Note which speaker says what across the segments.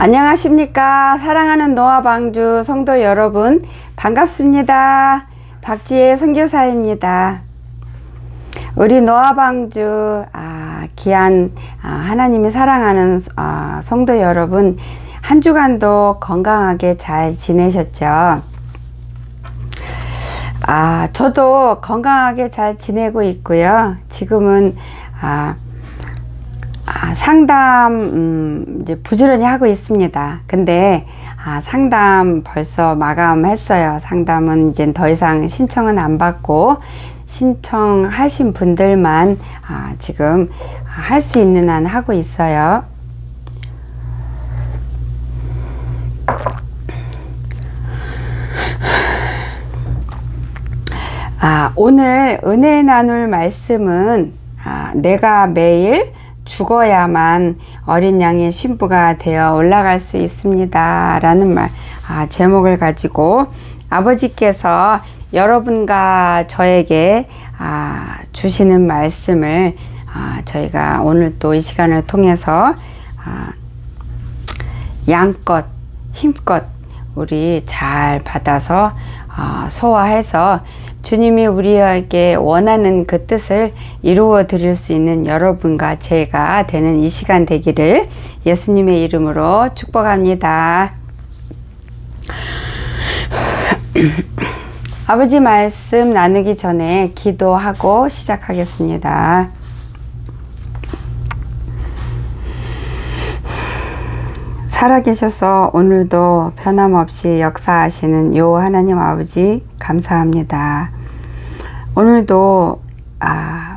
Speaker 1: 안녕하십니까. 사랑하는 노아방주 성도 여러분, 반갑습니다. 박지혜 선교사입니다. 우리 노아방주 귀한 하나님이 사랑하는 성도 여러분, 한 주간도 건강하게 잘 지내셨죠? 저도 건강하게 잘 지내고 있고요. 지금은 상담 이제 부지런히 하고 있습니다. 근데 상담 벌써 마감했어요. 상담은 이제 더 이상 신청은 안 받고 신청하신 분들만 지금 할 수 있는 한 하고 있어요. 오늘 은혜 나눌 말씀은 내가 매일 죽어야만 어린 양의 신부가 되어 올라갈 수 있습니다 라는 제목을 가지고 아버지께서 여러분과 저에게 주시는 말씀을 저희가 오늘 또 이 시간을 통해서 양껏 힘껏 우리 잘 받아서 소화해서 주님이 우리에게 원하는 그 뜻을 이루어 드릴 수 있는 여러분과 제가 되는 이 시간 되기를 예수님의 이름으로 축복합니다. 아버지 말씀 나누기 전에 기도하고 시작하겠습니다. 살아계셔서 오늘도 변함없이 역사하시는 요 하나님 아버지 감사합니다. 오늘도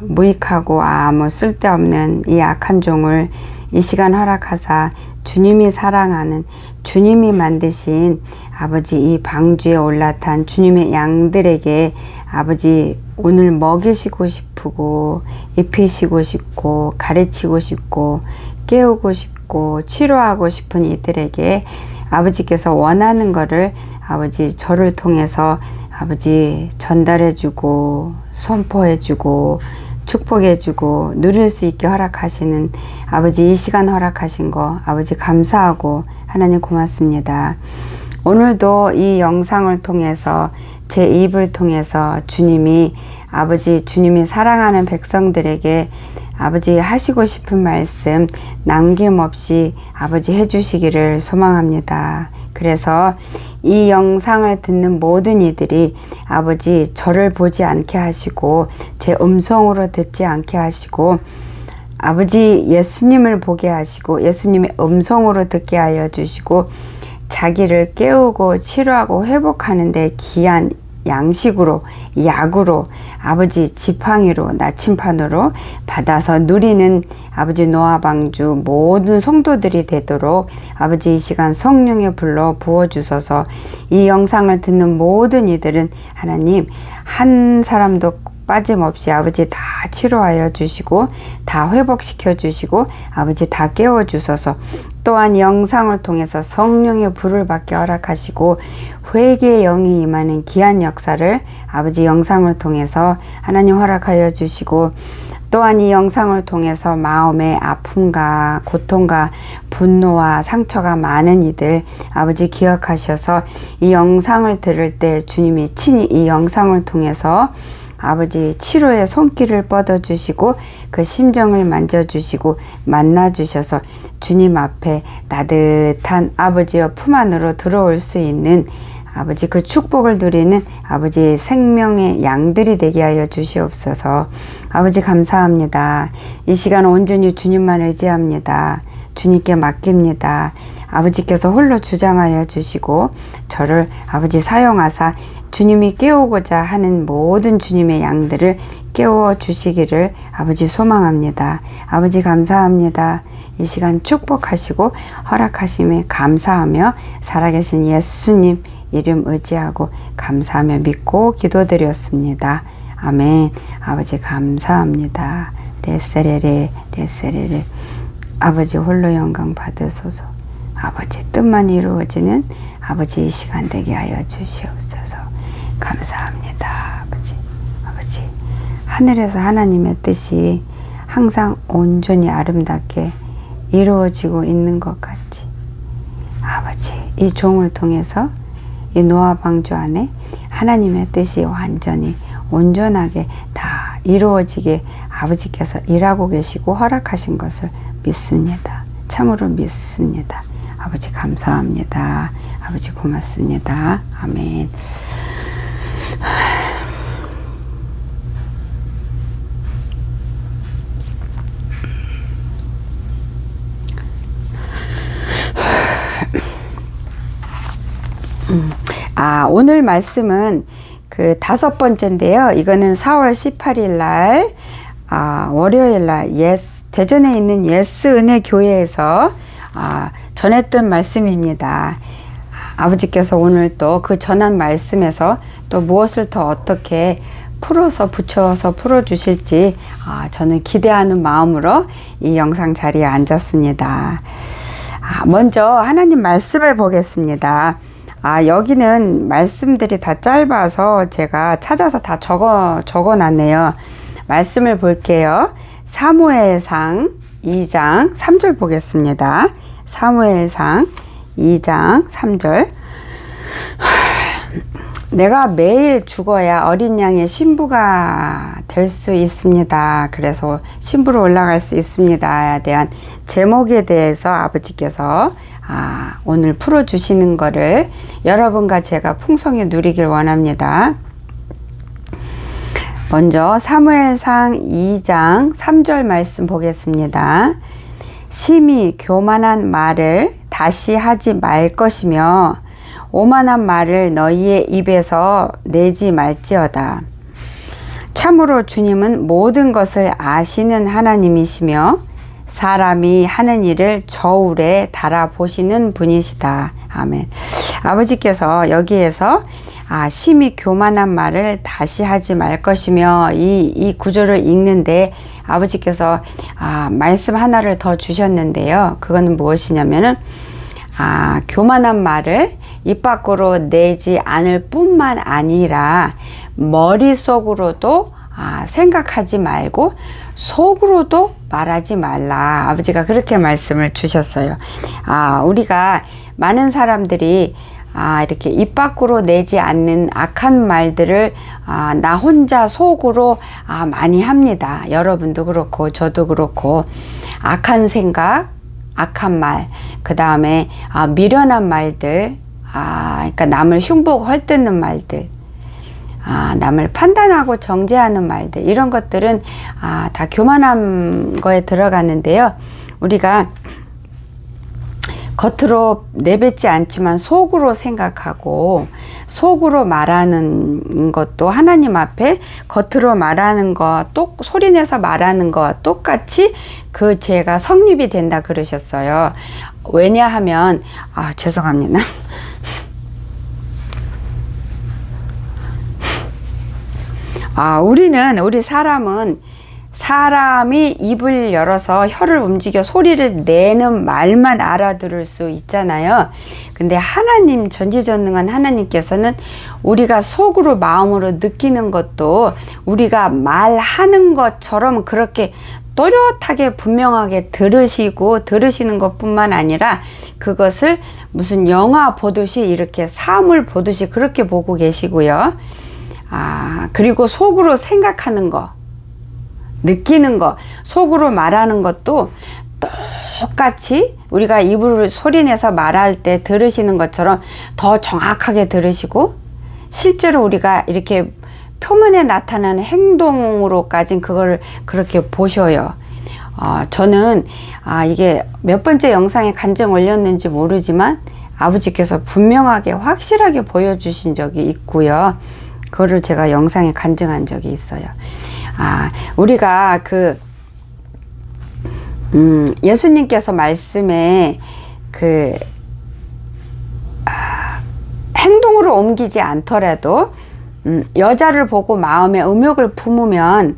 Speaker 1: 무익하고 아무 쓸데없는 이 악한 종을 이 시간 허락하사 주님이 사랑하는 주님이 만드신 아버지 이 방주에 올라탄 주님의 양들에게 아버지 오늘 먹이시고 싶고 입히시고 싶고 가르치고 싶고 깨우고 싶고 치료하고 싶은 이들에게 아버지께서 원하는 것을 아버지 저를 통해서 아버지 전달해주고 선포해주고 축복해주고 누릴 수 있게 허락하시는 아버지 이 시간 허락하신 거 아버지 감사하고 하나님 고맙습니다. 오늘도 이 영상을 통해서 제 입을 통해서 주님이 아버지 주님이 사랑하는 백성들에게 아버지 하시고 싶은 말씀 남김없이 아버지 해주시기를 소망합니다. 그래서 이 영상을 듣는 모든 이들이 아버지 저를 보지 않게 하시고 제 음성으로 듣지 않게 하시고 아버지 예수님을 보게 하시고 예수님의 음성으로 듣게 하여 주시고 자기를 깨우고 치료하고 회복하는 데 귀한 양식으로 약으로 아버지 지팡이로 나침판으로 받아서 누리는 아버지 노아방주 모든 성도들이 되도록 아버지 이 시간 성령의 불로 부어주소서. 이 영상을 듣는 모든 이들은 하나님 한 사람도 빠짐없이 아버지 다 치료하여 주시고 다 회복시켜 주시고 아버지 다 깨워 주소서. 또한 영상을 통해서 성령의 불을 받게 허락하시고 회개의 영이 임하는 귀한 역사를 아버지 영상을 통해서 하나님 허락하여 주시고 또한 이 영상을 통해서 마음의 아픔과 고통과 분노와 상처가 많은 이들 아버지 기억하셔서 이 영상을 들을 때 주님이 친히 이 영상을 통해서 아버지 치료의 손길을 뻗어주시고 그 심정을 만져주시고 만나주셔서 주님 앞에 따뜻한 아버지의 품 안으로 들어올 수 있는 아버지 그 축복을 누리는 아버지 생명의 양들이 되게 하여 주시옵소서. 아버지 감사합니다. 이 시간 온전히 주님만 의지합니다. 주님께 맡깁니다. 아버지께서 홀로 주장하여 주시고 저를 아버지 사용하사 주님이 깨우고자 하는 모든 주님의 양들을 깨워 주시기를 아버지 소망합니다. 아버지 감사합니다. 이 시간 축복하시고 허락하심에 감사하며 살아계신 예수님 이름 의지하고 감사하며 믿고 기도드렸습니다. 아멘. 아버지 감사합니다. 레세레레 레세레레 아버지 홀로 영광 받으소서. 아버지 뜻만 이루어지는 아버지 이 시간 되게 하여 주시옵소서. 감사합니다. 아버지 하늘에서 하나님의 뜻이 항상 온전히 아름답게 이루어지고 있는 것 같이 이 종을 통해서 이 노아 방주 안에 하나님의 뜻이 완전히 온전하게 다 이루어지게 아버지께서 일하고 계시고 허락하신 것을 믿습니다. 참으로 믿습니다. 아버지 감사합니다. 아버지 고맙습니다. 아멘. 오늘 말씀은 그 5번째인데요. 이거는 4월 18일 날, 월요일 날, 대전에 있는 예스 은혜 교회에서, 전했던 말씀입니다. 아버지께서 오늘 또 그 전한 말씀에서 또 무엇을 더 어떻게 풀어서 붙여서 풀어주실지, 저는 기대하는 마음으로 이 영상 자리에 앉았습니다. 먼저 하나님 말씀을 보겠습니다. 여기는 말씀들이 다 짧아서 제가 찾아서 다 적어놨네요. 말씀을 볼게요. 사무엘상 2장 3절 보겠습니다. 사무엘상 2장 3절. 내가 매일 죽어야 어린 양의 신부가 될 수 있습니다. 그래서 신부로 올라갈 수 있습니다에 대한 제목에 대해서 아버지께서 오늘 풀어주시는 거를 여러분과 제가 풍성히 누리길 원합니다. 먼저 사무엘상 2장 3절 말씀 보겠습니다. 심히 교만한 말을 다시 하지 말 것이며 오만한 말을 너희의 입에서 내지 말지어다. 참으로 주님은 모든 것을 아시는 하나님이시며 사람이 하는 일을 저울에 달아보시는 분이시다. 아멘. 아버지께서 여기에서 심히 교만한 말을 다시 하지 말 것이며 이 구절을 읽는데 아버지께서 말씀 하나를 더 주셨는데요. 그거는 무엇이냐면은 교만한 말을 입 밖으로 내지 않을 뿐만 아니라 머릿속으로도 생각하지 말고 속으로도 말하지 말라. 아버지가 그렇게 말씀을 주셨어요. 우리가 많은 사람들이 이렇게 입 밖으로 내지 않는 악한 말들을 나 혼자 속으로 많이 합니다. 여러분도 그렇고 저도 그렇고 악한 생각, 악한 말, 그 다음에 미련한 말들, 그러니까 남을 흉보고 헐뜯는 말들, 남을 판단하고 정죄하는 말들, 이런 것들은 다 교만한 거에 들어가는데요. 우리가 겉으로 내뱉지 않지만 속으로 생각하고 속으로 말하는 것도 하나님 앞에 겉으로 말하는 거, 소리내서 말하는 거 똑같이 그 죄가 성립이 된다 그러셨어요. 왜냐하면 죄송합니다. 우리 사람이 입을 열어서 혀를 움직여 소리를 내는 말만 알아들을 수 있잖아요. 근데 하나님, 전지전능한 하나님께서는 우리가 속으로 마음으로 느끼는 것도 우리가 말하는 것처럼 그렇게 또렷하게 분명하게 들으시는 것뿐만 아니라 그것을 무슨 영화 보듯이 이렇게 사물 보듯이 그렇게 보고 계시고요. 그리고 속으로 생각하는 거, 느끼는 거, 속으로 말하는 것도 똑같이 우리가 입으로 소리내서 말할 때 들으시는 것처럼 더 정확하게 들으시고 실제로 우리가 이렇게 표면에 나타나는 행동으로까지 그걸 그렇게 보셔요. 저는 이게 몇 번째 영상에 간증 올렸는지 모르지만 아버지께서 분명하게 확실하게 보여주신 적이 있고요. 그거를 제가 영상에 간증한 적이 있어요. 우리가 예수님께서 말씀에 행동으로 옮기지 않더라도 여자를 보고 마음에 음욕을 품으면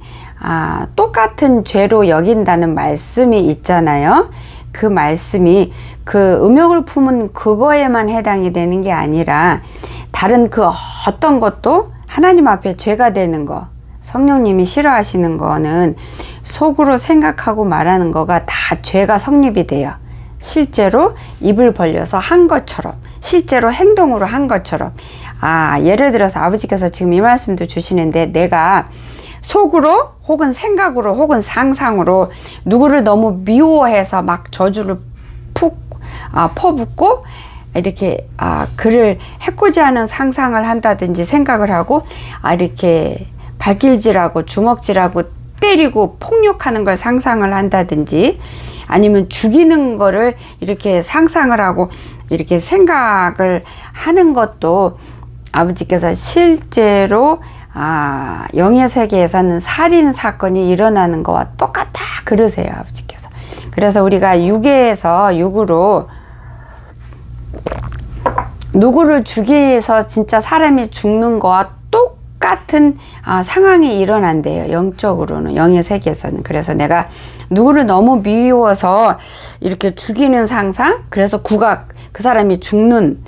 Speaker 1: 똑같은 죄로 여긴다는 말씀이 있잖아요. 그 말씀이 그 음욕을 품은 그거에만 해당이 되는 게 아니라 다른 그 어떤 것도 하나님 앞에 죄가 되는 거, 성령님이 싫어하시는 거는 속으로 생각하고 말하는 거가 다 죄가 성립이 돼요. 실제로 입을 벌려서 한 것처럼 실제로 행동으로 한 것처럼. 예를 들어서 아버지께서 지금 이 말씀도 주시는데, 내가 속으로 혹은 생각으로 혹은 상상으로 누구를 너무 미워해서 막 저주를 푹 퍼붓고 이렇게 그를 해코지하는 상상을 한다든지 생각을 하고 이렇게 발길질하고 주먹질하고 때리고 폭력하는 걸 상상을 한다든지, 아니면 죽이는 거를 이렇게 상상을 하고 이렇게 생각을 하는 것도 아버지께서 실제로 영의 세계에서는 살인 사건이 일어나는 거와 똑같다 그러세요, 아버지께서. 그래서 우리가 육으로 누구를 죽여서 진짜 사람이 죽는 거와 똑같은 상황이 일어난대요, 영적으로는, 영의 세계에서는. 그래서 내가 누구를 너무 미워서 이렇게 죽이는 상상, 그래서 그 사람이 죽는,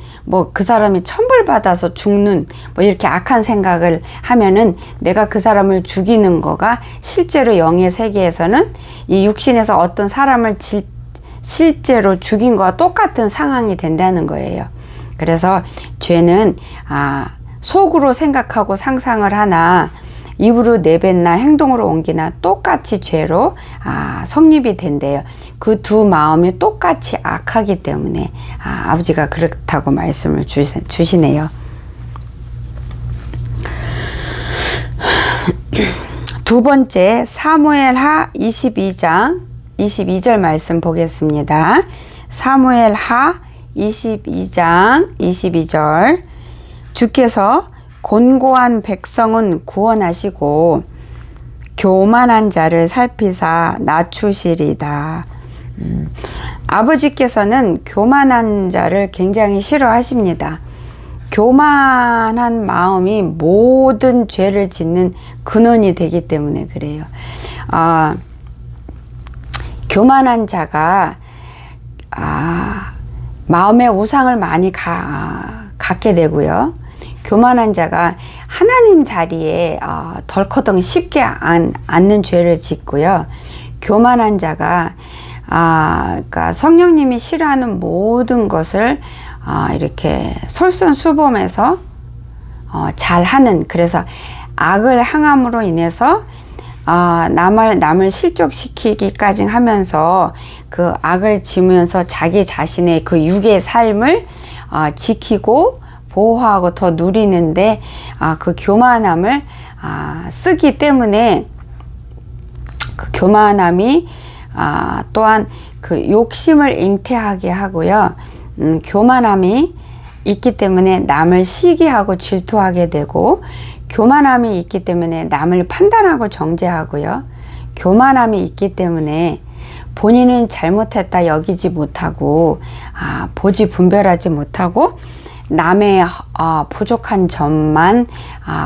Speaker 1: 그 사람이 천벌받아서 죽는, 이렇게 악한 생각을 하면은 내가 그 사람을 죽이는 거가 실제로 영의 세계에서는 이 육신에서 어떤 사람을 실제로 죽인 거와 똑같은 상황이 된다는 거예요. 그래서 죄는 속으로 생각하고 상상을 하나 입으로 내뱉나 행동으로 옮기나 똑같이 죄로 성립이 된대요. 그 두 마음이 똑같이 악하기 때문에 아버지가 그렇다고 말씀을 주시네요. 두 번째, 사무엘하 22장 22절 말씀 보겠습니다. 사무엘하 22장 22절. 주께서 곤고한 백성은 구원하시고 교만한 자를 살피사 낮추시리다. 아버지께서는 교만한 자를 굉장히 싫어하십니다. 교만한 마음이 모든 죄를 짓는 근원이 되기 때문에 그래요. 교만한 자가 마음의 우상을 많이 갖게 되고요. 교만한 자가 하나님 자리에 덜커덩 쉽게 앉는 죄를 짓고요. 교만한 자가 그러니까 성령님이 싫어하는 모든 것을 이렇게 솔선수범해서 잘하는, 그래서 악을 행함으로 인해서 남을 실족시키기까지 하면서 그 악을 지으면서 자기 자신의 그 육의 삶을 지키고 보호하고 더 누리는데 그 교만함을 쓰기 때문에, 그 교만함이 또한 그 욕심을 잉태하게 하고요. 교만함이 있기 때문에 남을 시기하고 질투하게 되고, 교만함이 있기 때문에 남을 판단하고 정죄하고요. 교만함이 있기 때문에 본인은 잘못했다 여기지 못하고 보지 분별하지 못하고 남의 부족한 점만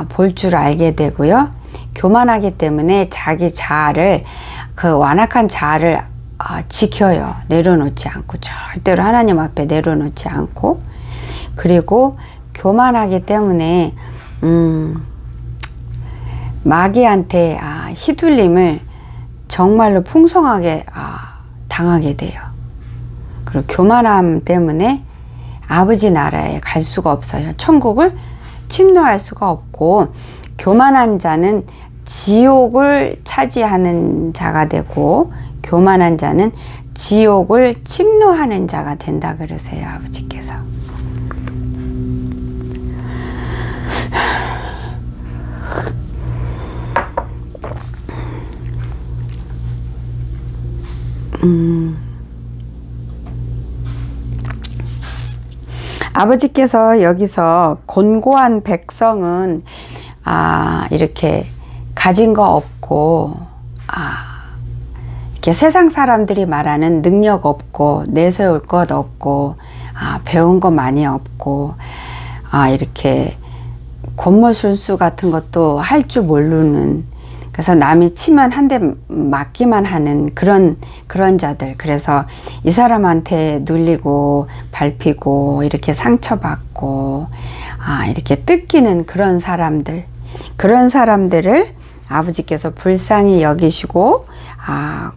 Speaker 1: 볼 줄 알게 되고요. 교만하기 때문에 자기 자아를, 그 완악한 자아를 지켜요. 내려놓지 않고, 절대로 하나님 앞에 내려놓지 않고. 그리고 교만하기 때문에 마귀한테 휘둘림을 정말로 풍성하게 당하게 돼요. 그리고 교만함 때문에 아버지 나라에 갈 수가 없어요. 천국을 침노할 수가 없고, 교만한 자는 지옥을 차지하는 자가 되고, 교만한 자는 지옥을 침노하는 자가 된다 그러세요, 아버지께서. 아버지께서 여기서 곤고한 백성은 이렇게 가진 거 없고 이렇게 세상 사람들이 말하는 능력 없고 내세울 것 없고 배운 거 많이 없고 이렇게 권모술수 같은 것도 할 줄 모르는, 그래서 남이 치면 한 대 맞기만 하는 그런 자들. 그래서 이 사람한테 눌리고 밟히고 이렇게 상처받고 이렇게 뜯기는 그런 사람들, 그런 사람들을 아버지께서 불쌍히 여기시고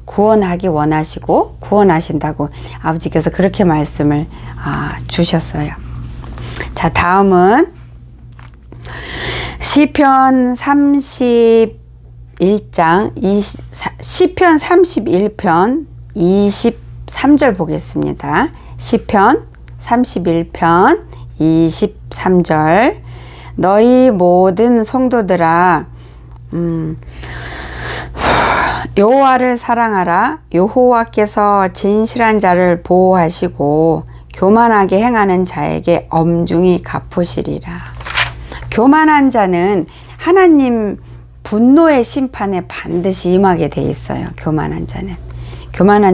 Speaker 1: 구원하기 원하시고 구원하신다고 아버지께서 그렇게 말씀을 주셨어요. 자, 다음은 시편 31장 시편 31편 23절 보겠습니다. 시편 31편 23절. 너희 모든 성도들아 여호와를 사랑하라. 여호와께서 진실한 자를 보호하시고 교만하게 행하는 자에게 엄중히 갚으시리라. 교만한 자는 하나님 분노의 심판에 반드시 임하게 돼 있어요. 교만한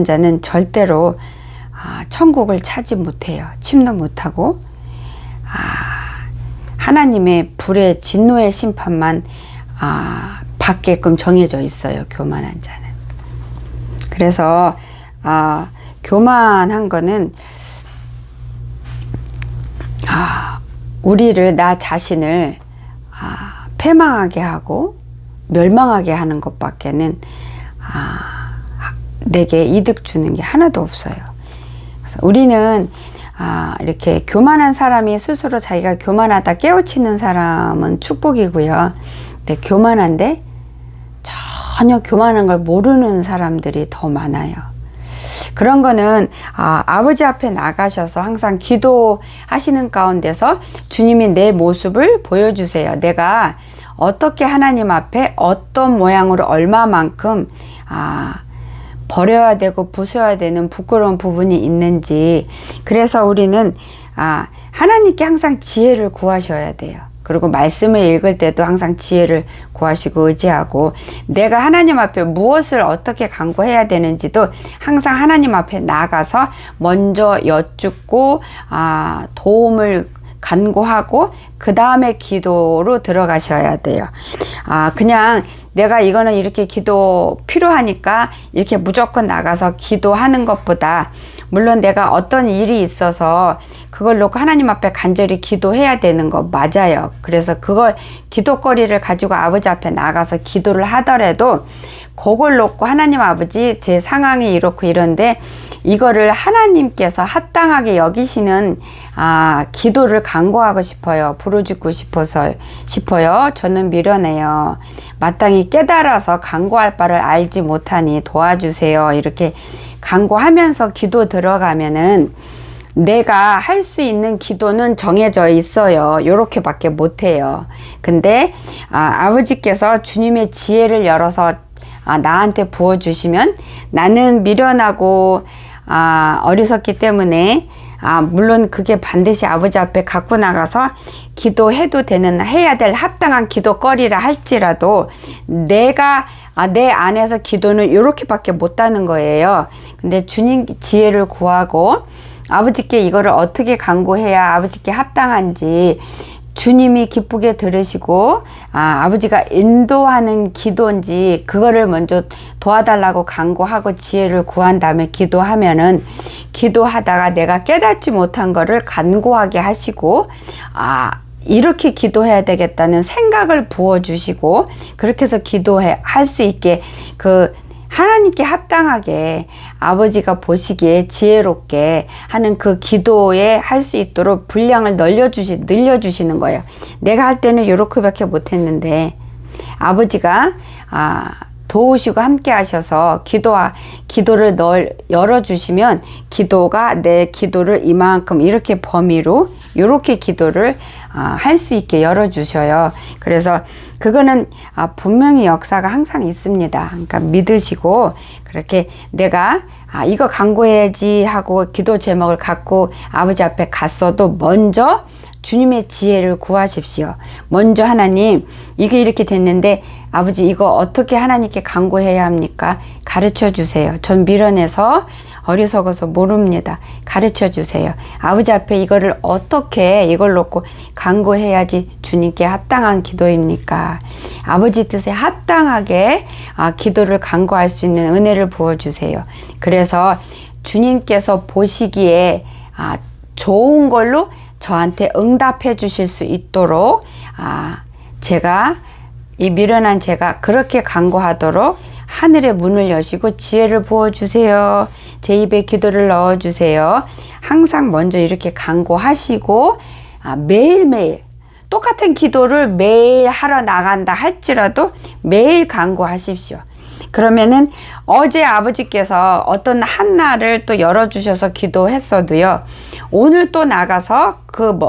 Speaker 1: 자는 절대로 천국을 차지 못해요. 침노 못하고 하나님의 불의 진노의 심판만 받게끔 정해져 있어요. 교만한 자는. 그래서 교만한 거는 우리를, 나 자신을 패망하게 하고 멸망하게 하는 것밖에는 내게 이득 주는 게 하나도 없어요. 그래서 우리는 이렇게 교만한 사람이 스스로 자기가 교만하다 깨우치는 사람은 축복이고요. 근데 교만한데 전혀 교만한 걸 모르는 사람들이 더 많아요. 그런 거는 아버지 앞에 나가셔서 항상 기도하시는 가운데서 주님이 내 모습을 보여주세요. 내가 어떻게 하나님 앞에 어떤 모양으로 얼마만큼 버려야 되고 부숴야 되는 부끄러운 부분이 있는지. 그래서 우리는 하나님께 항상 지혜를 구하셔야 돼요. 그리고 말씀을 읽을 때도 항상 지혜를 구하시고 의지하고, 내가 하나님 앞에 무엇을 어떻게 간구해야 되는지도 항상 하나님 앞에 나가서 먼저 여쭙고 도움을 간구하고 그 다음에 기도로 들어가셔야 돼요. 그냥 내가 이거는 이렇게 기도 필요하니까 이렇게 무조건 나가서 기도하는 것보다, 물론 내가 어떤 일이 있어서 그걸 놓고 하나님 앞에 간절히 기도해야 되는 거 맞아요. 그래서 그걸 기도거리를 가지고 아버지 앞에 나가서 기도를 하더라도 그걸 놓고 하나님 아버지 제 상황이 이렇고 이런데 이거를 하나님께서 합당하게 여기시는 기도를 간구하고 싶어요. 부르짖고 싶어요. 저는 미련해요. 마땅히 깨달아서 간구할 바를 알지 못하니 도와주세요. 이렇게 간구하면서 기도 들어가면은 내가 할 수 있는 기도는 정해져 있어요. 요렇게밖에 못해요. 근데 아버지께서 주님의 지혜를 열어서 나한테 부어주시면, 나는 미련하고 어리석기 때문에 물론 그게 반드시 아버지 앞에 갖고 나가서 기도해도 되는, 해야 될 합당한 기도거리라 할지라도 내가 내 안에서 기도는 요렇게밖에 못하는 거예요. 근데 주님 지혜를 구하고 아버지께 이거를 어떻게 간구해야 아버지께 합당한지 주님이 기쁘게 들으시고 아버지가 인도하는 기도인지 그거를 먼저 도와달라고 간구하고 지혜를 구한 다음에 기도하면은, 기도하다가 내가 깨닫지 못한 거를 간구하게 하시고 이렇게 기도해야 되겠다는 생각을 부어주시고, 그렇게 해서 할 수 있게 하나님께 합당하게 아버지가 보시기에 지혜롭게 하는 그 기도에 할 수 있도록 분량을 늘려주시는 거예요. 내가 할 때는 요렇게밖에 못했는데 아버지가 도우시고 함께 하셔서 기도를 열어주시면, 기도가 내 기도를 이만큼 이렇게 범위로 요렇게 기도를 할 수 있게 열어주셔요. 그래서 그거는 분명히 역사가 항상 있습니다. 그러니까 믿으시고, 그렇게 내가 이거 간구해야지 하고 기도 제목을 갖고 아버지 앞에 갔어도 먼저 주님의 지혜를 구하십시오. 먼저 하나님, 이게 이렇게 됐는데 아버지 이거 어떻게 하나님께 간구해야 합니까? 가르쳐 주세요. 전 미련해서 어리석어서 모릅니다. 가르쳐 주세요. 아버지 앞에 이거를 어떻게 이걸 놓고 간구해야지 주님께 합당한 기도입니까? 아버지 뜻에 합당하게 기도를 간구할 수 있는 은혜를 부어주세요. 그래서 주님께서 보시기에 좋은 걸로 저한테 응답해 주실 수 있도록 제가 이 미련한 제가 그렇게 간구하도록 하늘의 문을 여시고 지혜를 부어주세요. 제 입에 기도를 넣어주세요. 항상 먼저 이렇게 간구하시고 매일매일 똑같은 기도를 매일 하러 나간다 할지라도 매일 간구하십시오. 그러면은 어제 아버지께서 어떤 한 날을 또 열어주셔서 기도했어도요, 오늘 또 나가서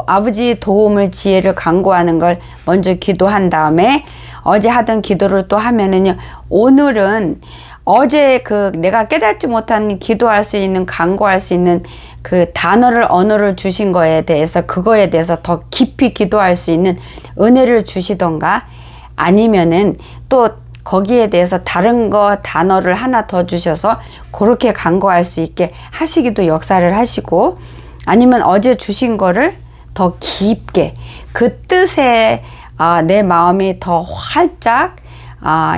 Speaker 1: 아버지 도움을, 지혜를 간구하는 걸 먼저 기도한 다음에 어제 하던 기도를 또 하면은요, 오늘은 어제 내가 깨닫지 못한 기도할 수 있는, 간구할 수 있는 언어를 주신 거에 대해서, 그거에 대해서 더 깊이 기도할 수 있는 은혜를 주시던가, 아니면은 또 거기에 대해서 다른 단어를 하나 더 주셔서 그렇게 간구할 수 있게 하시기도 역사를 하시고, 아니면 어제 주신 거를 더 깊게 그 뜻에 내 마음이 더 활짝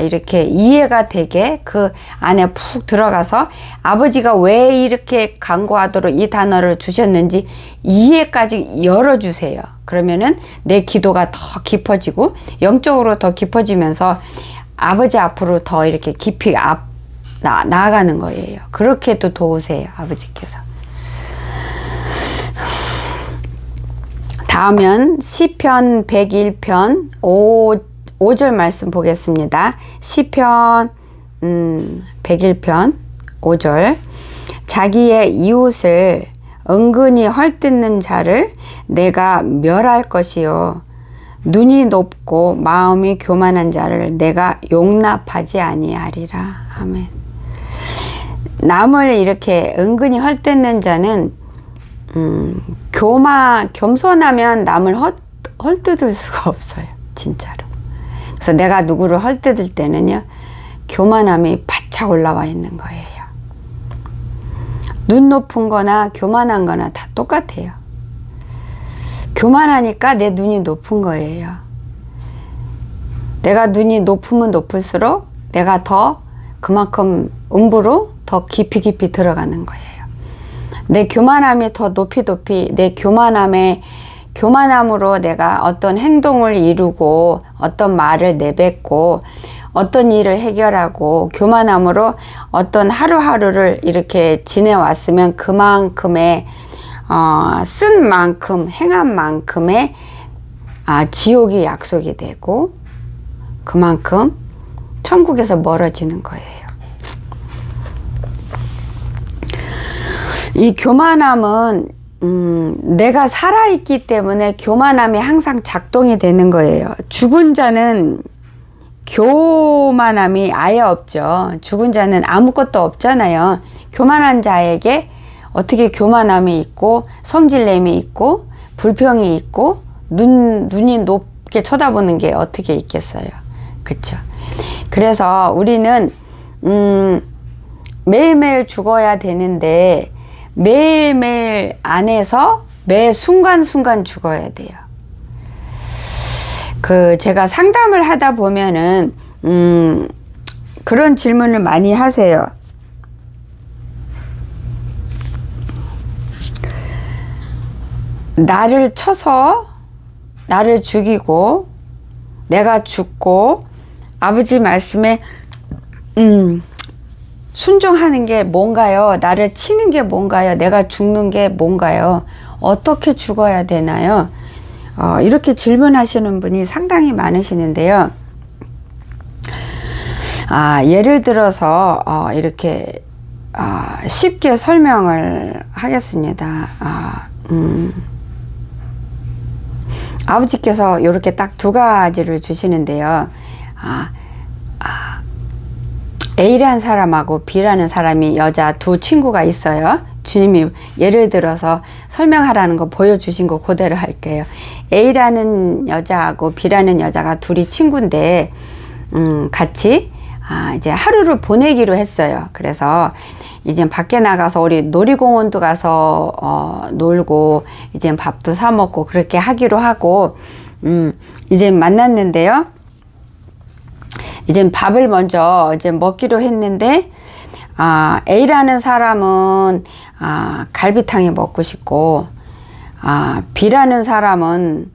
Speaker 1: 이렇게 이해가 되게 그 안에 푹 들어가서 아버지가 왜 이렇게 간구하도록 이 단어를 주셨는지 이해까지 열어주세요. 그러면은 내 기도가 더 깊어지고 영적으로 더 깊어지면서 아버지 앞으로 더 이렇게 깊이 나아가는 거예요. 그렇게 또 도우세요, 아버지께서. 다음은 시편 101편 5절 말씀 보겠습니다. 시편 101편 5절. 자기의 이웃을 은근히 헐뜯는 자를 내가 멸할 것이요, 눈이 높고 마음이 교만한 자를 내가 용납하지 아니하리라. 아멘. 남을 이렇게 은근히 헐뜯는 자는 겸손하면 남을 헐뜯을 수가 없어요, 진짜로. 그래서 내가 누구를 헐뜯을 때는요, 교만함이 바짝 올라와 있는 거예요. 눈 높은 거나 교만한 거나 다 똑같아요. 교만하니까 내 눈이 높은 거예요. 내가 눈이 높으면 높을수록 내가 더 그만큼 음부로 더 깊이 들어가는 거예요. 내 교만함이 더 높이 내 교만함으로 내가 어떤 행동을 이루고 어떤 말을 내뱉고 어떤 일을 해결하고 교만함으로 어떤 하루하루를 이렇게 지내왔으면 그만큼의 쓴 만큼 행한 만큼의 지옥이 약속이 되고 그만큼 천국에서 멀어지는 거예요. 이 교만함은 내가 살아있기 때문에 교만함이 항상 작동이 되는 거예요. 죽은 자는 교만함이 아예 없죠. 죽은 자는 아무것도 없잖아요. 교만한 자에게 어떻게 교만함이 있고 성질냄이 있고 불평이 있고 눈이 높게 쳐다보는 게 어떻게 있겠어요. 그렇죠? 그래서 우리는 매일매일 죽어야 되는데 매일매일 안에서 매 순간순간 죽어야 돼요. 제가 상담을 하다 보면은 그런 질문을 많이 하세요. 나를 쳐서 나를 죽이고 내가 죽고 아버지 말씀에 순종하는 게 뭔가요? 나를 치는 게 뭔가요? 내가 죽는 게 뭔가요? 어떻게 죽어야 되나요? 이렇게 질문하시는 분이 상당히 많으시는데요. 예를 들어서 이렇게 쉽게 설명을 하겠습니다. 아버지께서 이렇게 딱 두 가지를 주시는데요. A라는 사람하고 B라는 사람이 여자 두 친구가 있어요. 주님이 예를 들어서 설명하라는 거 보여주신 거 그대로 할게요. A라는 여자하고 B라는 여자가 둘이 친구인데 같이 이제 하루를 보내기로 했어요. 그래서 이제 밖에 나가서 우리 놀이공원도 가서 놀고 이제 밥도 사 먹고 그렇게 하기로 하고 이제 만났는데요. 이제 밥을 먼저 이제 먹기로 했는데 A라는 사람은 갈비탕이 먹고 싶고 B라는 사람은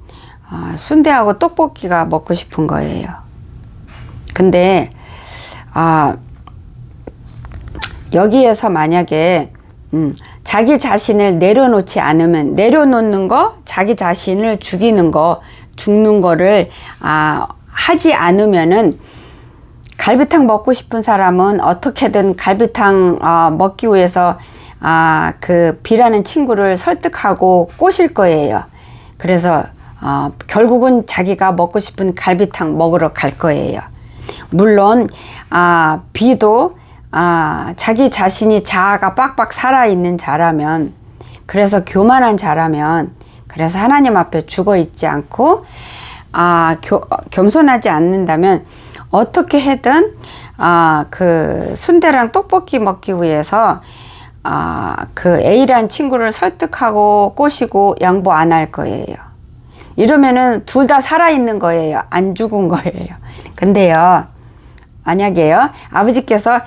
Speaker 1: 순대하고 떡볶이가 먹고 싶은 거예요. 근데 여기에서 만약에 자기 자신을 내려놓지 않으면, 내려놓는 거, 자기 자신을 죽이는 거, 죽는 거를 하지 않으면은, 갈비탕 먹고 싶은 사람은 어떻게든 갈비탕 먹기 위해서 그 B라는 친구를 설득하고 꼬실 거예요. 그래서 결국은 자기가 먹고 싶은 갈비탕 먹으러 갈 거예요. 물론 B도 자기 자신이 자아가 빡빡 살아있는 자라면, 그래서 교만한 자라면, 그래서 하나님 앞에 죽어 있지 않고 겸손하지 않는다면 어떻게 해든 그 순대랑 떡볶이 먹기 위해서 그 A란 친구를 설득하고 꼬시고 양보 안 할 거예요. 이러면은 둘 다 살아있는 거예요. 안 죽은 거예요. 근데요, 만약에요, 아버지께서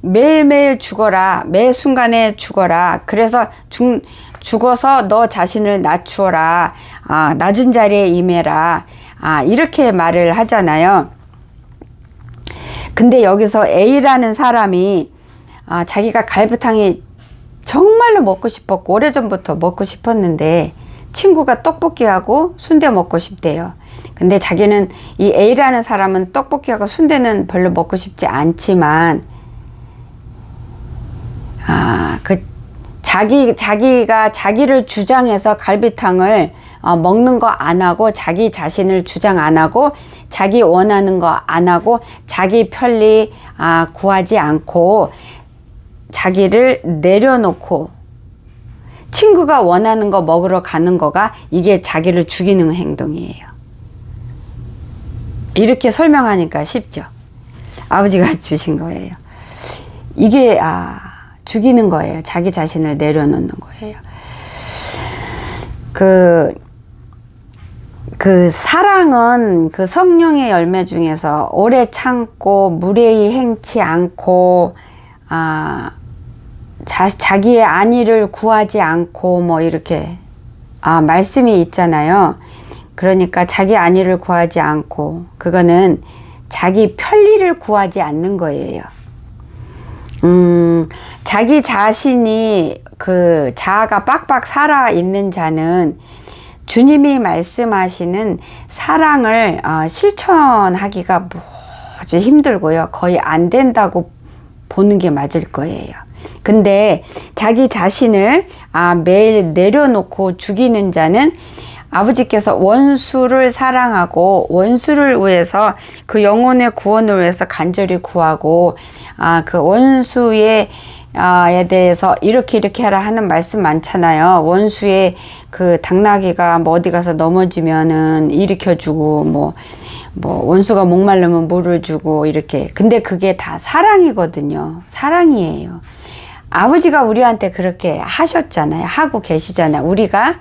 Speaker 1: 매일매일 죽어라, 매 순간에 죽어라, 그래서 죽어서 너 자신을 낮추어라, 낮은 자리에 임해라, 이렇게 말을 하잖아요. 근데 여기서 A라는 사람이 자기가 갈비탕이 정말로 먹고 싶었고 오래전부터 먹고 싶었는데 친구가 떡볶이하고 순대 먹고 싶대요. 근데 자기는, 이 A라는 사람은 떡볶이하고 순대는 별로 먹고 싶지 않지만 자기가 자기를 주장해서 갈비탕을 먹는 거 안 하고, 자기 자신을 주장 안 하고, 자기 원하는 거 안 하고, 자기 편리 구하지 않고, 자기를 내려놓고 친구가 원하는 거 먹으러 가는 거가, 이게 자기를 죽이는 행동이에요. 이렇게 설명하니까 쉽죠. 아버지가 주신 거예요. 이게 죽이는 거예요. 자기 자신을 내려놓는 거예요. 그 사랑은 그 성령의 열매 중에서 오래 참고 무례히 행치 않고 자기의 안위를 구하지 않고 뭐 이렇게 말씀이 있잖아요. 그러니까 자기 안위를 구하지 않고, 그거는 자기 편리를 구하지 않는 거예요. 자기 자신이 그 자아가 빡빡 살아있는 자는 주님이 말씀하시는 사랑을 실천하기가 무지 힘들고요. 거의 안 된다고 보는 게 맞을 거예요. 근데 자기 자신을 매일 내려놓고 죽이는 자는, 아버지께서 원수를 사랑하고 원수를 위해서, 그 영혼의 구원을 위해서 간절히 구하고, 그 원수의 에 대해서 이렇게 하라 하는 말씀 많잖아요. 원수의 그 당나귀가 뭐 어디 가서 넘어지면은 일으켜주고, 뭐 원수가 목마르면 물을 주고, 이렇게. 근데 그게 다 사랑이거든요. 사랑이에요. 아버지가 우리한테 그렇게 하셨잖아요. 하고 계시잖아요. 우리가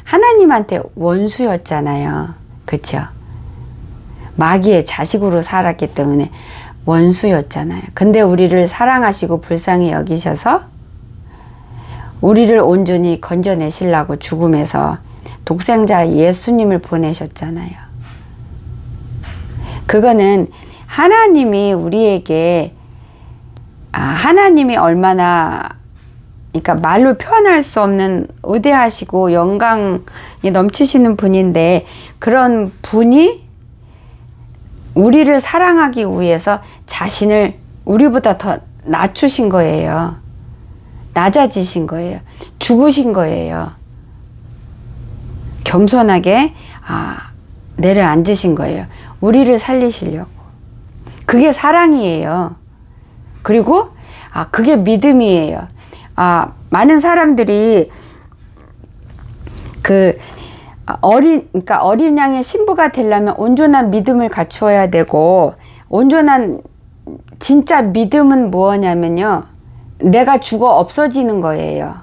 Speaker 1: 하나님한테 원수였잖아요. 그쵸? 마귀의 자식으로 살았기 때문에 원수였잖아요. 근데 우리를 사랑하시고 불쌍히 여기셔서 우리를 온전히 건져내시려고 죽음에서 독생자 예수님을 보내셨잖아요. 그거는 하나님이 우리에게, 하나님이 얼마나, 그러니까 말로 표현할 수 없는 위대하시고 영광이 넘치시는 분인데, 그런 분이 우리를 사랑하기 위해서 자신을 우리보다 더 낮추신 거예요. 낮아지신 거예요. 죽으신 거예요. 겸손하게 내려앉으신 거예요. 우리를 살리시려고. 그게 사랑이에요. 그리고 그게 믿음이에요. 많은 사람들이 그러니까 어린 양의 신부가 되려면 온전한 믿음을 갖추어야 되고, 온전한 진짜 믿음은 뭐냐면요, 내가 죽어 없어지는 거예요.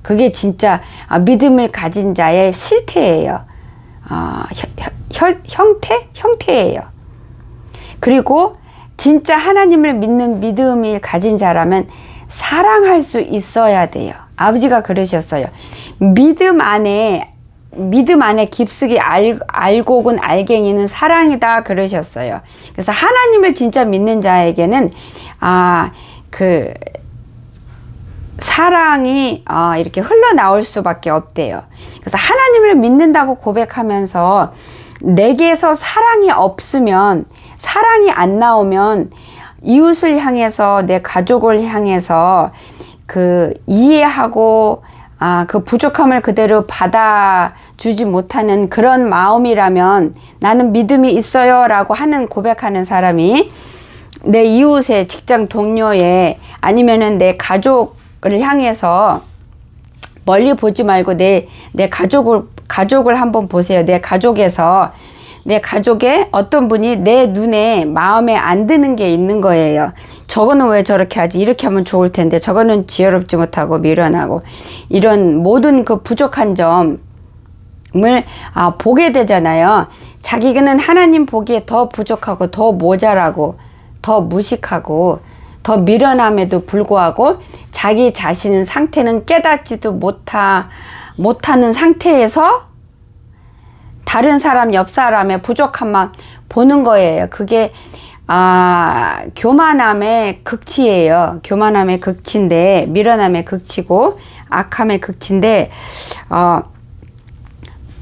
Speaker 1: 그게 진짜 믿음을 가진 자의 실태예요. 형태예요. 그리고 진짜 하나님을 믿는 믿음을 가진 자라면 사랑할 수 있어야 돼요. 아버지가 그러셨어요. 믿음 안에 깊숙이 알곡은 알갱이는 사랑이다 그러셨어요. 그래서 하나님을 진짜 믿는 자에게는 사랑이 이렇게 흘러나올 수밖에 없대요. 그래서 하나님을 믿는다고 고백하면서 내게서 사랑이 없으면, 사랑이 안 나오면 이웃을 향해서, 내 가족을 향해서 이해하고 그 부족함을 그대로 받아주지 못하는 그런 마음이라면, 나는 믿음이 있어요 라고 고백하는 사람이 내 이웃의, 직장 동료에, 아니면은 내 가족을 향해서 멀리 보지 말고 내 가족을 한번 보세요. 내 가족에 어떤 분이 내 눈에, 마음에 안 드는 게 있는 거예요. 저거는 왜 저렇게 하지? 이렇게 하면 좋을 텐데, 저거는 지혜롭지 못하고 미련하고, 이런 모든 그 부족한 점을 보게 되잖아요. 자기는 하나님 보기에 더 부족하고, 더 모자라고, 더 무식하고, 더 미련함에도 불구하고 자기 자신 상태는 깨닫지도 못하는 상태에서 다른 사람, 옆 사람의 부족함만 보는 거예요. 그게 교만함의 극치예요. 교만함의 극치인데, 미련함의 극치고 악함의 극치인데,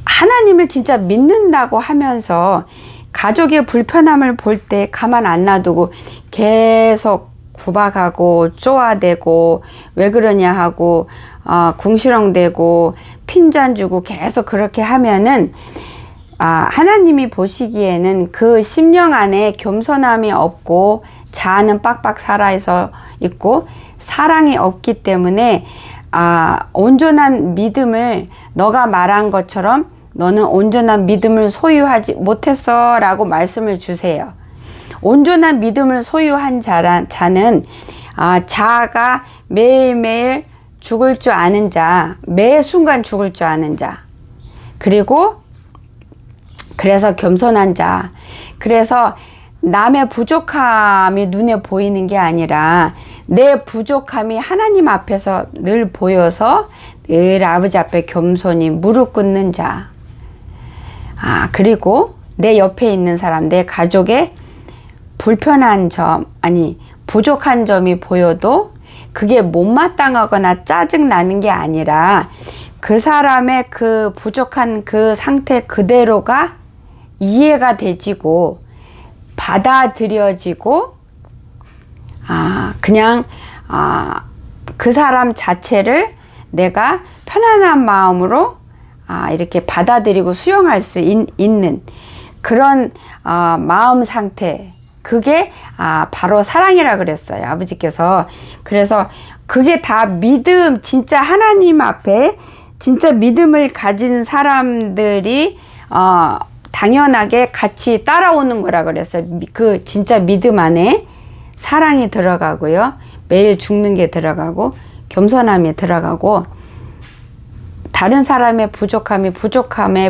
Speaker 1: 하나님을 진짜 믿는다고 하면서 가족의 불편함을 볼 때 가만 안 놔두고 계속 구박하고 쪼아대고, 왜 그러냐 하고 궁시렁대고 핀잔 주고 계속 그렇게 하면은 하나님이 보시기에는 그 심령 안에 겸손함이 없고 자아는 빡빡 살아서 있고 사랑이 없기 때문에 온전한 믿음을, 너가 말한 것처럼 너는 온전한 믿음을 소유하지 못했어 라고 말씀을 주세요. 온전한 믿음을 소유한 자는 자아가 매일매일 죽을 줄 아는 자, 매 순간 죽을 줄 아는 자, 그리고 그래서 겸손한 자, 그래서 남의 부족함이 눈에 보이는 게 아니라 내 부족함이 하나님 앞에서 늘 보여서 늘 아버지 앞에 겸손히 무릎 꿇는 자, 그리고 내 옆에 있는 사람, 내 가족의 불편한 점, 부족한 점이 보여도 그게 못마땅하거나 짜증나는 게 아니라 그 사람의 그 부족한 그 상태 그대로가 이해가 되지고 받아들여지고 그냥 그 사람 자체를 내가 편안한 마음으로 이렇게 받아들이고 수용할 수 있는 그런 마음 상태, 그게 바로 사랑이라 그랬어요, 아버지께서. 그래서 그게 다 믿음, 진짜 하나님 앞에 진짜 믿음을 가진 사람들이 당연하게 같이 따라오는 거라 그랬어요. 그 진짜 믿음 안에 사랑이 들어가고요, 매일 죽는 게 들어가고 겸손함이 들어가고, 다른 사람의 부족함에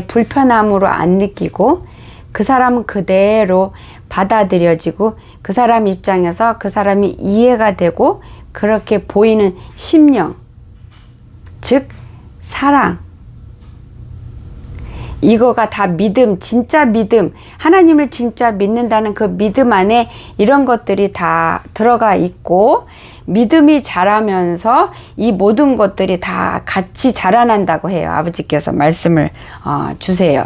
Speaker 1: 불편함으로 안 느끼고 그 사람은 그대로 받아들여지고 그 사람 입장에서 그 사람이 이해가 되고 그렇게 보이는 심령, 즉 사랑, 이거가 다 믿음, 진짜 믿음, 하나님을 진짜 믿는다는 그 믿음 안에 이런 것들이 다 들어가 있고, 믿음이 자라면서 이 모든 것들이 다 같이 자라난다고 해요. 아버지께서 말씀을 주세요.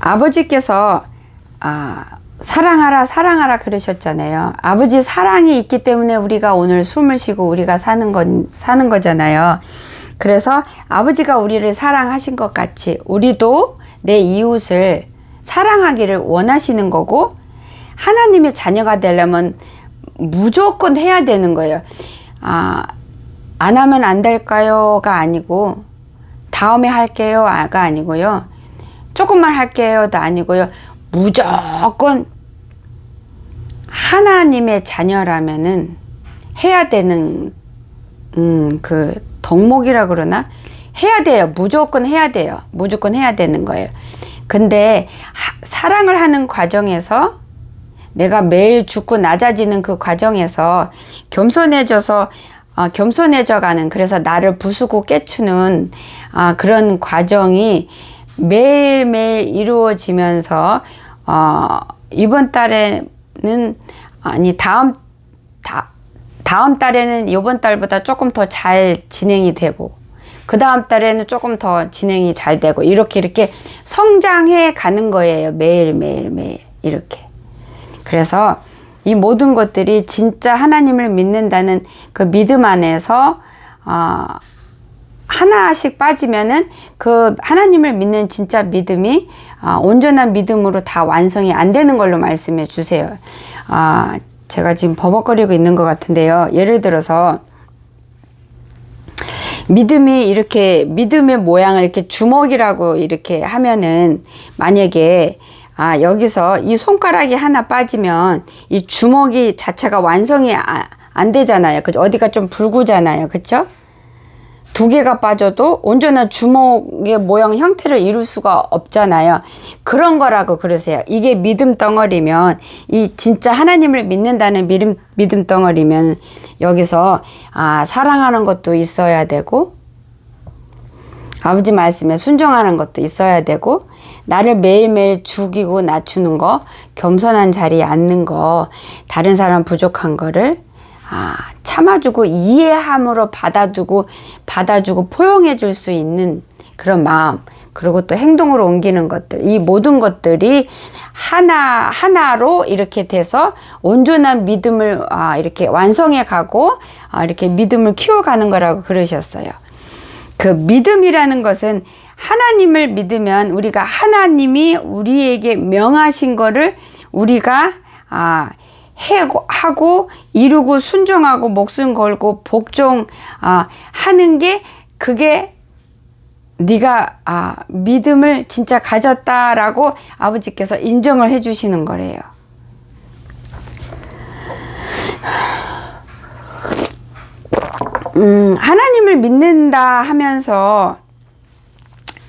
Speaker 1: 아버지께서 사랑하라 사랑하라 그러셨잖아요. 아버지 사랑이 있기 때문에 우리가 오늘 숨을 쉬고 우리가 사는 거잖아요. 그래서 아버지가 우리를 사랑하신 것 같이 우리도 내 이웃을 사랑하기를 원하시는 거고, 하나님의 자녀가 되려면 무조건 해야 되는 거예요. 안 하면 안 될까요가 아니고, 다음에 할게요가 아니고요, 조금만 할게요도 아니고요, 무조건 하나님의 자녀라면은 해야 되는 그 덕목이라 그러나, 해야 돼요. 무조건 해야 돼요. 무조건 해야 되는 거예요. 근데 사랑을 하는 과정에서, 내가 매일 죽고 낮아지는 그 과정에서 겸손해져 가는, 그래서 나를 부수고 깨추는 그런 과정이 매일매일 이루어지면서 이번 달에는 아니 다음 달에는 이번 달보다 조금 더 잘 진행이 되고 그 다음 달에는 조금 더 진행이 잘 되고 이렇게 성장해 가는 거예요. 매일 이렇게. 그래서 이 모든 것들이 진짜 하나님을 믿는다는 그 믿음 안에서 하나씩 빠지면은 그 하나님을 믿는 진짜 믿음이 온전한 믿음으로 다 완성이 안 되는 걸로 말씀해 주세요. 제가 지금 버벅거리고 있는 것 같은데요. 예를 들어서 믿음이 이렇게 믿음의 모양을 이렇게 주먹이라고 이렇게 하면은 만약에 여기서 이 손가락이 하나 빠지면 이 주먹이 자체가 완성이 안 되잖아요. 그죠? 어디가 좀 붉잖아요. 그쵸? 두 개가 빠져도 온전한 주먹의 모양 형태를 이룰 수가 없잖아요. 그런 거라고 그러세요. 이게 믿음 덩어리면 이 진짜 하나님을 믿는다는 믿음 덩어리면 여기서 사랑하는 것도 있어야 되고 아버지 말씀에 순종하는 것도 있어야 되고 나를 매일매일 죽이고 낮추는 거, 겸손한 자리에 앉는 거, 다른 사람 부족한 거를 참아주고 이해함으로 받아주고 포용해 줄 수 있는 그런 마음, 그리고 또 행동으로 옮기는 것들, 이 모든 것들이 하나로 이렇게 돼서 온전한 믿음을 이렇게 완성해 가고 이렇게 믿음을 키워가는 거라고 그러셨어요. 그 믿음이라는 것은 하나님을 믿으면 우리가 하나님이 우리에게 명하신 거를 우리가 하고 이루고 순종하고 목숨 걸고 복종 하는 게 그게 네가 믿음을 진짜 가졌다라고 아버지께서 인정을 해 주시는 거래요. 하나님을 믿는다 하면서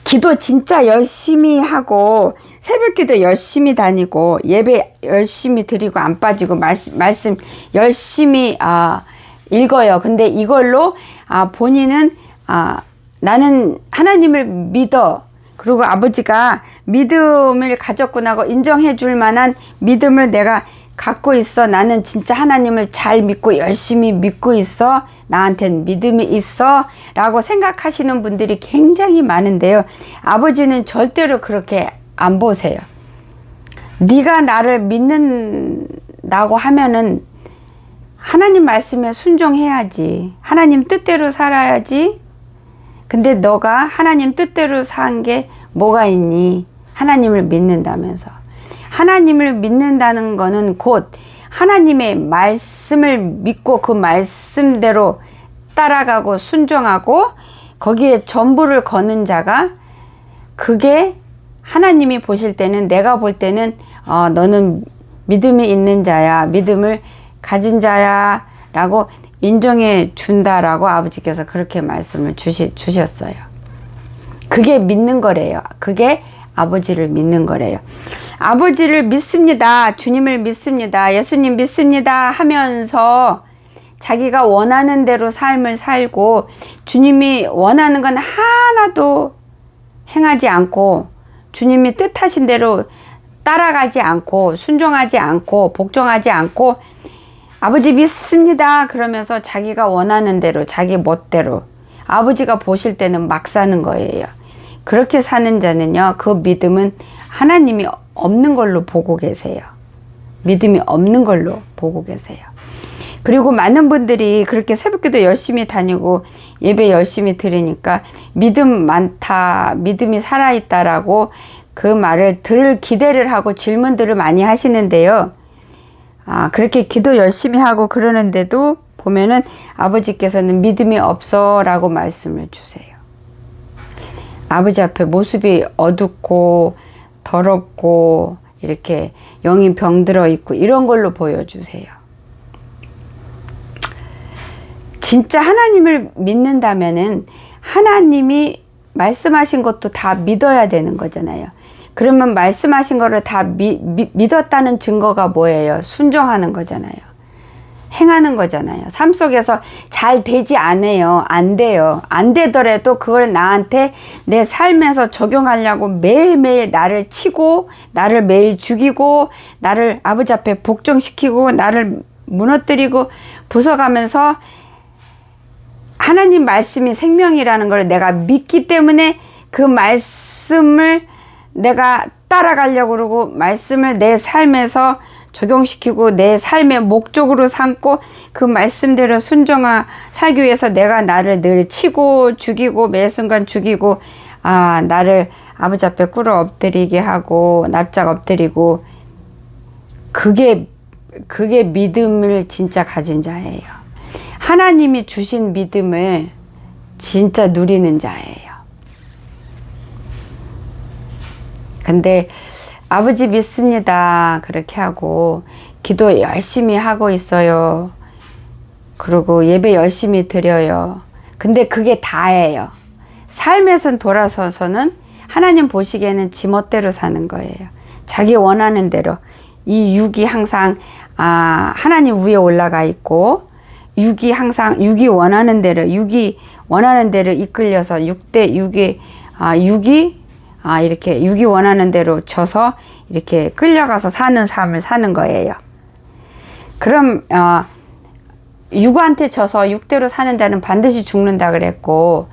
Speaker 1: 기도 진짜 열심히 하고 새벽기도 열심히 다니고 예배 열심히 드리고 안 빠지고 말씀 열심히 읽어요. 근데 이걸로 본인은 나는 하나님을 믿어. 그리고 아버지가 믿음을 가졌구나 하고 인정해 줄 만한 믿음을 내가 갖고 있어. 나는 진짜 하나님을 잘 믿고 열심히 믿고 있어. 나한텐 믿음이 있어. 라고 생각하시는 분들이 굉장히 많은데요. 아버지는 절대로 그렇게 안 보세요. 네가 나를 믿는다고 하면은 하나님 말씀에 순종해야지. 하나님 뜻대로 살아야지. 근데 너가 하나님 뜻대로 산 게 뭐가 있니? 하나님을 믿는다면서. 하나님을 믿는다는 거는 곧 하나님의 말씀을 믿고 그 말씀대로 따라가고 순종하고 거기에 전부를 거는 자가, 그게 하나님이 보실 때는, 내가 볼 때는 너는 믿음이 있는 자야, 믿음을 가진 자야 라고 인정해 준다라고 아버지께서 그렇게 말씀을 주셨어요. 그게 믿는 거래요. 그게 아버지를 믿는 거래요. 아버지를 믿습니다. 주님을 믿습니다. 예수님 믿습니다 하면서 자기가 원하는 대로 삶을 살고 주님이 원하는 건 하나도 행하지 않고 주님이 뜻하신 대로 따라가지 않고 순종하지 않고 복종하지 않고 아버지 믿습니다 그러면서 자기가 원하는 대로 자기 멋대로 아버지가 보실 때는 막 사는 거예요. 그렇게 사는 자는요, 그 믿음은 하나님이 없는 걸로 보고 계세요. 믿음이 없는 걸로 보고 계세요. 그리고 많은 분들이 그렇게 새벽기도 열심히 다니고 예배 열심히 드리니까 믿음 많다, 믿음이 살아있다라고 그 말을 들을 기대를 하고 질문들을 많이 하시는데요. 그렇게 기도 열심히 하고 그러는데도 보면은 아버지께서는 믿음이 없어 라고 말씀을 주세요. 아버지 앞에 모습이 어둡고 더럽고 이렇게 영이 병들어 있고 이런 걸로 보여주세요. 진짜 하나님을 믿는다면은 하나님이 말씀하신 것도 다 믿어야 되는 거잖아요. 그러면 말씀하신 거를 다 믿었다는 증거가 뭐예요? 순종하는 거잖아요. 행하는 거잖아요. 삶 속에서 잘 되지 않아요. 안 돼요. 안 되더라도 그걸 나한테 내 삶에서 적용하려고 매일매일 나를 치고, 나를 매일 죽이고, 나를 아버지 앞에 복종시키고, 나를 무너뜨리고 부숴가면서 하나님 말씀이 생명이라는 걸 내가 믿기 때문에 그 말씀을 내가 따라가려고 그러고, 말씀을 내 삶에서 적용시키고 내 삶의 목적으로 삼고 그 말씀대로 순종하 살기 위해서 내가 나를 늘 치고 죽이고 매 순간 죽이고, 나를 아버지 앞에 꿇어 엎드리게 하고 납작 엎드리고, 그게 믿음을 진짜 가진 자예요. 하나님이 주신 믿음을 진짜 누리는 자예요. 근데 아버지 믿습니다 그렇게 하고 기도 열심히 하고 있어요. 그리고 예배 열심히 드려요. 근데 그게 다예요. 삶에선 돌아서서는 하나님 보시기에는 지멋대로 사는 거예요. 자기 원하는 대로. 이 육이 항상 하나님 위에 올라가 있고, 육이 항상 육이 원하는 대로 이끌려서 이렇게 육이 원하는 대로 져서 이렇게 끌려가서 사는 삶을 사는 거예요. 그럼 육한테 져서 육대로 사는 자는 반드시 죽는다 그랬고,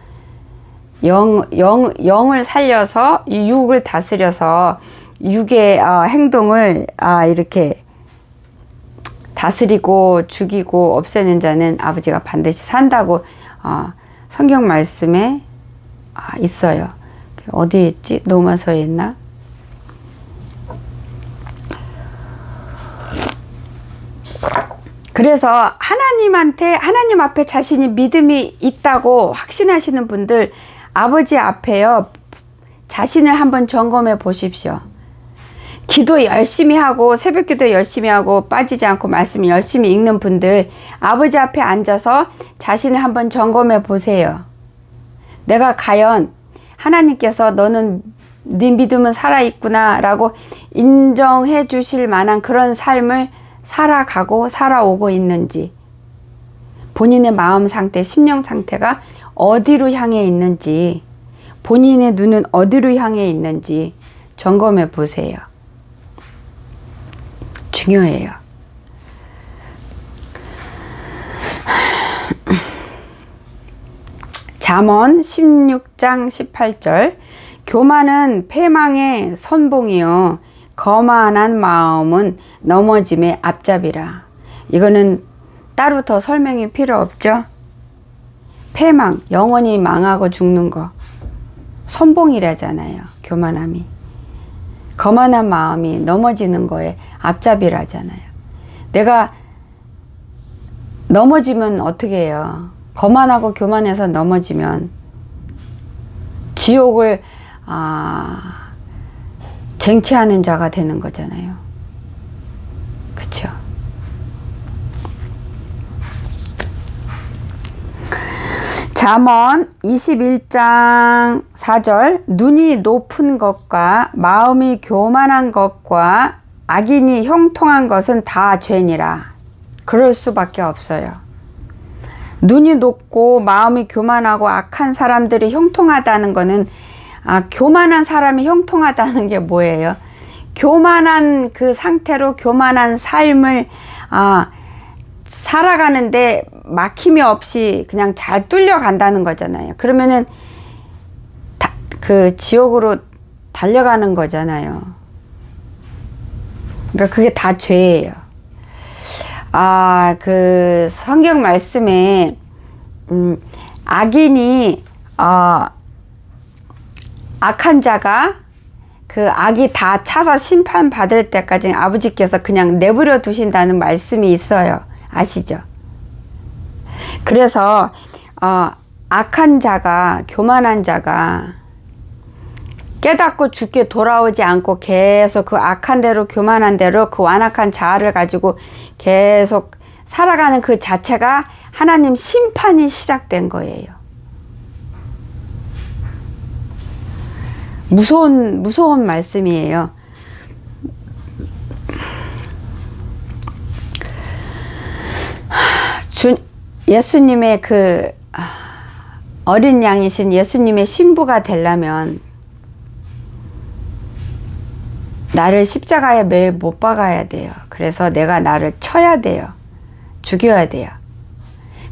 Speaker 1: 영을 살려서 이 육을 다스려서 육의 행동을 이렇게 다스리고 죽이고 없애는 자는 아버지가 반드시 산다고 성경 말씀에 있어요. 어디 있지? 로마서에 있나? 그래서 하나님 앞에 자신이 믿음이 있다고 확신하시는 분들, 아버지 앞에요, 자신을 한번 점검해 보십시오. 기도 열심히 하고 새벽 기도 열심히 하고 빠지지 않고 말씀 열심히 읽는 분들, 아버지 앞에 앉아서 자신을 한번 점검해 보세요. 내가 과연 하나님께서 너는 네 믿음은 살아있구나 라고 인정해 주실 만한 그런 삶을 살아가고 살아오고 있는지, 본인의 마음 상태, 심령 상태가 어디로 향해 있는지, 본인의 눈은 어디로 향해 있는지 점검해 보세요. 중요해요. 잠언 16장 18절, 교만은 패망의 선봉이요 거만한 마음은 넘어짐의 앞잡이라. 이거는 따로 더 설명이 필요 없죠. 패망, 영원히 망하고 죽는 거, 선봉이라잖아요. 교만함이. 거만한 마음이 넘어지는 거에 앞잡이라잖아요. 내가 넘어지면 어떻게 해요? 거만하고 교만해서 넘어지면 지옥을 쟁취하는 자가 되는 거잖아요. 그쵸? 잠언 21장 4절, 눈이 높은 것과 마음이 교만한 것과 악인이 형통한 것은 다 죄니라. 그럴 수밖에 없어요. 눈이 높고 마음이 교만하고 악한 사람들이 형통하다는 거는, 교만한 사람이 형통하다는 게 뭐예요? 교만한 그 상태로 교만한 삶을 살아가는데 막힘이 없이 그냥 잘 뚫려간다는 거잖아요. 그러면은 그 지옥으로 달려가는 거잖아요. 그러니까 그게 다 죄예요. 그 성경 말씀에 악인이 악한 자가 그 악이 다 차서 심판받을 때까지 아버지께서 그냥 내버려 두신다는 말씀이 있어요. 아시죠? 그래서 악한 자가, 교만한 자가 깨닫고 죽게 돌아오지 않고 계속 그 악한 대로, 교만한 대로 그 완악한 자아를 가지고 계속 살아가는 그 자체가 하나님 심판이 시작된 거예요. 무서운 말씀이에요. 예수님의 그 어린 양이신 예수님의 신부가 되려면 나를 십자가에 매일 못 박아야 돼요. 그래서 내가 나를 쳐야 돼요. 죽여야 돼요.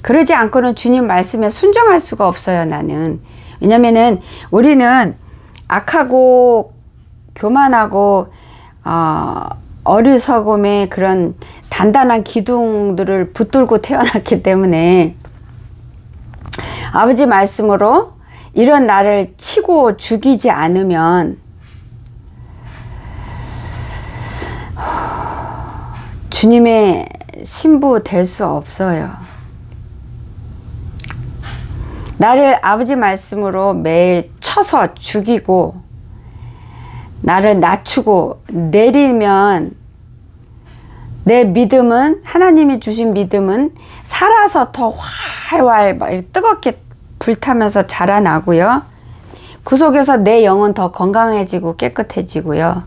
Speaker 1: 그러지 않고는 주님 말씀에 순종할 수가 없어요, 나는. 왜냐면은 우리는 악하고 교만하고 어리석음의 그런 단단한 기둥들을 붙들고 태어났기 때문에 아버지 말씀으로 이런 나를 치고 죽이지 않으면 주님의 신부 될 수 없어요. 나를 아버지 말씀으로 매일 쳐서 죽이고 나를 낮추고 내리면 내 믿음은, 하나님이 주신 믿음은 살아서 더 활활 뜨겁게 불타면서 자라나고요. 그 속에서 내 영은 더 건강해지고 깨끗해지고요.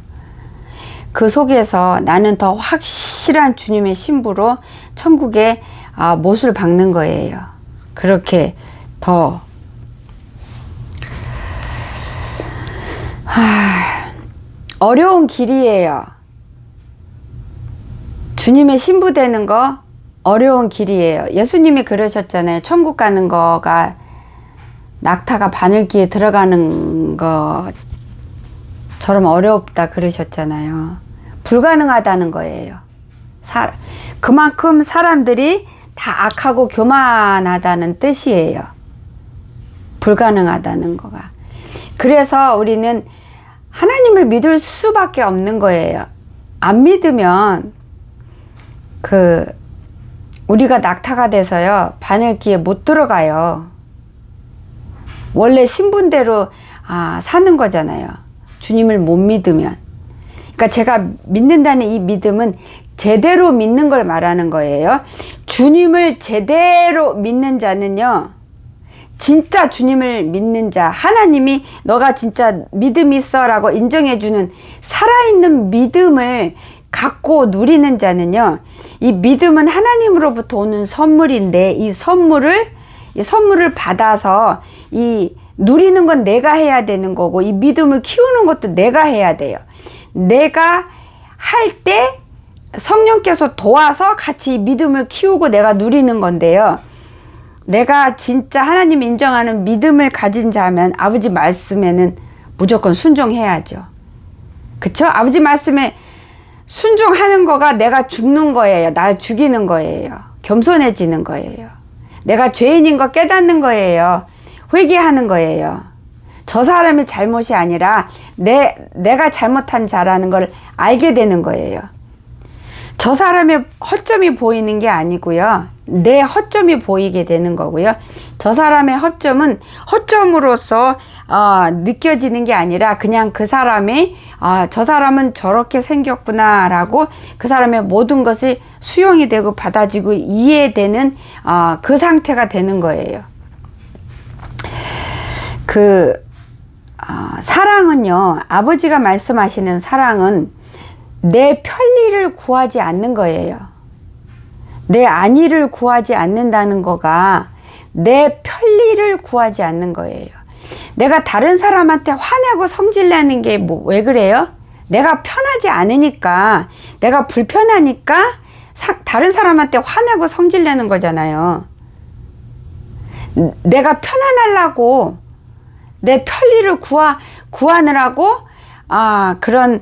Speaker 1: 그 속에서 나는 더 확실한 주님의 신부로 천국에 못을 박는 거예요. 그렇게 더 어려운 길이에요. 주님의 신부 되는 거 어려운 길이에요. 예수님이 그러셨잖아요. 천국 가는 거가 낙타가 바늘귀에 들어가는 것처럼 어렵다 그러셨잖아요. 불가능하다는 거예요. 그만큼 사람들이 다 악하고 교만하다는 뜻이에요. 불가능하다는 거가. 그래서 우리는 하나님을 믿을 수밖에 없는 거예요. 안 믿으면 우리가 낙타가 돼서요, 바늘귀에 못 들어가요. 원래 신분대로 사는 거잖아요. 주님을 못 믿으면. 그러니까 제가 믿는다는 이 믿음은 제대로 믿는 걸 말하는 거예요. 주님을 제대로 믿는 자는요, 진짜 주님을 믿는 자, 하나님이 너가 진짜 믿음 있어 라고 인정해주는 살아있는 믿음을 갖고 누리는 자는요, 이 믿음은 하나님으로부터 오는 선물인데 이 선물을 받아서 누리는 건 내가 해야 되는 거고, 이 믿음을 키우는 것도 내가 해야 돼요. 내가 할 때 성령께서 도와서 같이 믿음을 키우고 내가 누리는 건데요. 내가 진짜 하나님 인정하는 믿음을 가진 자면 아버지 말씀에는 무조건 순종해야죠. 그쵸? 아버지 말씀에 순종하는 거가 내가 죽는 거예요. 날 죽이는 거예요. 겸손해지는 거예요. 내가 죄인인 거 깨닫는 거예요. 회개하는 거예요. 저 사람이 잘못이 아니라 내가 잘못한 자라는 걸 알게 되는 거예요. 저 사람의 허점이 보이는 게 아니고요. 내 허점이 보이게 되는 거고요. 저 사람의 허점은 허점으로서 느껴지는 게 아니라 그냥 그 사람이 저 사람은 저렇게 생겼구나 라고 그 사람의 모든 것이 수용이 되고 받아지고 이해되는 그 상태가 되는 거예요. 사랑은요, 아버지가 말씀하시는 사랑은 내 편리를 구하지 않는 거예요. 내 안위를 구하지 않는다는 거가 내 편리를 구하지 않는 거예요. 내가 다른 사람한테 화내고 성질내는 게 왜 그래요? 내가 편하지 않으니까, 내가 불편하니까 다른 사람한테 화내고 성질내는 거잖아요. 내가 편안하려고 내 편리를 구하느라고 그런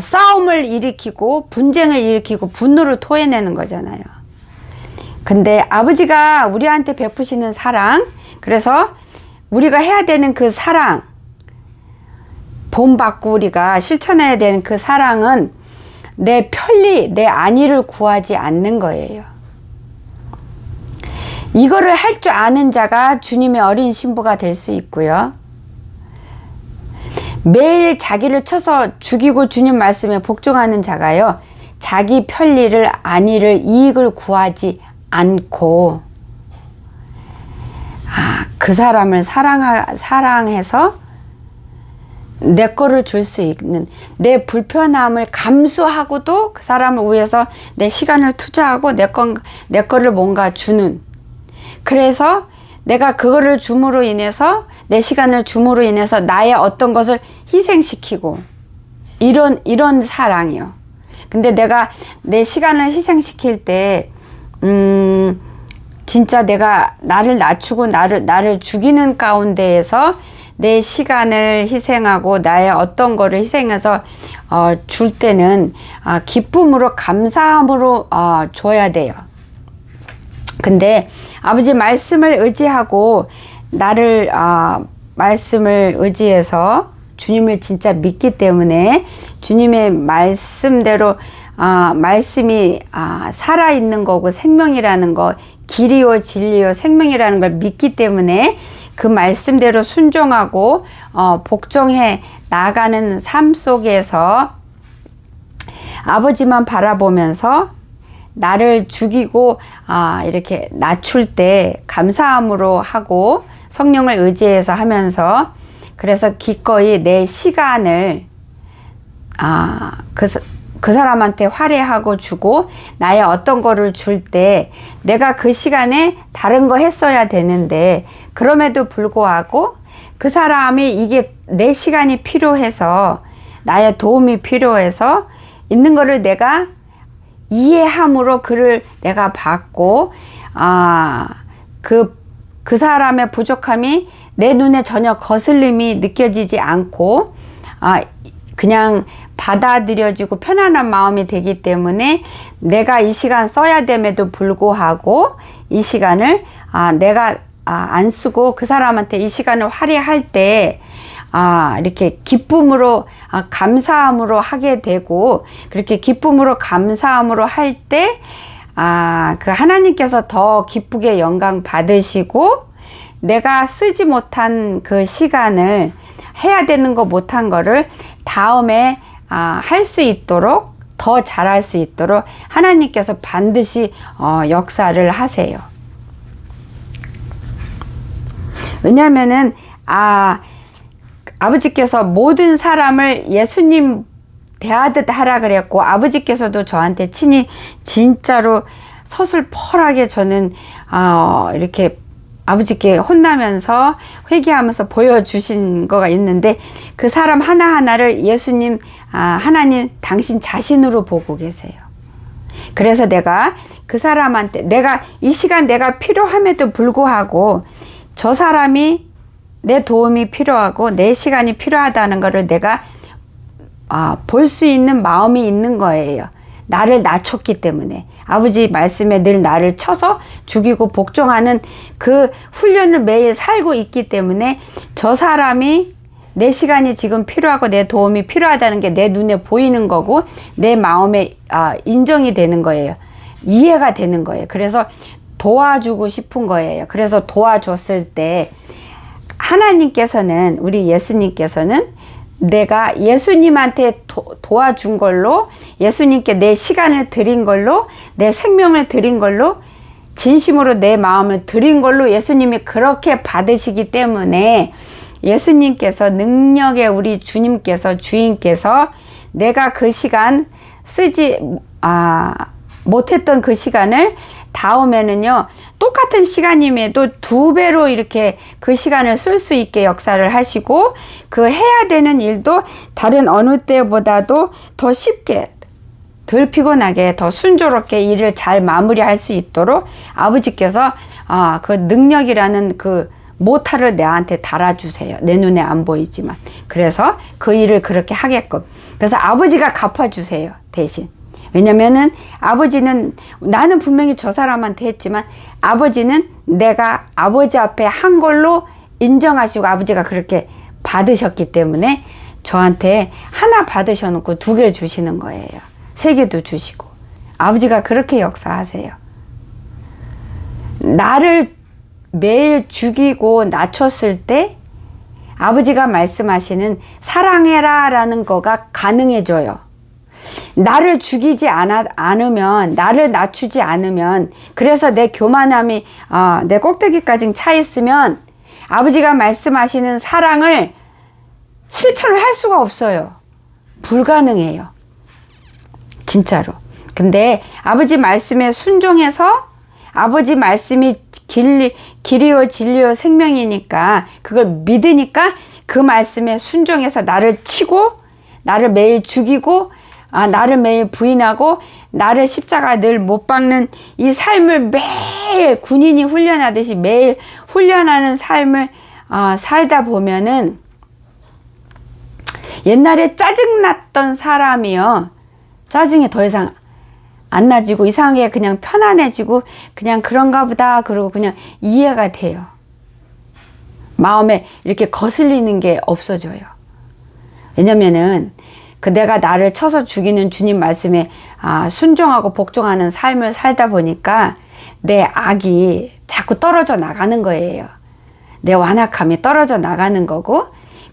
Speaker 1: 싸움을 일으키고 분쟁을 일으키고 분노를 토해내는 거잖아요. 근데 아버지가 우리한테 베푸시는 사랑, 그래서 우리가 해야 되는 그 사랑, 본받고 우리가 실천해야 되는 그 사랑은 내 편리, 내 안위를 구하지 않는 거예요. 이거를 할 줄 아는 자가 주님의 어린 신부가 될 수 있고요. 매일 자기를 쳐서 죽이고 주님 말씀에 복종하는 자가요, 자기 편리를, 안위를, 이익을 구하지 않고 그 사람을 사랑해서 내 거를 줄 수 있는, 내 불편함을 감수하고도 그 사람을 위해서 내 시간을 투자하고 내 거를 뭔가 주는, 그래서 내가 그거를 줌으로 인해서 내 시간을 줌으로 인해서 나의 어떤 것을 희생시키고 이런 사랑이요. 근데 내가 내 시간을 희생시킬 때 진짜 내가 나를 낮추고 나를 죽이는 가운데에서 내 시간을 희생하고 나의 어떤 거를 희생해서 줄 때는 기쁨으로 감사함으로 줘야 돼요. 근데 아버지 말씀을 의지하고 나를 말씀을 의지해서 주님을 진짜 믿기 때문에 주님의 말씀대로 말씀이 살아있는 거고 생명이라는 거, 길이요 진리요 생명이라는 걸 믿기 때문에 그 말씀대로 순종하고 복종해 나가는 삶 속에서 아버지만 바라보면서 나를 죽이고 이렇게 낮출 때 감사함으로 하고 성령을 의지해서 하면서 그래서 기꺼이 내 시간을 그 사람한테 할애하고 주고 나의 어떤 거를 줄 때 내가 그 시간에 다른 거 했어야 되는데 그럼에도 불구하고 그 사람이 이게 내 시간이 필요해서 나의 도움이 필요해서 있는 거를 내가 이해함으로 그를 내가 받고 그 사람의 부족함이 내 눈에 전혀 거슬림이 느껴지지 않고 그냥 받아들여지고 편안한 마음이 되기 때문에 내가 이 시간 써야 됨에도 불구하고 이 시간을 내가 안 쓰고 그 사람한테 이 시간을 할애할 때 이렇게 기쁨으로 감사함으로 하게 되고 그렇게 기쁨으로 감사함으로 할 때 그 하나님께서 더 기쁘게 영광 받으시고 내가 쓰지 못한 그 시간을 해야 되는 거 못한 거를 다음에 할 수 있도록 더 잘할 수 있도록 하나님께서 반드시 역사를 하세요. 왜냐하면은 아버지께서 모든 사람을 예수님 대하듯 하라 그랬고 아버지께서도 저한테 친히 진짜로 서슬퍼하게 저는 이렇게 아버지께 혼나면서 회개하면서 보여주신 거가 있는데 그 사람 하나하나를 예수님 하나님 당신 자신으로 보고 계세요. 그래서 내가 그 사람한테 내가 이 시간 내가 필요함에도 불구하고 저 사람이 내 도움이 필요하고 내 시간이 필요하다는 것을 내가 볼 수 있는 마음이 있는 거예요. 나를 낮췄기 때문에 아버지 말씀에 늘 나를 쳐서 죽이고 복종하는 그 훈련을 매일 살고 있기 때문에 저 사람이 내 시간이 지금 필요하고 내 도움이 필요하다는 게 내 눈에 보이는 거고 내 마음에 인정이 되는 거예요. 이해가 되는 거예요. 그래서 도와주고 싶은 거예요. 그래서 도와줬을 때 하나님께서는 우리 예수님께서는 내가 예수님한테 도와준 걸로 예수님께 내 시간을 드린 걸로 내 생명을 드린 걸로 진심으로 내 마음을 드린 걸로 예수님이 그렇게 받으시기 때문에 예수님께서 능력의 우리 주님께서 주인께서 내가 그 시간 쓰지 못했던 그 시간을 다음에는요 똑같은 시간임에도 2배로 이렇게 그 시간을 쓸 수 있게 역사를 하시고 그 해야 되는 일도 다른 어느 때보다도 더 쉽게 덜 피곤하게 더 순조롭게 일을 잘 마무리할 수 있도록 아버지께서 그 능력이라는 그 모탈을 내한테 달아주세요. 내 눈에 안 보이지만 그래서 그 일을 그렇게 하게끔 그래서 아버지가 갚아주세요. 대신 왜냐면은 아버지는 나는 분명히 저 사람한테 했지만 아버지는 내가 아버지 앞에 한 걸로 인정하시고 아버지가 그렇게 받으셨기 때문에 저한테 하나 받으셔놓고 2개를 주시는 거예요. 3개도 주시고 아버지가 그렇게 역사하세요. 나를 매일 죽이고 낮췄을 때 아버지가 말씀하시는 사랑해라 라는 거가 가능해져요. 나를 죽이지 않으면 나를 낮추지 않으면 그래서 내 교만함이 내 꼭대기까지 차 있으면 아버지가 말씀하시는 사랑을 실천을 할 수가 없어요. 불가능해요. 진짜로. 근데 아버지 말씀에 순종해서 아버지 말씀이 길이요 진리요 생명이니까 그걸 믿으니까 그 말씀에 순종해서 나를 치고 나를 매일 죽이고 나를 매일 부인하고 나를 십자가 늘 못 박는 이 삶을 매일 군인이 훈련하듯이 매일 훈련하는 삶을 살다 보면은 옛날에 짜증났던 사람이요 짜증이 더 이상 안 나지고 이상하게 그냥 편안해지고 그냥 그런가 보다 그러고 그냥 이해가 돼요. 마음에 이렇게 거슬리는 게 없어져요. 왜냐면은 내가 나를 쳐서 죽이는 주님 말씀에 순종하고 복종하는 삶을 살다 보니까 내 악이 자꾸 떨어져 나가는 거예요. 내 완악함이 떨어져 나가는 거고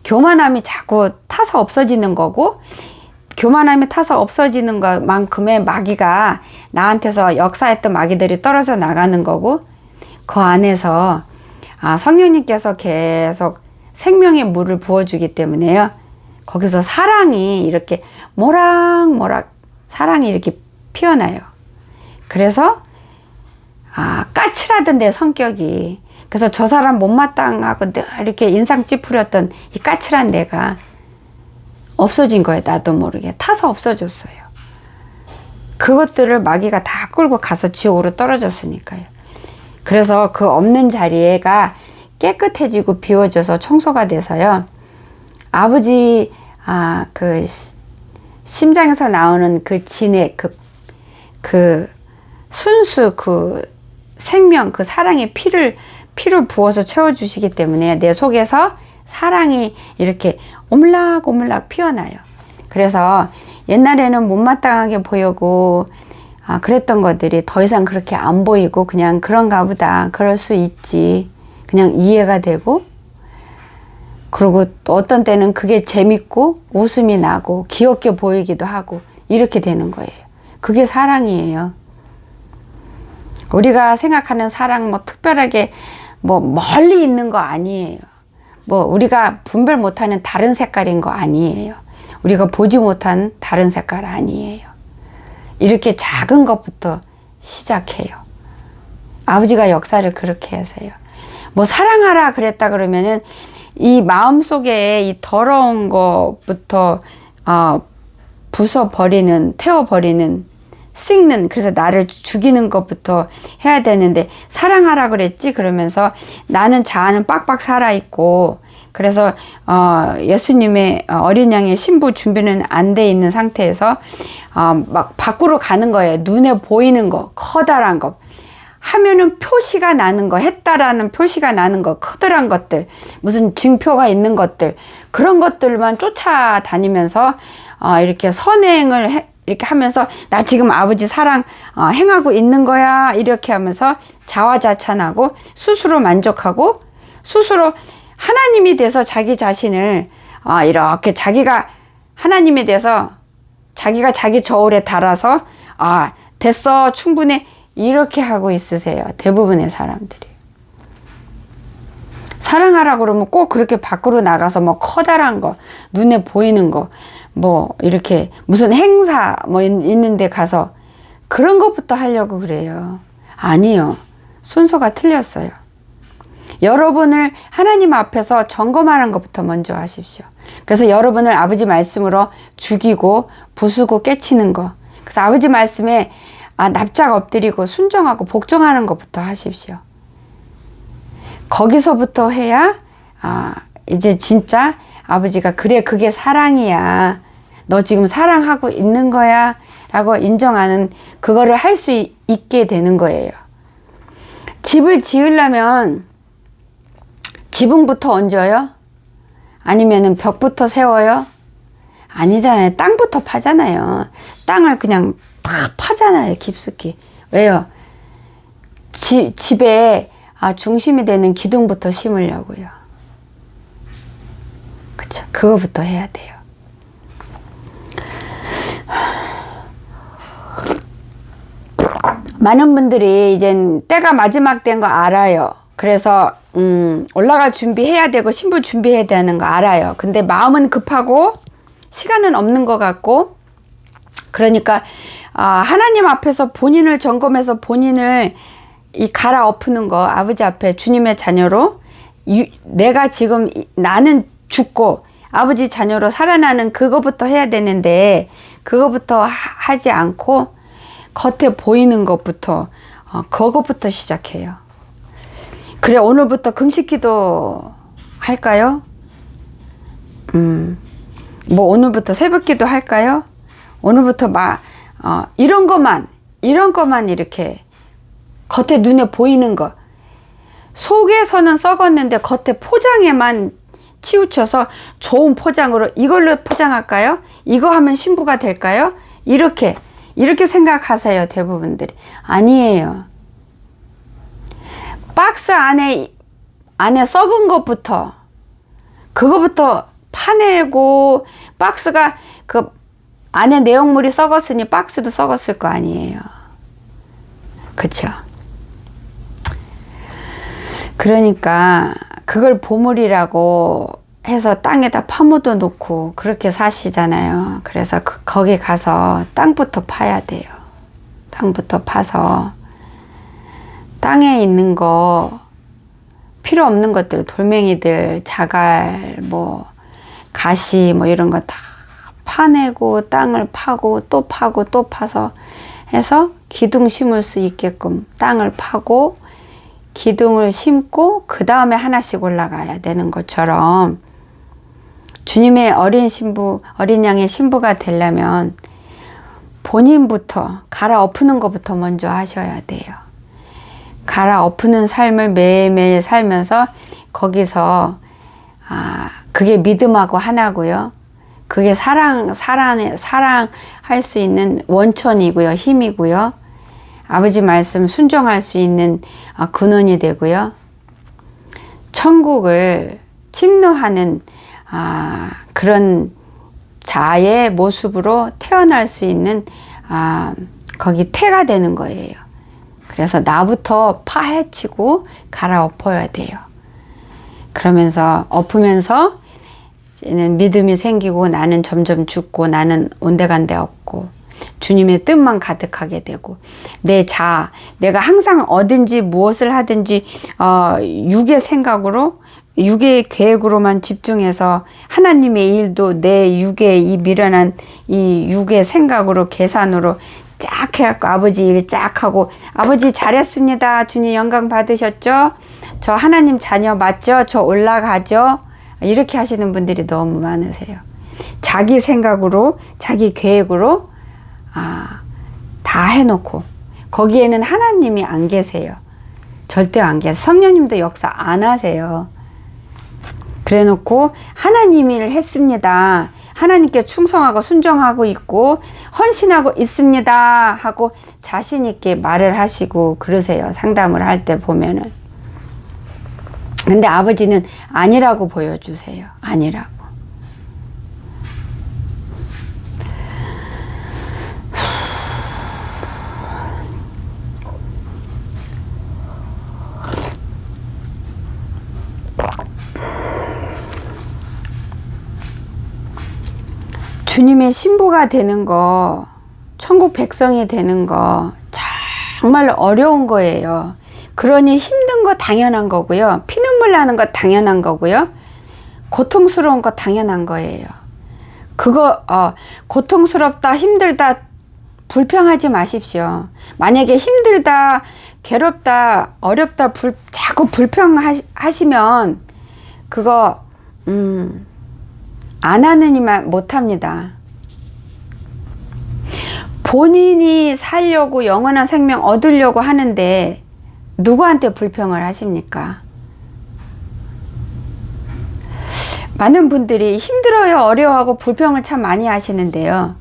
Speaker 1: 교만함이 자꾸 타서 없어지는 거고 교만함이 타서 없어지는 것만큼의 마귀가 나한테서 역사했던 마귀들이 떨어져 나가는 거고 그 안에서 성령님께서 계속 생명의 물을 부어주기 때문에요. 거기서 사랑이 이렇게 모락모락 사랑이 이렇게 피어나요. 그래서 까칠하던 내 성격이 그래서 저 사람 못마땅하고 늘 이렇게 인상 찌푸렸던 이 까칠한 내가 없어진 거예요. 나도 모르게 타서 없어졌어요. 그것들을 마귀가 다 끌고 가서 지옥으로 떨어졌으니까요. 그래서 그 없는 자리가 깨끗해지고 비워져서 청소가 돼서요. 아버지 그 심장에서 나오는 그 진액 그 순수 그 생명 그 사랑의 피를 부어서 채워주시기 때문에 내 속에서 사랑이 이렇게 오물락오물락 피어나요. 그래서 옛날에는 못마땅하게 보이고 그랬던 것들이 더 이상 그렇게 안 보이고 그냥 그런가 보다 그럴 수 있지 그냥 이해가 되고 그리고 또 어떤 때는 그게 재밌고 웃음이 나고 귀엽게 보이기도 하고 이렇게 되는 거예요. 그게 사랑이에요. 우리가 생각하는 사랑 뭐 특별하게 뭐 멀리 있는 거 아니에요. 뭐 우리가 분별 못하는 다른 색깔인 거 아니에요. 우리가 보지 못한 다른 색깔 아니에요. 이렇게 작은 것부터 시작해요. 아버지가 역사를 그렇게 하세요. 뭐 사랑하라 그랬다 그러면은 이 마음속에 이 더러운 것부터 부숴버리는 태워버리는 씻는 그래서 나를 죽이는 것부터 해야 되는데 사랑하라 그랬지 그러면서 나는 자아는 빡빡 살아있고 그래서 예수님의 어린 양의 신부 준비는 안 돼 있는 상태에서 막 밖으로 가는 거예요. 눈에 보이는 거 커다란 거 하면은 표시가 나는 거 했다라는 표시가 나는 거 커다란 것들 무슨 증표가 있는 것들 그런 것들만 쫓아다니면서 이렇게 선행을 이렇게 하면서 나 지금 아버지 사랑 행하고 있는 거야 이렇게 하면서 자화자찬하고 스스로 만족하고 스스로 하나님이 돼서 자기 자신을 이렇게 자기가 하나님이 돼서 자기가 자기 저울에 달아서 됐어 충분해 이렇게 하고 있으세요. 대부분의 사람들이. 사랑하라고 그러면 꼭 그렇게 밖으로 나가서 뭐 커다란 거 눈에 보이는 거 뭐 이렇게 무슨 행사 뭐 있는데 가서 그런 것부터 하려고 그래요. 아니요. 순서가 틀렸어요. 여러분을 하나님 앞에서 점검하는 것부터 먼저 하십시오. 그래서 여러분을 아버지 말씀으로 죽이고 부수고 깨치는 거 그래서 아버지 말씀에 납작 엎드리고 순종하고 복종하는 것부터 하십시오. 거기서부터 해야 이제 진짜 아버지가 그래 그게 사랑이야. 너 지금 사랑하고 있는 거야 라고 인정하는 그거를 할 수 있게 되는 거예요. 집을 지으려면 지붕부터 얹어요? 아니면은 벽부터 세워요? 아니잖아요. 땅부터 파잖아요. 땅을 그냥 다 파잖아요. 깊숙이. 왜요? 집에 중심이 되는 기둥부터 심으려고요. 그쵸? 그거부터 해야 돼요. 많은 분들이 이젠 때가 마지막 된 거 알아요. 그래서 올라갈 준비해야 되고 신부 준비해야 되는 거 알아요. 근데 마음은 급하고 시간은 없는 것 같고 그러니까 하나님 앞에서 본인을 점검해서 본인을 이 갈아엎는 거 아버지 앞에 주님의 자녀로 내가 지금 나는 죽고 아버지 자녀로 살아나는 그거부터 해야 되는데 그거부터 하지 않고 겉에 보이는 것부터 그거부터 시작해요. 그래 오늘부터 금식기도 할까요? 뭐 오늘부터 새벽기도 할까요? 오늘부터 이런 것만 이렇게 겉에 눈에 보이는 거 속에서는 썩었는데 겉에 포장에만 치우쳐서 좋은 포장으로 이걸로 포장할까요? 이거 하면 신부가 될까요? 이렇게 생각하세요. 대부분들이. 아니에요. 박스 안에 썩은 것부터 그거부터 파내고 박스가 그 안에 내용물이 썩었으니 박스도 썩었을 거 아니에요. 그쵸? 그러니까 그걸 보물이라고 해서 땅에다 파묻어 놓고 그렇게 사시잖아요. 그래서 거기 가서 땅부터 파야 돼요. 땅부터 파서 땅에 있는 거 필요 없는 것들 돌멩이들 자갈 뭐 가시 뭐 이런 거 다 파내고 땅을 파고 또 파서 해서 기둥 심을 수 있게끔 땅을 파고 기둥을 심고 그 다음에 하나씩 올라가야 되는 것처럼 주님의 어린 양의 신부가 되려면 본인부터 갈아엎는 것부터 먼저 하셔야 돼요. 갈아엎는 삶을 매일매일 살면서 거기서 그게 믿음하고 하나고요. 그게 사랑할 수 있는 원천이고요. 힘이고요. 아버지 말씀 순종할 수 있는 근원이 되고요. 천국을 침노하는 그런 자의 모습으로 태어날 수 있는 거기 태가 되는 거예요. 그래서 나부터 파헤치고 갈아엎어야 돼요. 그러면서 엎으면서 이제는 믿음이 생기고 나는 점점 죽고 나는 온데간데 없고 주님의 뜻만 가득하게 되고 내가 항상 어딘지 무엇을 하든지 육의 생각으로 육의 계획으로만 집중해서 하나님의 일도 내 육의 이 미련한 이 육의 생각으로 계산으로 쫙 해갖고 아버지 일 쫙 하고 아버지 잘했습니다. 주님 영광 받으셨죠? 저 하나님 자녀 맞죠? 저 올라가죠? 이렇게 하시는 분들이 너무 많으세요. 자기 생각으로 자기 계획으로 다 해놓고 거기에는 하나님이 안 계세요. 절대 안 계세요. 성령님도 역사 안 하세요. 그래놓고 하나님 일을 했습니다. 하나님께 충성하고 순종하고 있고 헌신하고 있습니다 하고 자신 있게 말을 하시고 그러세요. 상담을 할 때 보면은. 근데 아버지는 아니라고 보여주세요. 아니라고. 주님의 신부가 되는 거, 천국 백성이 되는 거 정말 어려운 거예요. 그러니 힘든 거 당연한 거고요. 피눈물 나는 거 당연한 거고요. 고통스러운 거 당연한 거예요. 그거 고통스럽다, 힘들다, 불평하지 마십시오. 만약에 힘들다, 괴롭다, 어렵다, 자꾸 불평하시면 그거 안 하느니만 못합니다. 본인이 살려고 영원한 생명 얻으려고 하는데 누구한테 불평을 하십니까? 많은 분들이 힘들어요, 어려워하고 불평을 참 많이 하시는데요.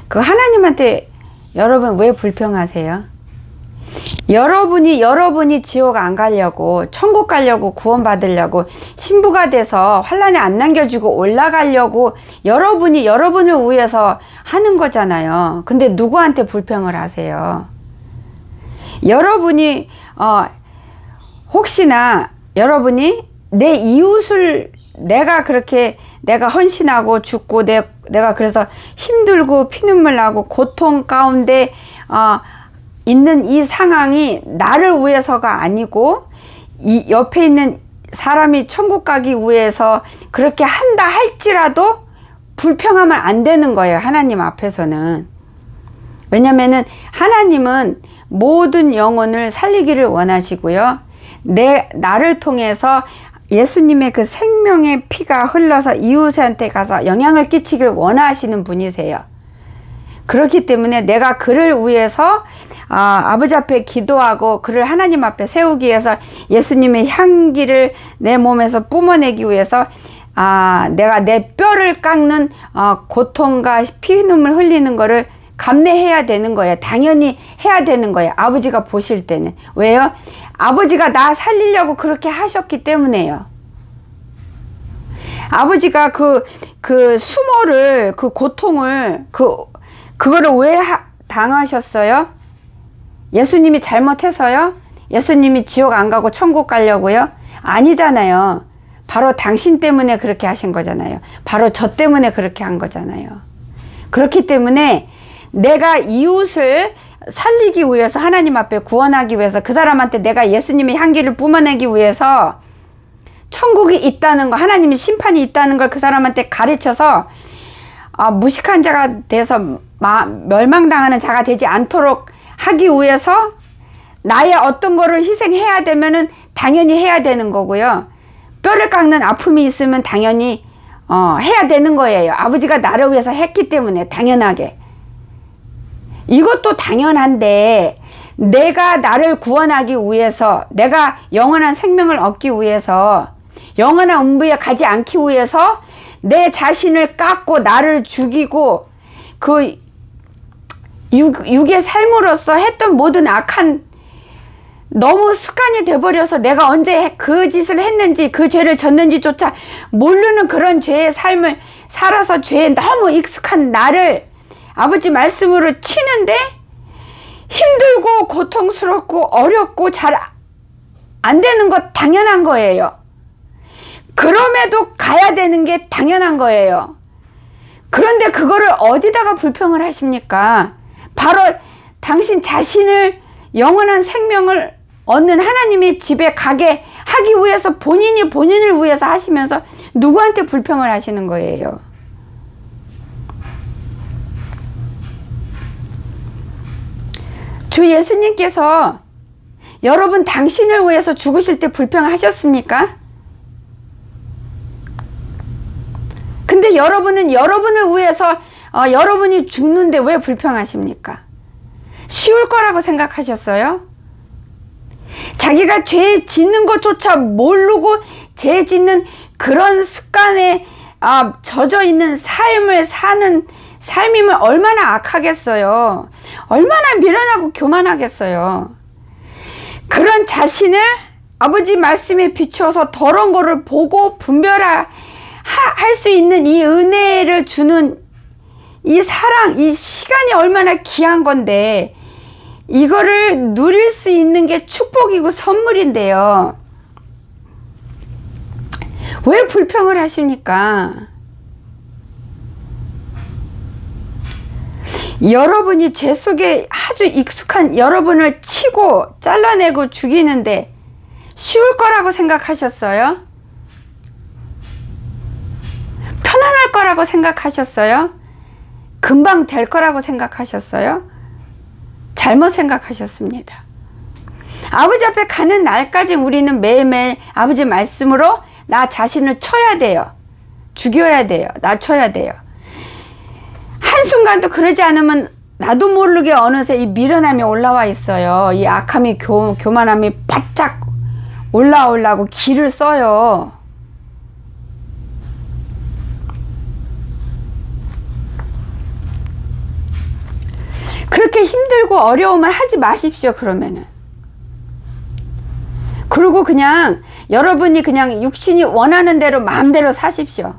Speaker 1: 그 하나님한테 여러분 왜 불평하세요? 여러분이 지옥 안 가려고 천국 가려고 구원받으려고 신부가 돼서 환란에 안 남겨주고 올라가려고 여러분이 여러분을 위해서 하는 거잖아요. 근데 누구한테 불평을 하세요? 여러분이 혹시나 여러분이 내 이웃을 내가 헌신하고 죽고 내가 그래서 힘들고 피눈물 나고 고통 가운데 있는 이 상황이 나를 위해서가 아니고 이 옆에 있는 사람이 천국 가기 위해서 그렇게 한다 할지라도 불평하면 안 되는 거예요. 하나님 앞에서는. 왜냐면은 하나님은 모든 영혼을 살리기를 원하시고요. 나를 통해서 예수님의 그 생명의 피가 흘러서 이웃한테 가서 영향을 끼치길 원하시는 분이세요. 그렇기 때문에 내가 그를 위해서 아버지 앞에 기도하고 그를 하나님 앞에 세우기 위해서 예수님의 향기를 내 몸에서 뿜어내기 위해서 내가 내 뼈를 깎는 고통과 피눈물 흘리는 거를 감내해야 되는 거예요. 당연히 해야 되는 거예요. 아버지가 보실 때는. 왜요? 아버지가 나 살리려고 그렇게 하셨기 때문에요. 아버지가 그 수모를, 그 고통을, 그거를 왜 당하셨어요? 예수님이 잘못해서요? 예수님이 지옥 안 가고 천국 가려고요? 아니잖아요. 바로 당신 때문에 그렇게 하신 거잖아요. 바로 저 때문에 그렇게 한 거잖아요. 그렇기 때문에 내가 이웃을 살리기 위해서 하나님 앞에 구원하기 위해서 그 사람한테 내가 예수님의 향기를 뿜어내기 위해서 천국이 있다는 거, 하나님의 심판이 있다는 걸 그 사람한테 가르쳐서 무식한 자가 돼서 멸망당하는 자가 되지 않도록 하기 위해서 나의 어떤 거를 희생해야 되면은 당연히 해야 되는 거고요. 뼈를 깎는 아픔이 있으면 당연히 해야 되는 거예요. 아버지가 나를 위해서 했기 때문에 당연하게. 이것도 당연한데 내가 나를 구원하기 위해서, 내가 영원한 생명을 얻기 위해서, 영원한 음부에 가지 않기 위해서 내 자신을 깎고 나를 죽이고 그 육의 삶으로서 했던 모든 악한, 너무 습관이 돼버려서 내가 언제 그 짓을 했는지 그 죄를 졌는지조차 모르는 그런 죄의 삶을 살아서 죄에 너무 익숙한 나를 아버지 말씀으로 치는데 힘들고 고통스럽고 어렵고 잘 안 되는 것 당연한 거예요. 그럼에도 가야 되는 게 당연한 거예요. 그런데 그거를 어디다가 불평을 하십니까? 바로 당신 자신을 영원한 생명을 얻는 하나님의 집에 가게 하기 위해서 본인을 위해서 하시면서 누구한테 불평을 하시는 거예요? 주 예수님께서 여러분 당신을 위해서 죽으실 때 불평하셨습니까? 근데 여러분은 여러분을 위해서 여러분이 죽는데 왜 불평하십니까? 쉬울 거라고 생각하셨어요? 자기가 죄 짓는 것조차 모르고 죄 짓는 그런 습관에 젖어 있는 삶을 사는 삶이면 얼마나 악하겠어요. 얼마나 미련하고 교만하겠어요. 그런 자신을 아버지 말씀에 비추어서 더러운 거를 보고 분별할 수 있는 이 은혜를 주는 이 사랑, 이 시간이 얼마나 귀한 건데 이거를 누릴 수 있는 게 축복이고 선물인데요. 왜 불평을 하십니까? 여러분이 죄 속에 아주 익숙한 여러분을 치고 잘라내고 죽이는데 쉬울 거라고 생각하셨어요? 편안할 거라고 생각하셨어요? 금방 될 거라고 생각하셨어요? 잘못 생각하셨습니다. 아버지 앞에 가는 날까지 우리는 매일매일 아버지 말씀으로 나 자신을 쳐야 돼요. 죽여야 돼요. 낮춰야 돼요. 한순간도 그러지 않으면 나도 모르게 어느새 이 미련함이 올라와 있어요. 이 악함이 교만함이 바짝 올라오려고 기를 써요. 그렇게 힘들고 어려우면 하지 마십시오. 그러면은. 그리고 그냥 여러분이 그냥 육신이 원하는 대로 마음대로 사십시오.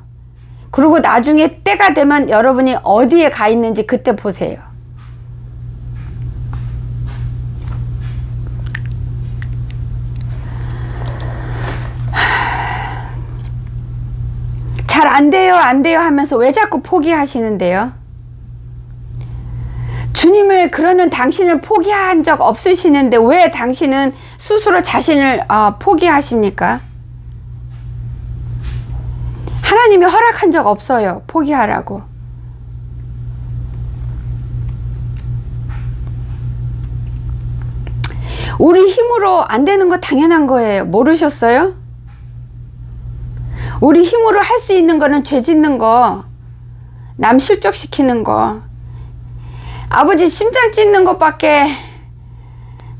Speaker 1: 그리고 나중에 때가 되면 여러분이 어디에 가 있는지 그때 보세요. 잘 안 돼요, 안 돼요 하면서 왜 자꾸 포기하시는데요? 주님을 그러는 당신을 포기한 적 없으시는데 왜 당신은 스스로 자신을 포기하십니까? 하나님이 허락한 적 없어요. 포기하라고. 우리 힘으로 안 되는 거 당연한 거예요. 모르셨어요? 우리 힘으로 할 수 있는 거는 죄 짓는 거, 남 실족시키는 거, 아버지 심장 찢는 것밖에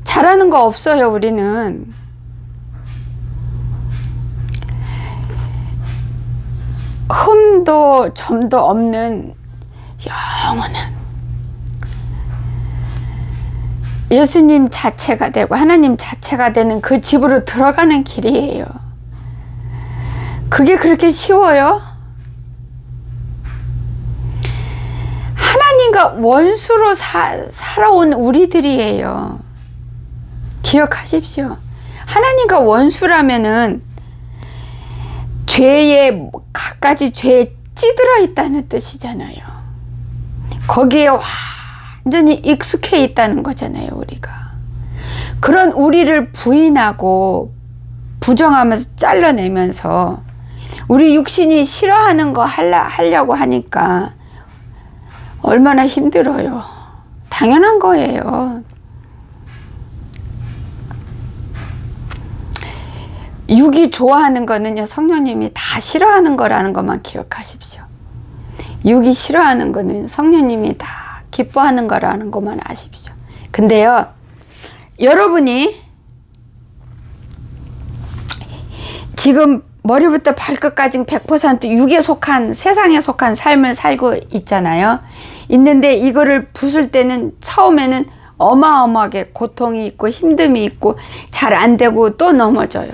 Speaker 1: 잘하는 거 없어요. 우리는. 흠도 점도 없는 영원한 예수님 자체가 되고 하나님 자체가 되는 그 집으로 들어가는 길이에요. 그게 그렇게 쉬워요? 하나님과 원수로 살아온 우리들이에요. 기억하십시오. 하나님과 원수라면은 죄에 갖가지 죄에 찌들어 있다는 뜻이잖아요. 거기에 완전히 익숙해 있다는 거잖아요. 우리가 그런 우리를 부인하고 부정하면서 잘라내면서 우리 육신이 싫어하는 거 하려고 하니까 얼마나 힘들어요. 당연한 거예요. 육이 좋아하는 거는요, 성령님이 다 싫어하는 거라는 것만 기억하십시오. 육이 싫어하는 거는 성령님이 다 기뻐하는 거라는 것만 아십시오. 근데요, 여러분이 지금 머리부터 발끝까지 100% 육에 속한, 세상에 속한 삶을 살고 있잖아요. 있는데 이거를 부술 때는 처음에는 어마어마하게 고통이 있고 힘듦이 있고 잘 안 되고 또 넘어져요.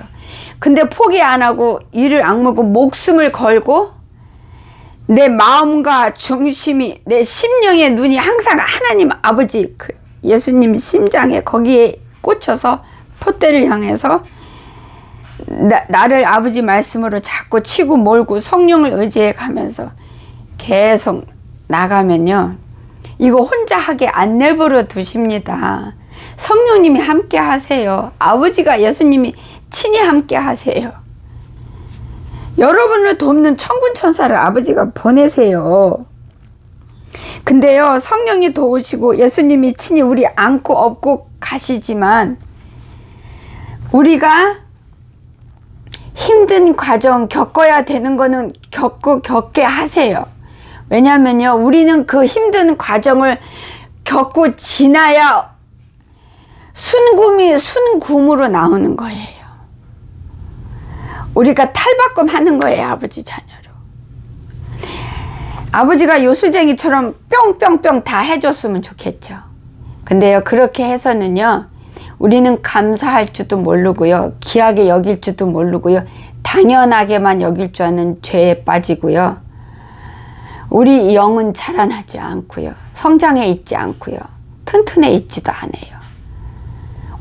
Speaker 1: 근데 포기 안 하고 이를 악물고 목숨을 걸고 내 마음과 중심이, 내 심령의 눈이 항상 하나님 아버지, 그 예수님 심장에 거기에 꽂혀서 폿대를 향해서 나를 아버지 말씀으로 자꾸 치고 몰고 성령을 의지해 가면서 계속 나가면요, 이거 혼자 하게 안 내버려 두십니다. 성령님이 함께 하세요. 아버지가, 예수님이 친히 함께 하세요. 여러분을 돕는 천군 천사를 아버지가 보내세요. 근데요, 성령이 도우시고 예수님이 친히 우리 안고 업고 가시지만 우리가 힘든 과정 겪어야 되는 거는 겪게 하세요. 왜냐면요, 우리는 그 힘든 과정을 겪고 지나야 순금으로 나오는 거예요. 우리가 탈바꿈 하는 거예요. 아버지 자녀로. 아버지가 요술쟁이처럼 뿅뿅뿅 다 해줬으면 좋겠죠. 근데요, 그렇게 해서는요, 우리는 감사할 줄도 모르고요, 귀하게 여길 줄도 모르고요, 당연하게만 여길 줄 아는 죄에 빠지고요, 우리 영은 자라나지 않고요, 성장해 있지 않고요, 튼튼해 있지도 않아요.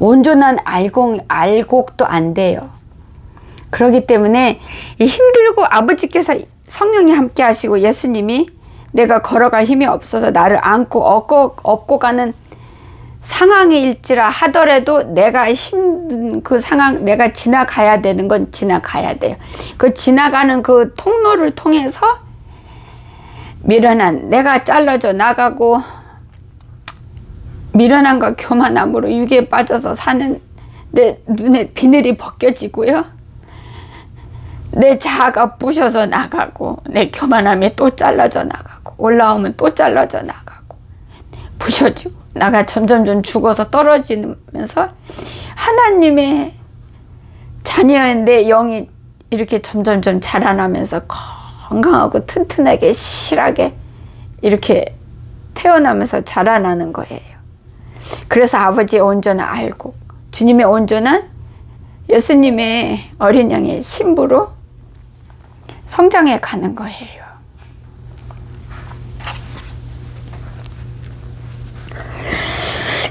Speaker 1: 온전한 알곡도 안 돼요. 그렇기 때문에 이 힘들고 아버지께서 성령이 함께 하시고 예수님이 내가 걸어갈 힘이 없어서 나를 안고 업고 가는 상황일지라 하더라도 내가 힘든 그 상황, 내가 지나가야 되는 건 지나가야 돼요. 그 지나가는 그 통로를 통해서 미련한 내가 잘라져 나가고 미련함과 교만함으로 육에 빠져서 사는 내 눈에 비늘이 벗겨지고요, 내 자아가 부셔서 나가고 내 교만함이 또 잘라져 나가고 올라오면 또 잘라져 나가고 부셔지고 나가 점점점 죽어서 떨어지면서 하나님의 자녀인 내 영이 이렇게 점점점 자라나면서 건강하고 튼튼하게 실하게 이렇게 태어나면서 자라나는 거예요. 그래서 아버지의 온전한 알고 주님의 온전한 예수님의 어린 양의 신부로 성장해 가는 거예요.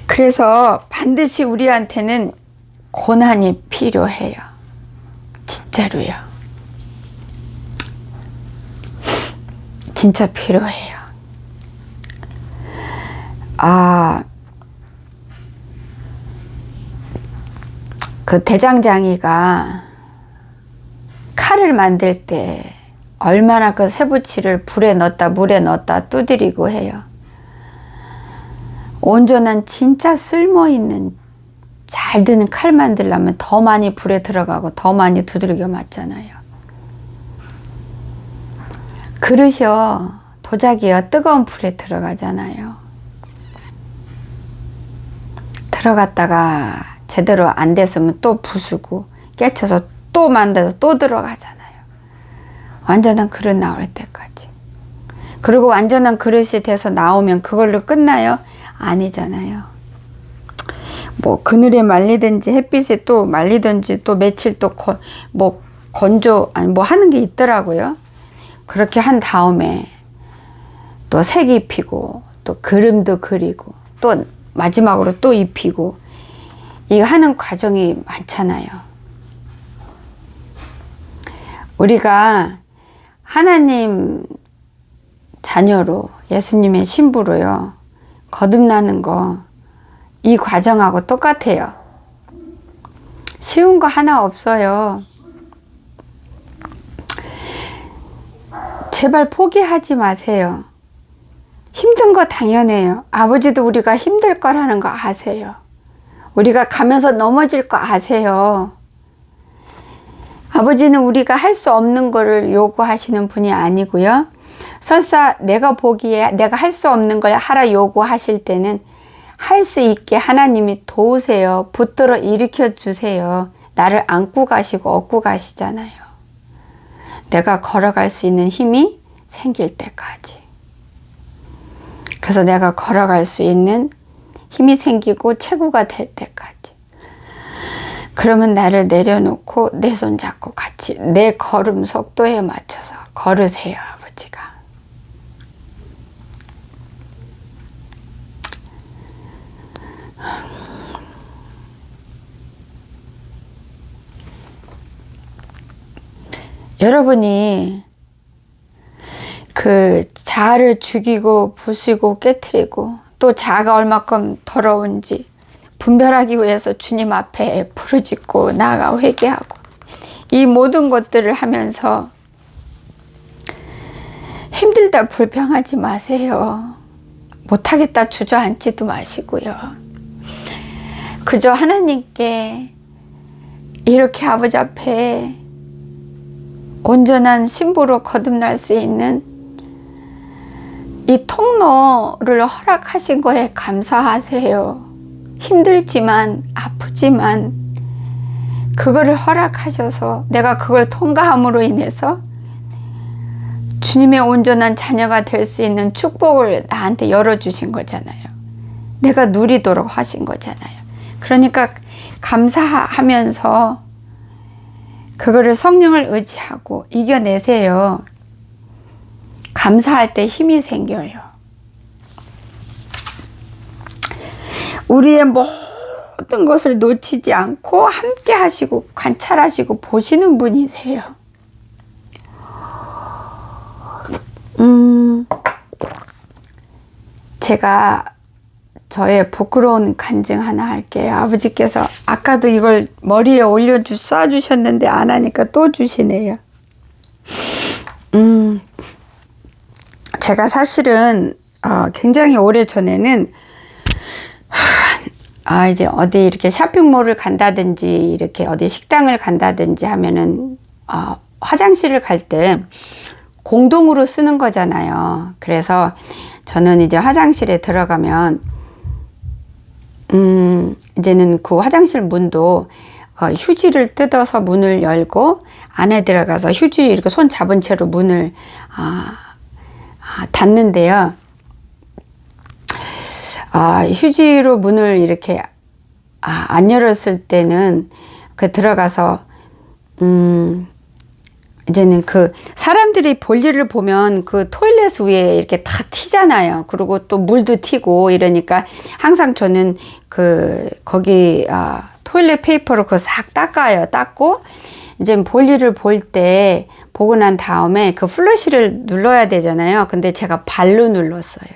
Speaker 1: 그래서 반드시 우리한테는 고난이 필요해요. 진짜로요. 진짜 필요해요. 그 대장장이가 칼을 만들 때 얼마나 그 쇠붙이를 불에 넣었다 물에 넣었다 두드리고 해요. 온전한 진짜 쓸모있는 잘 드는 칼 만들려면 더 많이 불에 들어가고 더 많이 두드려 맞잖아요. 그릇이요, 도자기요, 뜨거운 불에 들어가잖아요. 들어갔다가 제대로 안 됐으면 또 부수고 깨쳐서 또 만들어서 또 들어가잖아요. 완전한 그릇 나올 때까지. 그리고 완전한 그릇이 돼서 나오면 그걸로 끝나요? 아니잖아요. 뭐 그늘에 말리든지 햇빛에 또 말리든지 또 며칠 또 뭐 건조 아니 뭐 하는 게 있더라고요. 그렇게 한 다음에 또 색 입히고 또 그림도 그리고 또 마지막으로 또 입히고 이거 하는 과정이 많잖아요. 우리가 하나님 자녀로 예수님의 신부로요 거듭나는 거 이 과정하고 똑같아요. 쉬운 거 하나 없어요. 제발 포기하지 마세요. 힘든 거 당연해요. 아버지도 우리가 힘들 거라는 거 아세요. 우리가 가면서 넘어질 거 아세요. 아버지는 우리가 할 수 없는 거를 요구하시는 분이 아니고요. 설사 내가 보기에 내가 할 수 없는 걸 하라 요구하실 때는 할 수 있게 하나님이 도우세요. 붙들어 일으켜 주세요. 나를 안고 가시고 업고 가시잖아요. 내가 걸어갈 수 있는 힘이 생길 때까지. 그래서 내가 걸어갈 수 있는 힘이 생기고 체구가 될 때까지. 그러면 나를 내려놓고 내 손 잡고 같이 내 걸음 속도에 맞춰서 걸으세요, 아버지가. 여러분이 그 자아를 죽이고 부수고 깨트리고 또 자아가 얼마큼 더러운지 분별하기 위해서 주님 앞에 부르짖고 나아가 회개하고 이 모든 것들을 하면서 힘들다 불평하지 마세요. 못하겠다 주저앉지도 마시고요. 그저 하나님께 이렇게 아버지 앞에 온전한 신부로 거듭날 수 있는 이 통로를 허락하신 거에 감사하세요. 힘들지만 아프지만 그거를 허락하셔서 내가 그걸 통과함으로 인해서 주님의 온전한 자녀가 될 수 있는 축복을 나한테 열어주신 거잖아요. 내가 누리도록 하신 거잖아요. 그러니까 감사하면서 그거를 성령을 의지하고 이겨내세요. 감사할 때 힘이 생겨요. 우리의 모든 것을 놓치지 않고 함께 하시고 관찰하시고 보시는 분이세요. 제가 저의 부끄러운 간증 하나 할게요. 아버지께서 아까도 이걸 머리에 쏴주셨는데 안 하니까 또 주시네요. 제가 사실은 굉장히 오래 전에는 이제 어디 이렇게 쇼핑몰을 간다든지 이렇게 어디 식당을 간다든지 하면은 화장실을 갈 때 공동으로 쓰는 거잖아요. 그래서 저는 이제 화장실에 들어가면 이제는 그 화장실 문도 휴지를 뜯어서 문을 열고 안에 들어가서 휴지 이렇게 손 잡은 채로 문을 닫는데요. 휴지로 문을 이렇게 안 열었을 때는 그 들어가서 이제는 그 사람들이 볼일을 보면 그 토일렛 위에 이렇게 다 튀잖아요. 그리고 또 물도 튀고 이러니까 항상 저는 거기 토일렛 페이퍼로 그거 싹 닦아요. 닦고 이제 볼일을 볼 때 보고 난 다음에 그 플러시를 눌러야 되잖아요. 근데 제가 발로 눌렀어요.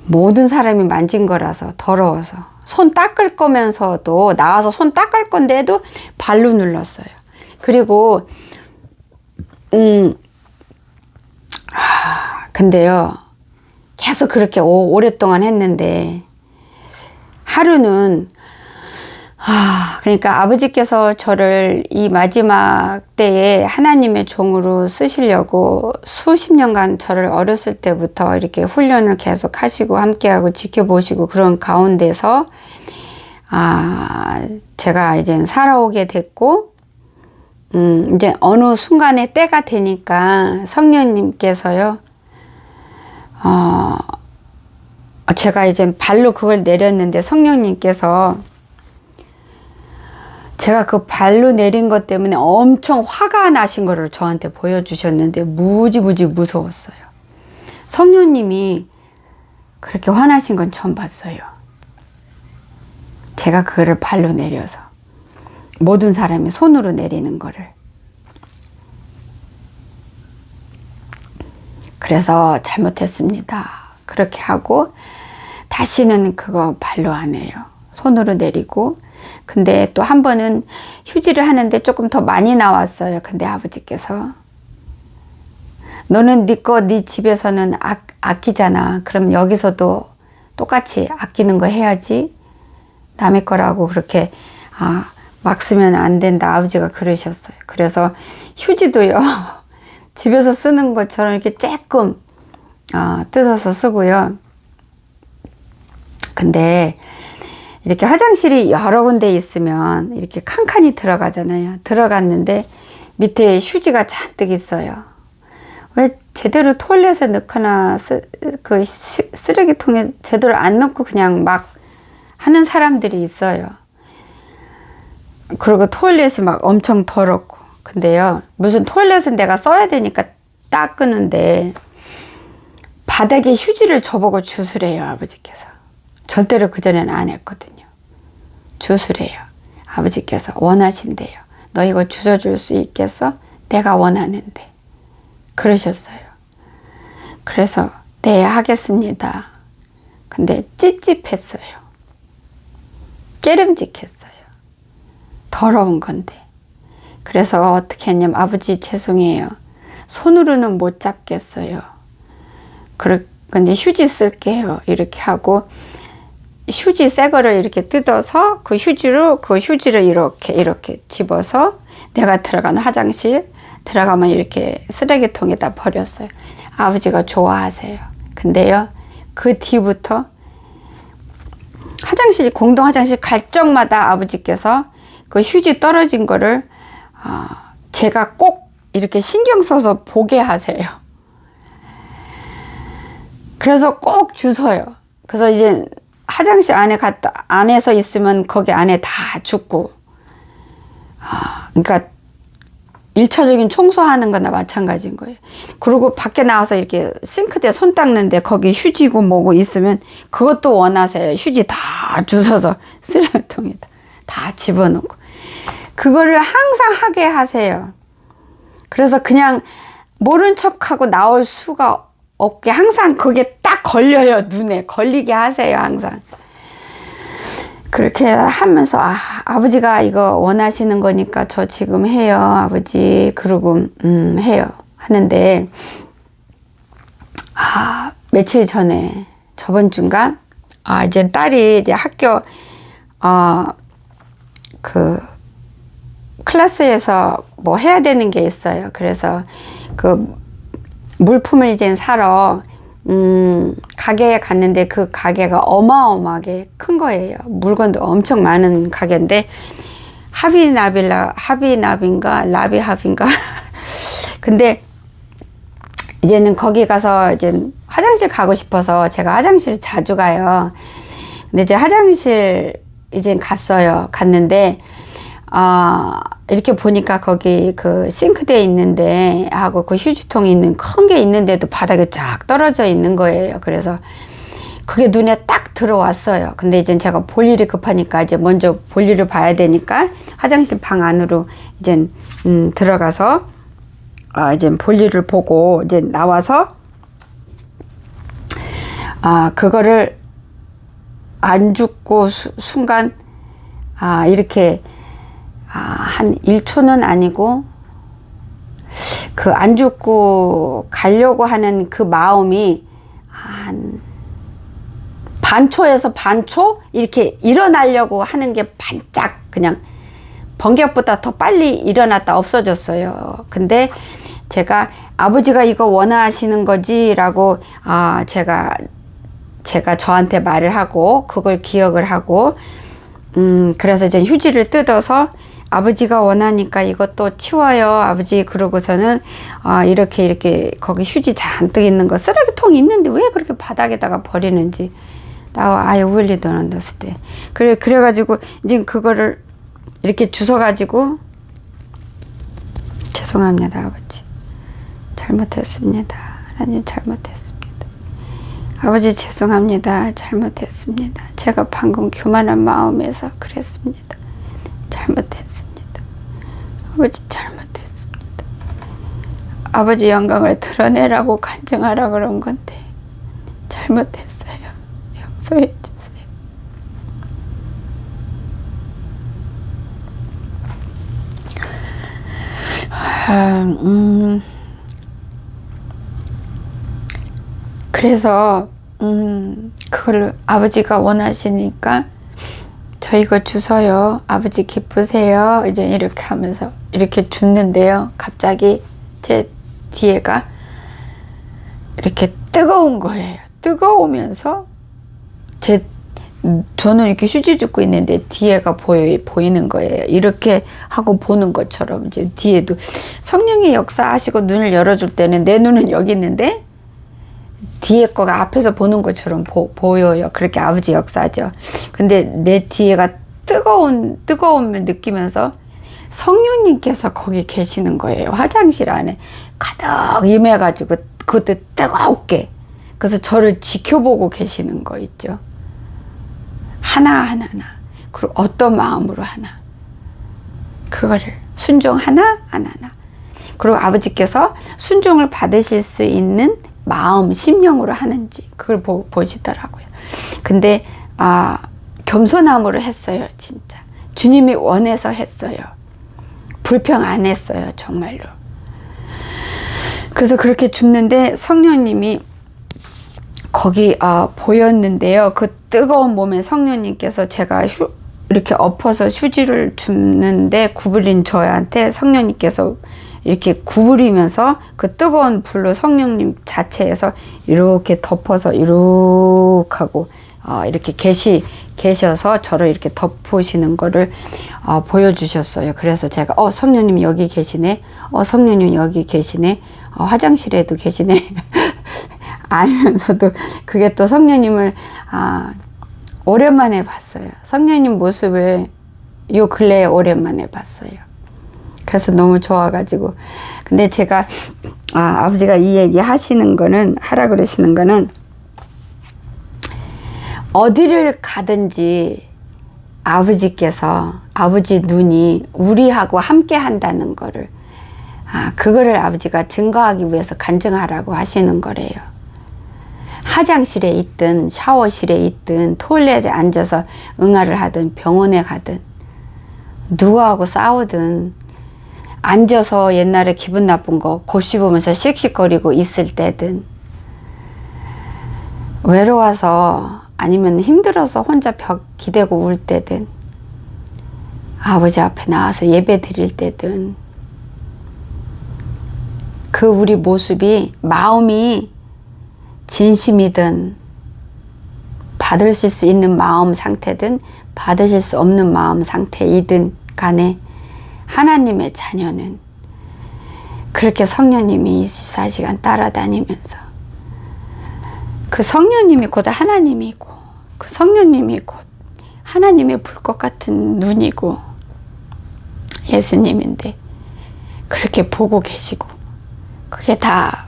Speaker 1: 모든 사람이 만진 거라서 더러워서 손 닦을 거면서도 나와서 손 닦을 건데도 발로 눌렀어요. 그리고 근데요 계속 그렇게 오랫동안 했는데 하루는 그러니까 아버지께서 저를 이 마지막 때에 하나님의 종으로 쓰시려고 수십 년간 저를 어렸을 때부터 이렇게 훈련을 계속 하시고 함께하고 지켜보시고 그런 가운데서 제가 이제 살아오게 됐고 이제 어느 순간에 때가 되니까 성령님께서요 제가 이제 발로 그걸 내렸는데 성령님께서 제가 그 발로 내린 것 때문에 엄청 화가 나신 거를 저한테 보여주셨는데 무지무지 무서웠어요. 성령님이 그렇게 화나신 건 처음 봤어요. 제가 그거를 발로 내려서 모든 사람이 손으로 내리는 거를. 그래서 잘못했습니다. 그렇게 하고 다시는 그거 발로 안 해요. 손으로 내리고. 근데 또 한 번은 휴지를 하는데 조금 더 많이 나왔어요. 근데 아버지께서 너는 네 집에서는 아끼잖아. 그럼 여기서도 똑같이 아끼는 거 해야지. 남의 거라고 그렇게 막 쓰면 안 된다. 아버지가 그러셨어요. 그래서 휴지도요. 집에서 쓰는 것처럼 이렇게 조금 뜯어서 쓰고요. 근데 이렇게 화장실이 여러 군데 있으면 이렇게 칸칸이 들어가잖아요. 들어갔는데 밑에 휴지가 잔뜩 있어요. 왜 제대로 토일렛에 넣거나 그 쓰레기통에 제대로 안 넣고 그냥 막 하는 사람들이 있어요. 그리고 토일렛이 막 엄청 더럽고. 근데요, 무슨 토일렛은 내가 써야 되니까 닦는데 바닥에 휴지를 저보고 주스래요, 아버지께서. 절대로 그전에는 안 했거든요. 주스래요. 아버지께서 원하신대요. 너 이거 주워줄 수 있겠어? 내가 원하는데. 그러셨어요. 그래서 네, 하겠습니다. 근데 찝찝했어요. 깨름직했어요. 더러운 건데. 그래서 어떻게 했냐면 아버지 죄송해요. 손으로는 못 잡겠어요. 근데 휴지 쓸게요. 이렇게 하고 휴지 새 거를 이렇게 뜯어서 그 휴지를 이렇게 집어서 내가 들어간 화장실 들어가면 이렇게 쓰레기통에다 버렸어요. 아버지가 좋아하세요. 근데요, 그 뒤부터 공동 화장실 갈 적마다 아버지께서 그 휴지 떨어진 거를 제가 꼭 이렇게 신경 써서 보게 하세요. 그래서 꼭 주워요. 그래서 이제 화장실 안에서 있으면 거기 안에 다 죽고, 그러니까 1차적인 청소하는 거나 마찬가지인 거예요. 그리고 밖에 나와서 이렇게 싱크대에 손 닦는데 거기 휴지고 뭐고 있으면 그것도 원하세요. 휴지 다 주워서 쓰레기통에다 다 집어넣고. 그거를 항상 하게 하세요. 그래서 그냥 모른 척하고 나올 수가 없게 항상 그게 딱 걸려요. 눈에 걸리게 하세요. 항상. 그렇게 하면서 아버지가 이거 원하시는 거니까 저 지금 해요. 아버지. 그러고 해요. 하는데 며칠 전에 저번 주인가 이제 딸이 이제 학교 그 클래스에서 뭐 해야 되는 게 있어요. 그래서 그 물품을 이제 사러 가게에 갔는데 그 가게가 어마어마하게 큰 거예요. 물건도 엄청 많은 가게인데 하비나비인가 라비합인가 근데 이제는 거기 가서 이제 화장실 가고 싶어서 제가 화장실 자주 가요. 근데 이제 화장실 이제 갔는데 이렇게 보니까 거기 그 싱크대에 있는데 하고 그 휴지통이 있는 큰 게 있는데도 바닥에 쫙 떨어져 있는 거예요. 그래서 그게 눈에 딱 들어왔어요. 근데 이제 제가 볼 일이 급하니까 이제 먼저 볼 일을 봐야 되니까 화장실 방 안으로 이제 들어가서 이제 볼 일을 보고 이제 나와서 그거를 안 죽고 순간 이렇게 한 1초는 아니고 그 안 죽고 가려고 하는 그 마음이 한 반초에서 반초 이렇게 일어나려고 하는 게 반짝 그냥 번개보다 더 빨리 일어났다 없어졌어요. 근데 제가 아버지가 이거 원하시는 거지 라고 제가 저한테 말을 하고 그걸 기억을 하고 그래서 이제 휴지를 뜯어서 아버지가 원하니까 이것도 치워요 아버지. 그러고서는 이렇게 거기 휴지 잔뜩 있는 거 쓰레기통이 있는데 왜 그렇게 바닥에다가 버리는지 나 아예 울리도 않았을 때 그래가지고 이제 그거를 이렇게 주워가지고 죄송합니다 아버지 잘못했습니다 하나님 잘못했습니다 아버지 죄송합니다 잘못했습니다 제가 방금 교만한 마음에서 그랬습니다 잘못했습니다 아버지 잘못했습니다 아버지 영광을 드러내라고 간증하라 그런 건데 잘못했어요 용서해 주세요. 그래서 그걸 아버지가 원하시니까 저 이거 주워요 아버지 기쁘세요 이제 이렇게 하면서 이렇게 줍는데요 갑자기 제 뒤에가 이렇게 뜨거운 거예요. 뜨거우면서 저는 이렇게 휴지 줍고 있는데 뒤에가 보이는 거예요. 이렇게 하고 보는 것처럼 이제 뒤에도 성령의 역사하시고 눈을 열어줄 때는 내 눈은 여기 있는데 뒤에 거가 앞에서 보는 것처럼 보여요. 그렇게 아버지 역사죠. 근데 내 뒤에가 뜨거움을 느끼면서 성령님께서 거기 계시는 거예요. 화장실 안에 가득 임해가지고 그것도 뜨겁게. 그래서 저를 지켜보고 계시는 거 있죠. 하나하나. 그리고 어떤 마음으로 하나. 그거를 순종하나 하나하나. 그리고 아버지께서 순종을 받으실 수 있는 마음, 심령으로 하는지 그걸 보시더라고요. 근데 겸손함으로 했어요. 진짜. 주님이 원해서 했어요. 불평 안 했어요. 정말로. 그래서 그렇게 줍는데 성령님이 거기 보였는데요. 그 뜨거운 몸에 성령님께서 제가 이렇게 엎어서 휴지를 줍는데 구부린 저한테 성령님께서 이렇게 구부리면서 그 뜨거운 불로 성령님 자체에서 이렇게 덮어서 이렇게 하고 이렇게 계셔서 저를 이렇게 덮으시는 거를 보여주셨어요. 그래서 제가 성령님 여기 계시네. 성령님 여기 계시네. 화장실에도 계시네. 알면서도 그게 또 성령님을 오랜만에 봤어요. 성령님 모습을 요 근래에 오랜만에 봤어요. 그래서 너무 좋아가지고. 근데 제가 아버지가 이 얘기 하라 그러시는 거는 어디를 가든지 아버지께서 아버지 눈이 우리하고 함께 한다는 거를 그거를 아버지가 증거하기 위해서 간증하라고 하시는 거래요. 화장실에 있든 샤워실에 있든 토일렛에 앉아서 응아를 하든 병원에 가든 누구하고 싸우든 앉아서 옛날에 기분 나쁜 거 곱씹으면서 씩씩거리고 있을 때든 외로워서 아니면 힘들어서 혼자 벽 기대고 울 때든 아버지 앞에 나와서 예배 드릴 때든 그 우리 모습이 마음이 진심이든 받으실 수 있는 마음 상태든 받으실 수 없는 마음 상태이든 간에 하나님의 자녀는 그렇게 성령님이 24시간 따라다니면서 그 성령님이 곧 하나님이고 그 성령님이 곧 하나님의 불꽃 같은 눈이고 예수님인데 그렇게 보고 계시고 그게 다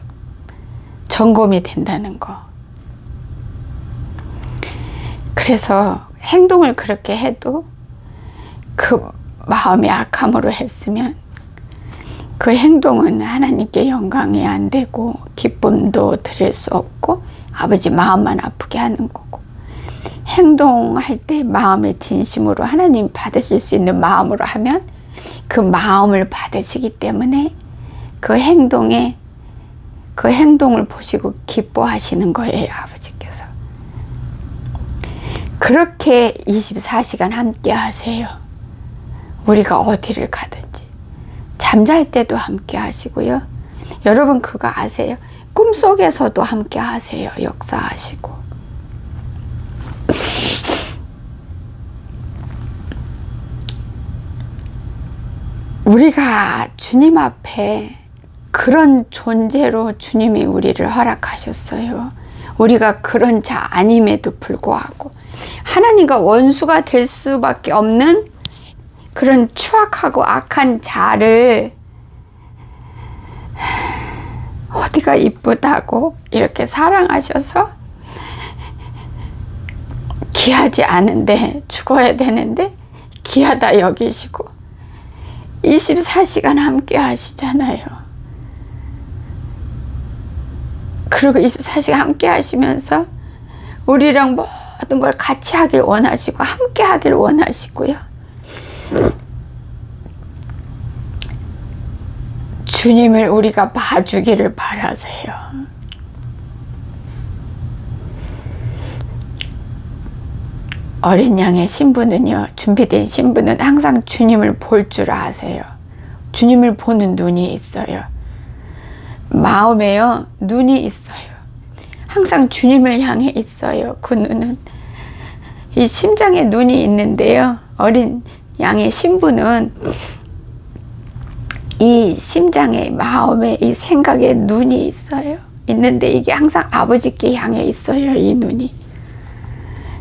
Speaker 1: 점검이 된다는 거. 그래서 행동을 그렇게 해도 그 마음이 악함으로 했으면 그 행동은 하나님께 영광이 안 되고 기쁨도 드릴 수 없고
Speaker 2: 아버지 마음만 아프게 하는 거고, 행동할 때 마음의 진심으로 하나님 받으실 수 있는 마음으로 하면 그 마음을 받으시기 때문에 그 행동을 보시고 기뻐하시는 거예요, 아버지께서. 그렇게 24시간 함께 하세요. 우리가 어디를 가든지. 잠잘 때도 함께 하시고요. 여러분 그거 아세요? 꿈속에서도 함께 하세요. 역사하시고. 우리가 주님 앞에 그런 존재로 주님이 우리를 허락하셨어요. 우리가 그런 자 아님에도 불구하고 하나님과 원수가 될 수밖에 없는 그런 추악하고 악한 자를 어디가 이쁘다고 이렇게 사랑하셔서 귀하지 않은데, 죽어야 되는데 귀하다 여기시고 24시간 함께 하시잖아요. 그리고 24시간 함께 하시면서 우리랑 모든 걸 같이 하길 원하시고 함께 하길 원하시고요. 주님을 우리가 봐주기를 바라세요. 어린 양의 신부는요, 준비된 신부는 항상 주님을 볼 줄 아세요. 주님을 보는 눈이 있어요. 마음에요, 눈이 있어요. 항상 주님을 향해 있어요. 그 눈은. 이 심장에 눈이 있는데요, 어린 양의 신부는 이 심장에, 마음에, 이 생각에 눈이 있어요. 있는데 이게 항상 아버지께 향해 있어요, 이 눈이.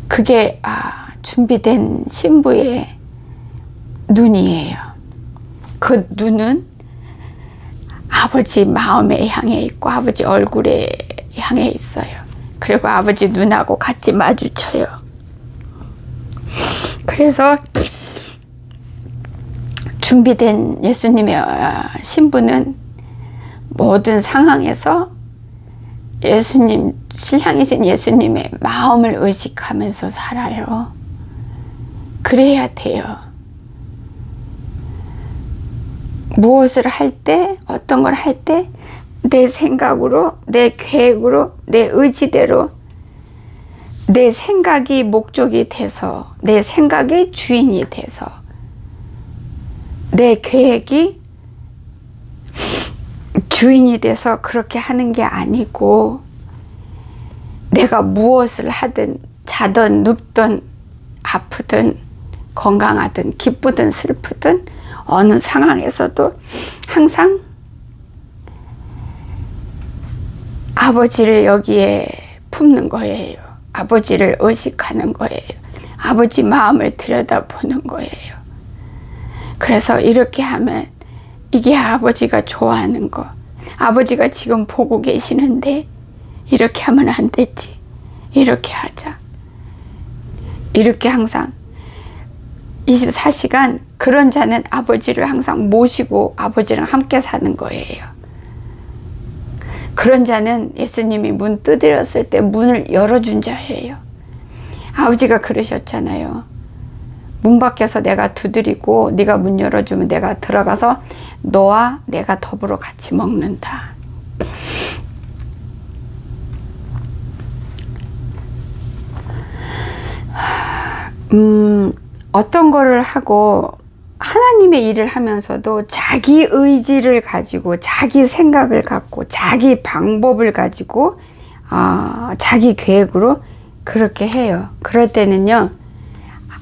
Speaker 2: 그게 준비된 신부의 눈이에요. 그 눈은 아버지 마음에 향해 있고 아버지 얼굴에 향해 있어요. 그리고 아버지 눈하고 같이 마주쳐요. 그래서 준비된 예수님의 신부는 모든 상황에서 예수님, 신랑이신 예수님의 마음을 의식하면서 살아요. 그래야 돼요. 무엇을 할 때, 어떤 걸 할 때 내 생각으로, 내 계획으로, 내 의지대로 내 생각이 목적이 돼서, 내 생각의 주인이 돼서, 내 계획이 주인이 돼서 그렇게 하는 게 아니고, 내가 무엇을 하든 자든 눕든 아프든 건강하든 기쁘든 슬프든 어느 상황에서도 항상 아버지를 여기에 품는 거예요. 아버지를 의식하는 거예요. 아버지 마음을 들여다보는 거예요. 그래서 이렇게 하면 이게 아버지가 좋아하는 거. 아버지가 지금 보고 계시는데 이렇게 하면 안 되지. 이렇게 하자. 이렇게 항상 24시간 그런 자는 아버지를 항상 모시고 아버지랑 함께 사는 거예요. 그런 자는 예수님이 문 두드렸을 때 문을 열어준 자예요. 아버지가 그러셨잖아요. 문 밖에서 내가 두드리고 네가 문 열어주면 내가 들어가서 너와 내가 더불어 같이 먹는다. 어떤 거를 하고 하나님의 일을 하면서도 자기 의지를 가지고 자기 생각을 갖고 자기 방법을 가지고 자기 계획으로 그렇게 해요. 그럴 때는요,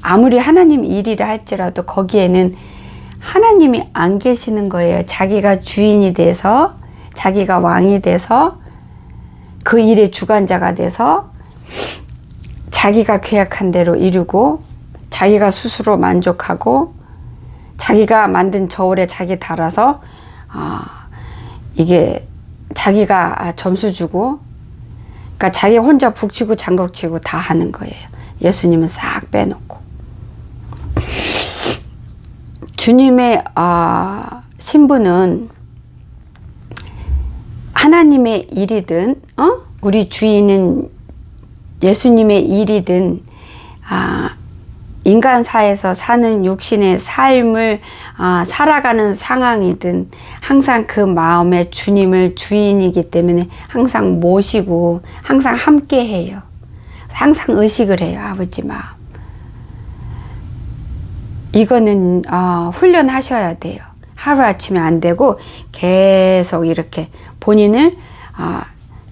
Speaker 2: 아무리 하나님 일이라 할지라도 거기에는 하나님이 안 계시는 거예요. 자기가 주인이 돼서, 자기가 왕이 돼서, 그 일의 주관자가 돼서 자기가 계획한 대로 이루고 자기가 스스로 만족하고 자기가 만든 저울에 자기 달아서 이게 자기가 점수 주고, 그러니까 자기 혼자 북치고 장구치고 다 하는 거예요. 예수님은 싹 빼놓고. 주님의 신부는 하나님의 일이든
Speaker 1: 우리 주인은 예수님의 일이든 인간사에서 사는 육신의 삶을 살아가는 상황이든 항상 그 마음에 주님을 주인이기 때문에 항상 모시고 항상 함께 해요. 항상 의식을 해요. 아버지 마음. 이거는 훈련하셔야 돼요. 하루아침에 안 되고 계속 이렇게 본인을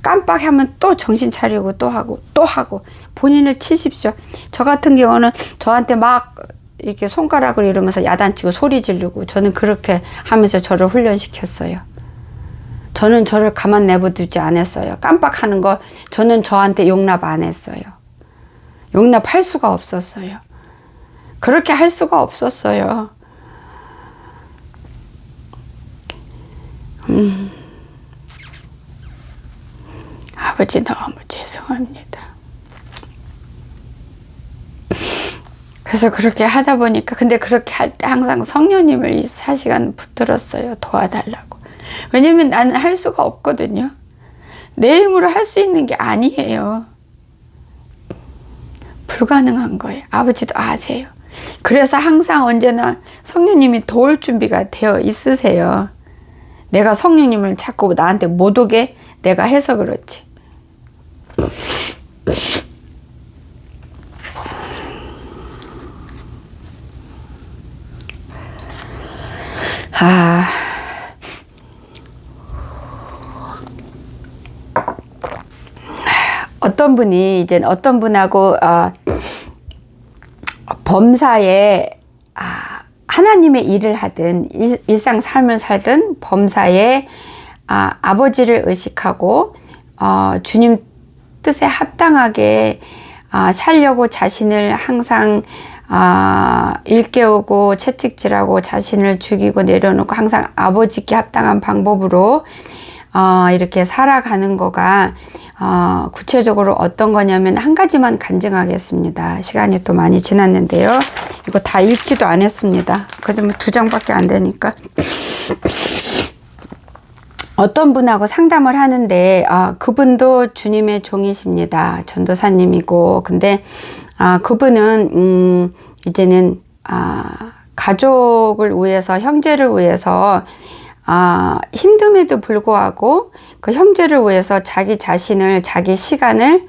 Speaker 1: 깜빡하면 또 정신 차리고 또 하고 본인을 치십시오. 저 같은 경우는 저한테 막 이렇게 손가락을 이러면서 야단치고 소리 지르고 저는 그렇게 하면서 저를 훈련시켰어요. 저는 저를 가만 내버두지 않았어요. 깜빡하는 거 저는 저한테 용납 안 했어요. 용납할 수가 없었어요. 그렇게 할 수가 없었어요. 아버지 너무 죄송합니다. 그래서 그렇게 하다 보니까 근데 그렇게 할 때 항상 성령님을 24시간 붙들었어요. 도와달라고. 왜냐면 나는 할 수가 없거든요. 내 힘으로 할 수 있는 게 아니에요. 불가능한 거예요. 아버지도 아세요. 그래서 항상 언제나 성령님이 도울 준비가 되어 있으세요. 내가 성령님을 자꾸 나한테 못 오게 내가 해서 그렇지. 어떤 분이 이제 어떤 분하고 범사에 하나님의 일을 하든 일상 삶을 살든 범사에 아버지를 의식하고 주님 뜻에 합당하게 살려고 자신을 항상 일깨우고 채찍질하고 자신을 죽이고 내려놓고 항상 아버지께 합당한 방법으로 이렇게 살아가는 거가 구체적으로 어떤 거냐면 한 가지만 간증하겠습니다. 시간이 또 많이 지났는데요. 이거 다 읽지도 않았습니다. 그래도 뭐 2장밖에 안 되니까. 어떤 분하고 상담을 하는데 그분도 주님의 종이십니다. 전도사님이고 근데 그분은 이제는 가족을 위해서 형제를 위해서 힘듦에도 불구하고 그 형제를 위해서 자기 자신을 자기 시간을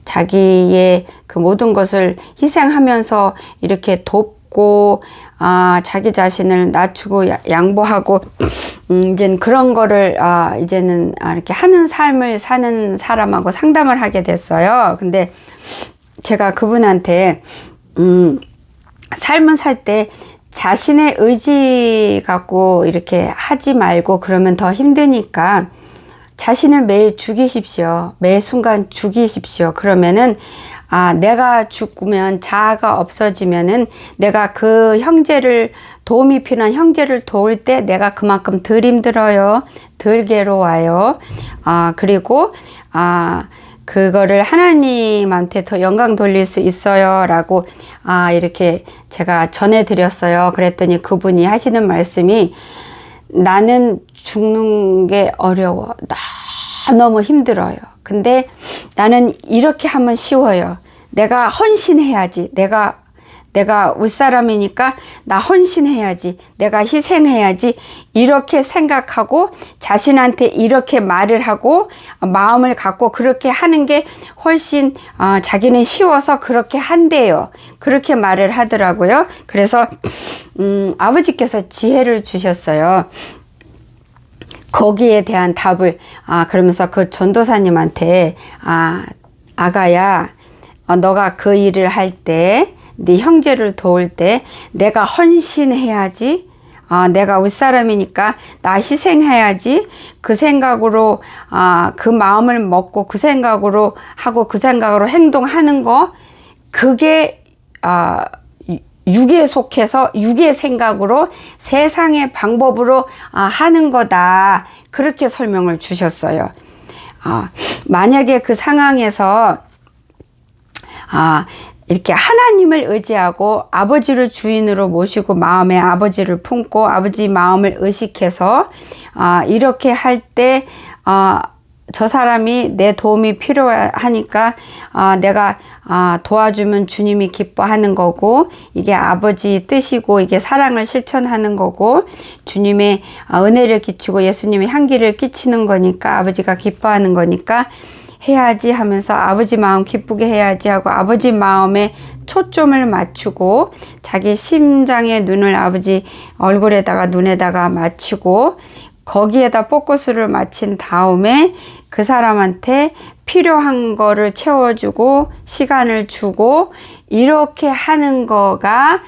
Speaker 1: 자기의 그 모든 것을 희생하면서 이렇게 돕고 자기 자신을 낮추고 양보하고 이제는 그런 거를 이제는 이렇게 하는 삶을 사는 사람하고 상담을 하게 됐어요. 근데 제가 그분한테 삶을 살 때 자신의 의지 갖고 이렇게 하지 말고 그러면 더 힘드니까 자신을 매일 죽이십시오. 매 순간 죽이십시오. 그러면은 내가 죽으면 자아가 없어지면은 내가 그 형제를 도움이 필요한 형제를 도울 때 내가 그만큼 덜 힘들어요. 덜 괴로워요. 그리고 그거를 하나님한테 더 영광 돌릴 수 있어요. 라고 이렇게 제가 전해드렸어요. 그랬더니 그분이 하시는 말씀이 나는 죽는 게 어려워. 너무 힘들어요. 근데 나는 이렇게 하면 쉬워요. 내가 헌신해야지. 내가 윗사람이니까 나 헌신해야지. 내가 희생해야지. 이렇게 생각하고 자신한테 이렇게 말을 하고 마음을 갖고 그렇게 하는 게 훨씬 자기는 쉬워서 그렇게 한대요. 그렇게 말을 하더라고요. 그래서 아버지께서 지혜를 주셨어요. 거기에 대한 답을 그러면서 그 전도사님한테 아가야 너가 그 일을 할 때 네 형제를 도울 때 내가 헌신해야지. 내가 윗사람이니까 나 희생해야지. 그 생각으로 그 마음을 먹고 그 생각으로 하고 그 생각으로 행동하는 거 그게 육에 속해서 육의 생각으로 세상의 방법으로 하는 거다. 그렇게 설명을 주셨어요. 만약에 그 상황에서 이렇게 하나님을 의지하고 아버지를 주인으로 모시고 마음에 아버지를 품고 아버지 마음을 의식해서 이렇게 할 때 저 사람이 내 도움이 필요하니까 내가 도와주면 주님이 기뻐하는 거고, 이게 아버지 뜻이고, 이게 사랑을 실천하는 거고, 주님의 은혜를 끼치고 예수님의 향기를 끼치는 거니까, 아버지가 기뻐하는 거니까 해야지 하면서 아버지 마음 기쁘게 해야지 하고 아버지 마음에 초점을 맞추고 자기 심장의 눈을 아버지 얼굴에다가 눈에다가 맞추고 거기에다 포커스를 맞춘 다음에 그 사람한테 필요한 거를 채워주고 시간을 주고 이렇게 하는 거가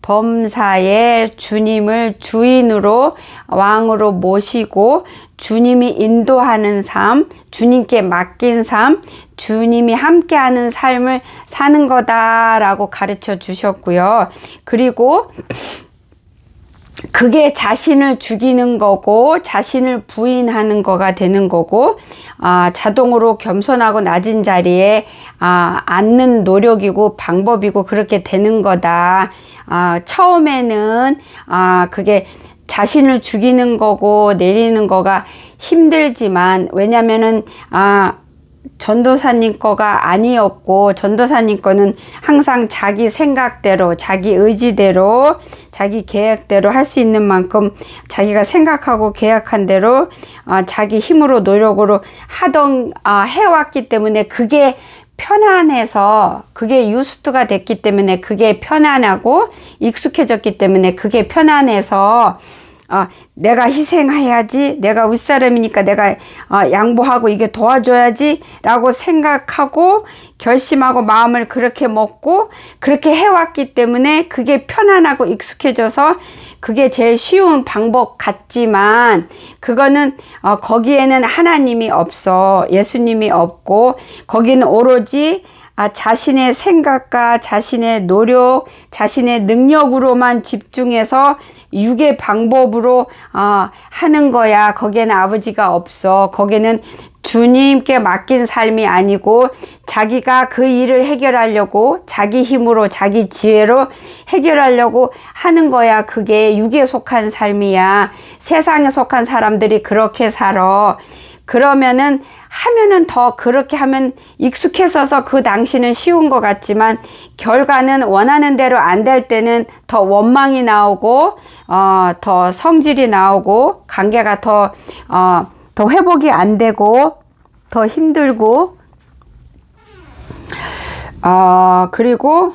Speaker 1: 범사에 주님을 주인으로 왕으로 모시고 주님이 인도하는 삶, 주님께 맡긴 삶, 주님이 함께하는 삶을 사는 거다라고 가르쳐 주셨고요. 그리고 그게 자신을 죽이는 거고 자신을 부인하는 거가 되는 거고 자동으로 겸손하고 낮은 자리에 앉는 노력이고 방법이고 그렇게 되는 거다. 처음에는 그게 자신을 죽이는 거고 내리는 거가 힘들지만 왜냐면은 전도사님 거가 아니었고 전도사님 거는 항상 자기 생각대로 자기 의지대로 자기 계획대로 할 수 있는 만큼 자기가 생각하고 계획한 대로 자기 힘으로 노력으로 해왔기 때문에 그게 편안해서 그게 유스트가 됐기 때문에 그게 편안하고 익숙해졌기 때문에 그게 편안해서 내가 희생해야지, 내가 윗사람이니까 내가 양보하고 이게 도와줘야지 라고 생각하고 결심하고 마음을 그렇게 먹고 그렇게 해왔기 때문에 그게 편안하고 익숙해져서 그게 제일 쉬운 방법 같지만 그거는 거기에는 하나님이 없어, 예수님이 없고 거기는 오로지 자신의 생각과 자신의 노력, 자신의 능력으로만 집중해서 육의 방법으로 하는 거야. 거기에는 아버지가 없어. 거기에는 주님께 맡긴 삶이 아니고 자기가 그 일을 해결하려고 자기 힘으로 자기 지혜로 해결하려고 하는 거야. 그게 육에 속한 삶이야. 세상에 속한 사람들이 그렇게 살아. 그러면은 하면은 더 그렇게 하면 익숙해져서 그 당시는 쉬운 것 같지만 결과는 원하는 대로 안 될 때는 더 원망이 나오고 더 성질이 나오고 관계가 더 회복이 안 되고 더 힘들고 그리고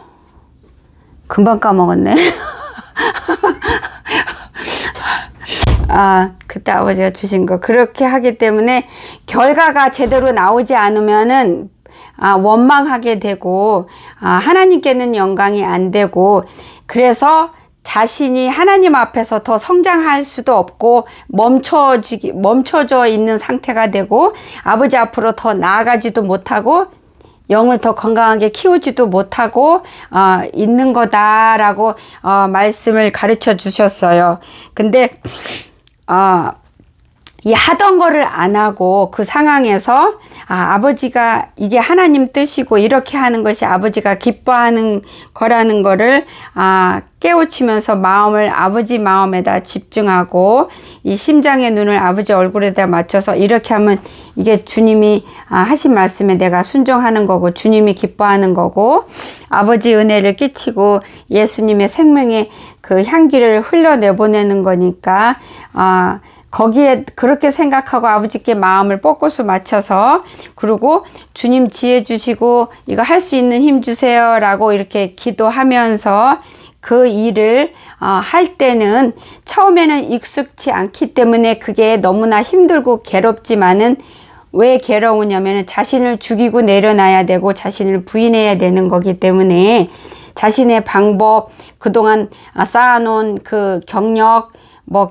Speaker 1: 금방 까먹었네. 그때 아버지가 주신 거 그렇게 하기 때문에 결과가 제대로 나오지 않으면은 원망하게 되고 하나님께는 영광이 안 되고 그래서 자신이 하나님 앞에서 더 성장할 수도 없고 멈춰져 있는 상태가 되고 아버지 앞으로 더 나아가지도 못하고 영을 더 건강하게 키우지도 못하고 있는 거다라고 말씀을 가르쳐 주셨어요. 근데 이 하던 거를 안 하고 그 상황에서 아버지가 이게 하나님 뜻이고 이렇게 하는 것이 아버지가 기뻐하는 거라는 거를 깨우치면서 마음을 아버지 마음에다 집중하고 이 심장의 눈을 아버지 얼굴에다 맞춰서 이렇게 하면 이게 주님이 하신 말씀에 내가 순종하는 거고 주님이 기뻐하는 거고 아버지 은혜를 끼치고 예수님의 생명의 그 향기를 흘려내보내는 거니까 거기에 그렇게 생각하고 아버지께 마음을 꼿꼿이 맞춰서 그리고 주님 지혜 주시고 이거 할 수 있는 힘 주세요 라고 이렇게 기도하면서 그 일을 할 때는 처음에는 익숙치 않기 때문에 그게 너무나 힘들고 괴롭지만은 왜 괴로우냐면 자신을 죽이고 내려놔야 되고 자신을 부인해야 되는 거기 때문에 자신의 방법 그동안 쌓아놓은 그 경력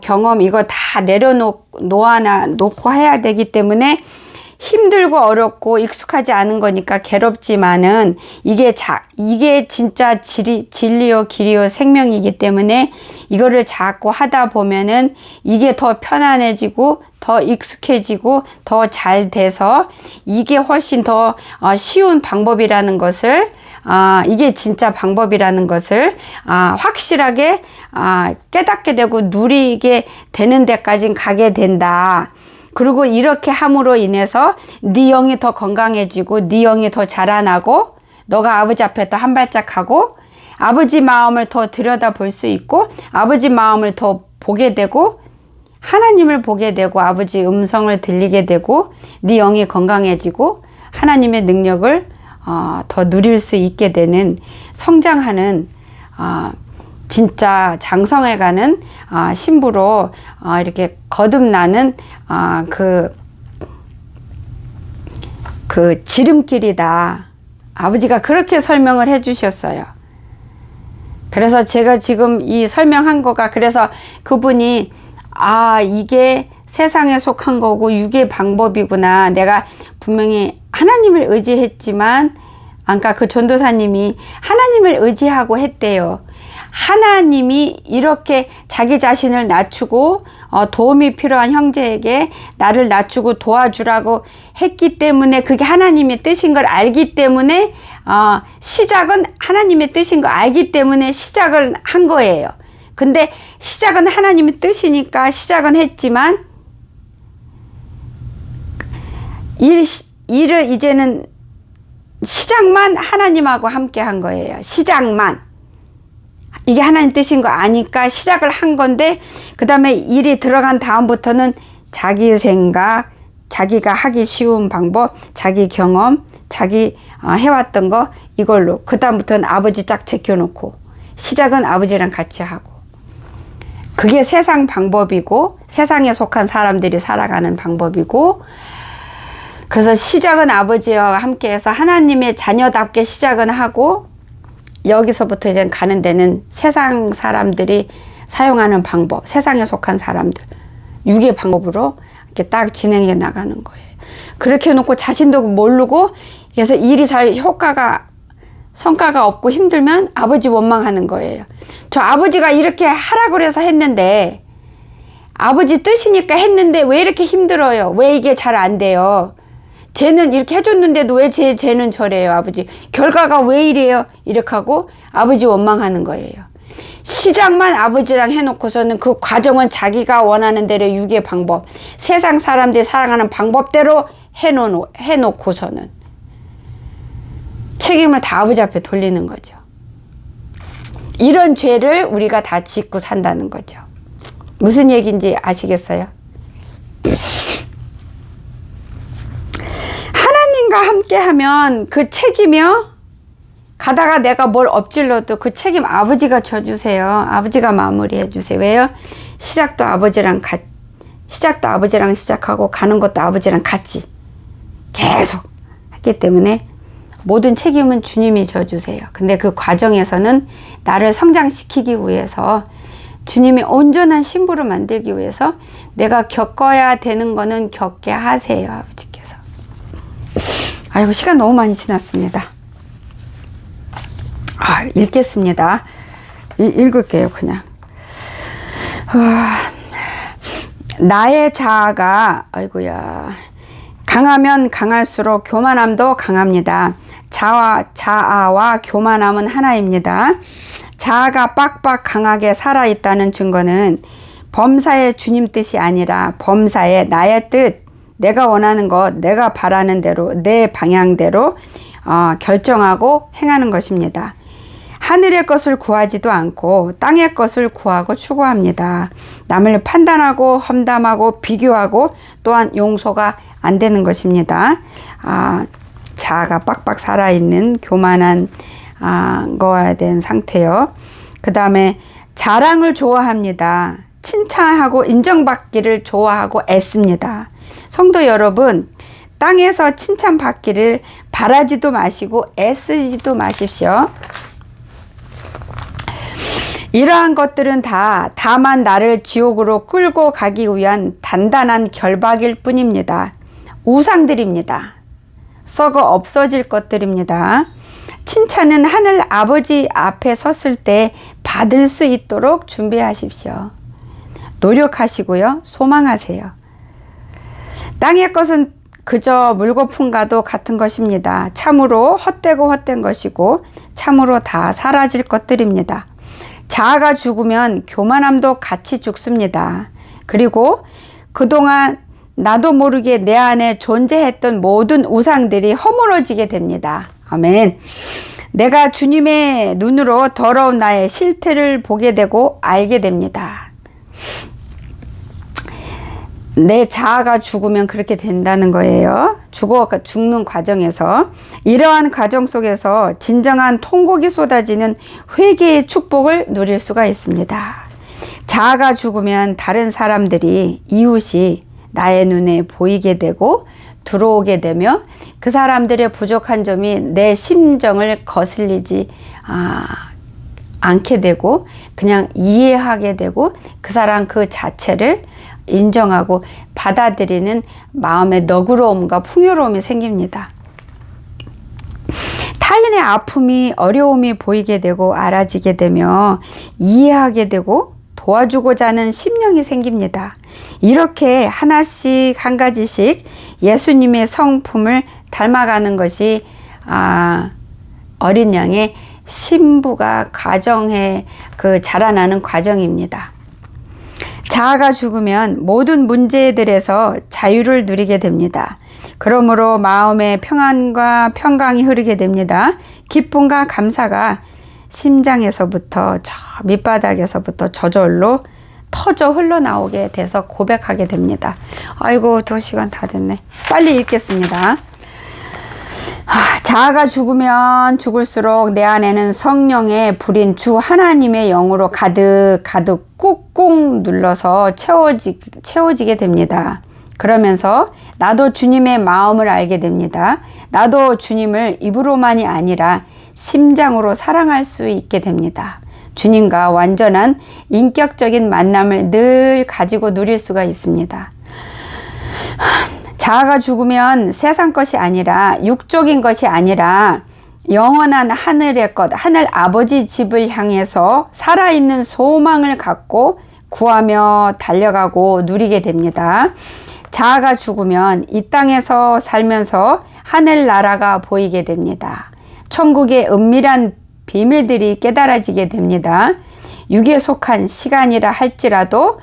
Speaker 1: 경험 이거 다 놓고 해야 되기 때문에 힘들고 어렵고 익숙하지 않은 거니까 괴롭지만은 이게 진짜 진리요 길이요 생명이기 때문에 이거를 자꾸 하다 보면은 이게 더 편안해지고 더 익숙해지고 더 잘 돼서 이게 훨씬 더 쉬운 방법이라는 것을 이게 진짜 방법이라는 것을 확실하게 깨닫게 되고 누리게 되는 데까지 가게 된다. 그리고 이렇게 함으로 인해서 네 영이 더 건강해지고 네 영이 더 자라나고 너가 아버지 앞에 또 한 발짝 하고 아버지 마음을 더 들여다볼 수 있고 아버지 마음을 더 보게 되고 하나님을 보게 되고 아버지 음성을 들리게 되고 네 영이 건강해지고 하나님의 능력을 더 누릴 수 있게 되는 성장하는 진짜 장성해가는 신부로 이렇게 거듭나는 그 지름길이다. 아버지가 그렇게 설명을 해 주셨어요. 그래서 제가 지금 이 설명한 거가 그래서 그분이 이게 세상에 속한 거고 육의 방법이구나. 내가 분명히 하나님을 의지했지만 아까 그 전도사님이 하나님을 의지하고 했대요. 하나님이 이렇게 자기 자신을 낮추고 도움이 필요한 형제에게 나를 낮추고 도와주라고 했기 때문에 그게 하나님의 뜻인 걸 알기 때문에 시작은 하나님의 뜻인 거 알기 때문에 시작을 한 거예요. 근데 시작은 하나님의 뜻이니까 시작은 했지만 일을 이제는 시작만 하나님하고 함께 한 거예요. 시작만. 이게 하나님 뜻인 거 아니까 시작을 한 건데 그 다음에 일이 들어간 다음부터는 자기 생각, 자기가 하기 쉬운 방법, 자기 경험, 자기 해왔던 거 이걸로 그 다음부터는 아버지 짝 제껴놓고 시작은 아버지랑 같이 하고 그게 세상 방법이고 세상에 속한 사람들이 살아가는 방법이고 그래서 시작은 아버지와 함께해서 하나님의 자녀답게 시작은 하고 여기서부터 이제 가는 데는 세상 사람들이 사용하는 방법, 세상에 속한 사람들, 육의 방법으로 이렇게 딱 진행해 나가는 거예요. 그렇게 해놓고 자신도 모르고 그래서 일이 잘 성과가 없고 힘들면 아버지 원망하는 거예요. 저 아버지가 이렇게 하라고 해서 했는데 아버지 뜻이니까 했는데 왜 이렇게 힘들어요? 왜 이게 잘 안 돼요? 쟤는 이렇게 해줬는데도 왜 쟤는 저래요, 아버지? 결과가 왜 이래요? 이렇게 하고 아버지 원망하는 거예요. 시작만 아버지랑 해놓고서는 그 과정은 자기가 원하는 대로 육의 방법, 세상 사람들이 살아가는 방법대로 해놓고서는 책임을 다 아버지 앞에 돌리는 거죠. 이런 죄를 우리가 다 짓고 산다는 거죠. 무슨 얘기인지 아시겠어요? 하나님과 함께 하면 그 책임이요. 가다가 내가 뭘 엎질러도 그 책임 아버지가 져주세요. 아버지가 마무리해 주세요. 왜요? 시작도 아버지랑 시작하고 가는 것도 아버지랑 같이 계속 하기 때문에 모든 책임은 주님이 져주세요. 근데 그 과정에서는 나를 성장시키기 위해서 주님이 온전한 신부로 만들기 위해서 내가 겪어야 되는 거는 겪게 하세요. 아버지께서. 아이고 시간 너무 많이 지났습니다. 읽겠습니다. 읽을게요 그냥. 나의 자아가 강하면 강할수록 교만함도 강합니다. 자아와 교만함은 하나입니다. 자아가 빡빡 강하게 살아있다는 증거는 범사의 주님 뜻이 아니라 범사의 나의 뜻, 내가 원하는 것, 내가 바라는 대로, 내 방향대로 결정하고 행하는 것입니다. 하늘의 것을 구하지도 않고 땅의 것을 구하고 추구합니다. 남을 판단하고 험담하고 비교하고 또한 용서가 안 되는 것입니다. 자아가 빡빡 살아있는 교만한 거에 대한 상태요. 그 다음에 자랑을 좋아합니다. 칭찬하고 인정받기를 좋아하고 애씁니다. 성도 여러분, 땅에서 칭찬받기를 바라지도 마시고 애쓰지도 마십시오. 이러한 것들은 다만 나를 지옥으로 끌고 가기 위한 단단한 결박일 뿐입니다. 우상들입니다. 썩어 없어질 것들입니다. 칭찬은 하늘 아버지 앞에 섰을 때 받을 수 있도록 준비하십시오. 노력하시고요. 소망하세요. 땅의 것은 그저 물거품과도 같은 것입니다. 참으로 헛된 것이고 참으로 다 사라질 것들입니다. 자아가 죽으면 교만함도 같이 죽습니다. 그리고 그동안 나도 모르게 내 안에 존재했던 모든 우상들이 허물어지게 됩니다. 아멘. 내가 주님의 눈으로 더러운 나의 실태를 보게 되고 알게 됩니다. 내 자아가 죽으면 그렇게 된다는 거예요. 죽는 과정에서, 이러한 과정 속에서 진정한 통곡이 쏟아지는 회개의 축복을 누릴 수가 있습니다. 자아가 죽으면 다른 사람들이, 이웃이 나의 눈에 보이게 되고 들어오게 되며 그 사람들의 부족한 점이 내 심정을 거슬리지 않게 되고 그냥 이해하게 되고 그 사람 그 자체를 인정하고 받아들이는 마음의 너그러움과 풍요로움이 생깁니다. 타인의 아픔이, 어려움이 보이게 되고 알아지게 되며 이해하게 되고 도와주고자 하는 심령이 생깁니다. 이렇게 하나씩 한 가지씩 예수님의 성품을 닮아가는 것이 어린 양의 신부가 가정에 자라나는 과정입니다. 자아가 죽으면 모든 문제들에서 자유를 누리게 됩니다. 그러므로 마음의 평안과 평강이 흐르게 됩니다. 기쁨과 감사가 심장에서부터 저 밑바닥에서부터 저절로 터져 흘러나오게 돼서 고백하게 됩니다. 아이고, 2시간 다 됐네. 빨리 읽겠습니다. 자아가 죽으면 죽을수록 내 안에는 성령의 불인 주 하나님의 영으로 가득 꾹꾹 눌러서 채워지게 됩니다. 그러면서 나도 주님의 마음을 알게 됩니다. 나도 주님을 입으로만이 아니라 심장으로 사랑할 수 있게 됩니다. 주님과 완전한 인격적인 만남을 늘 가지고 누릴 수가 있습니다. 자아가 죽으면 세상 것이 아니라, 육적인 것이 아니라 영원한 하늘의 것, 하늘 아버지 집을 향해서 살아있는 소망을 갖고 구하며 달려가고 누리게 됩니다. 자아가 죽으면 이 땅에서 살면서 하늘나라가 보이게 됩니다. 천국의 은밀한 비밀들이 깨달아지게 됩니다. 육에 속한 시간이라 할지라도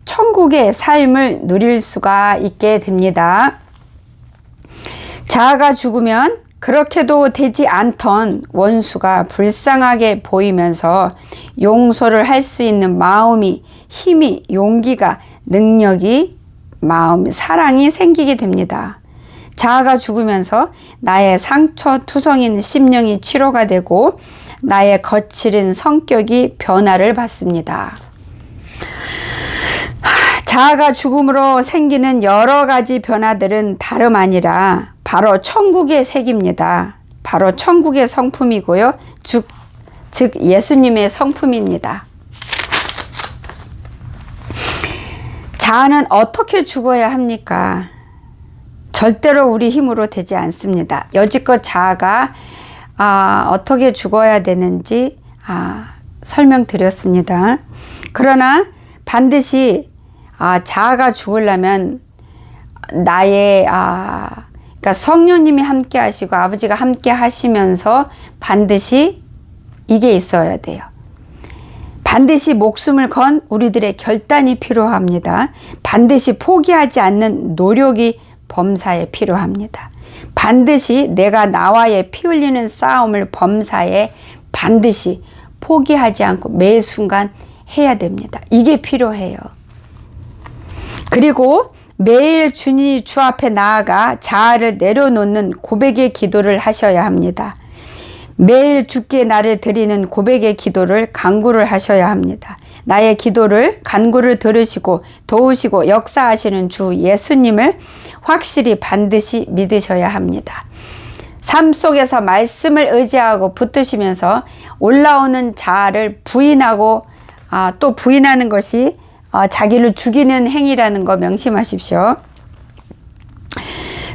Speaker 1: 천국의 삶을 누릴 수가 있게 됩니다. 자아가 죽으면 그렇게도 되지 않던 원수가 불쌍하게 보이면서 용서를 할 수 있는 마음이, 힘이, 용기가, 능력이, 마음, 사랑이 생기게 됩니다. 자아가 죽으면서 나의 상처투성인 심령이 치료가 되고 나의 거칠은 성격이 변화를 받습니다. 자아가 죽음으로 생기는 여러 가지 변화들은 다름 아니라 바로 천국의 색입니다. 바로 천국의 성품이고요. 즉 예수님의 성품입니다. 자아는 어떻게 죽어야 합니까? 절대로 우리 힘으로 되지 않습니다. 여지껏 자아가 어떻게 죽어야 되는지 설명드렸습니다. 그러나 반드시 자아가 죽으려면 나의 그러니까 성령님이 함께 하시고 아버지가 함께 하시면서 반드시 이게 있어야 돼요. 반드시 목숨을 건 우리들의 결단이 필요합니다. 반드시 포기하지 않는 노력이 범사에 필요합니다. 반드시 내가 나와의 피 흘리는 싸움을 범사에 반드시 포기하지 않고 매 순간 해야 됩니다. 이게 필요해요. 그리고 매일 주 앞에 나아가 자아를 내려놓는 고백의 기도를 하셔야 합니다. 매일 주께 나를 드리는 고백의 기도를 간구를 하셔야 합니다. 나의 기도를, 간구를 들으시고 도우시고 역사하시는 주 예수님을 확실히 반드시 믿으셔야 합니다. 삶 속에서 말씀을 의지하고 붙드시면서 올라오는 자아를 부인하고 또 부인하는 것이 자기를 죽이는 행위라는 거 명심하십시오.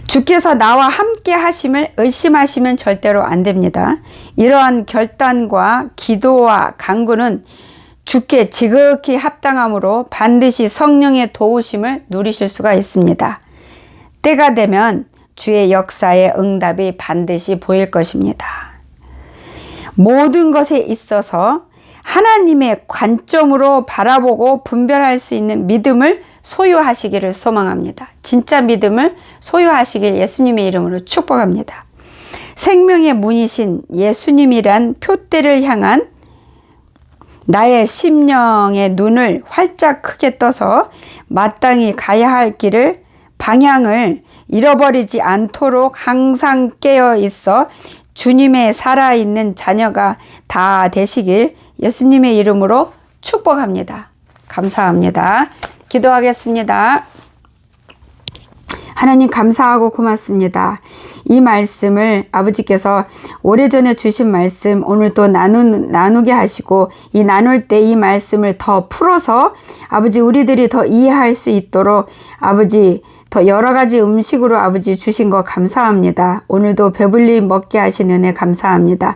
Speaker 1: 주께서 나와 함께 하심을 의심하시면 절대로 안 됩니다. 이러한 결단과 기도와 간구는 주께 지극히 합당함으로 반드시 성령의 도우심을 누리실 수가 있습니다. 때가 되면 주의 역사의 응답이 반드시 보일 것입니다. 모든 것에 있어서 하나님의 관점으로 바라보고 분별할 수 있는 믿음을
Speaker 2: 소유하시기를 소망합니다. 진짜 믿음을 소유하시길 예수님의 이름으로 축복합니다. 생명의 문이신 예수님이란 표대를 향한 나의 심령의 눈을 활짝 크게 떠서 마땅히 가야 할 길을 방향을 잃어버리지 않도록 항상 깨어 있어 주님의 살아있는 자녀가 다 되시길 예수님의 이름으로 축복합니다. 감사합니다. 기도하겠습니다. 하나님 감사하고 고맙습니다. 이 말씀을 아버지께서 오래전에 주신 말씀 오늘 또 나누게 하시고 이 나눌 때 이 말씀을 더 풀어서 아버지 우리들이 더 이해할 수 있도록 아버지 더 여러 가지 음식으로 아버지 주신 거 감사합니다. 오늘도 배불리 먹게 하신 은혜 감사합니다.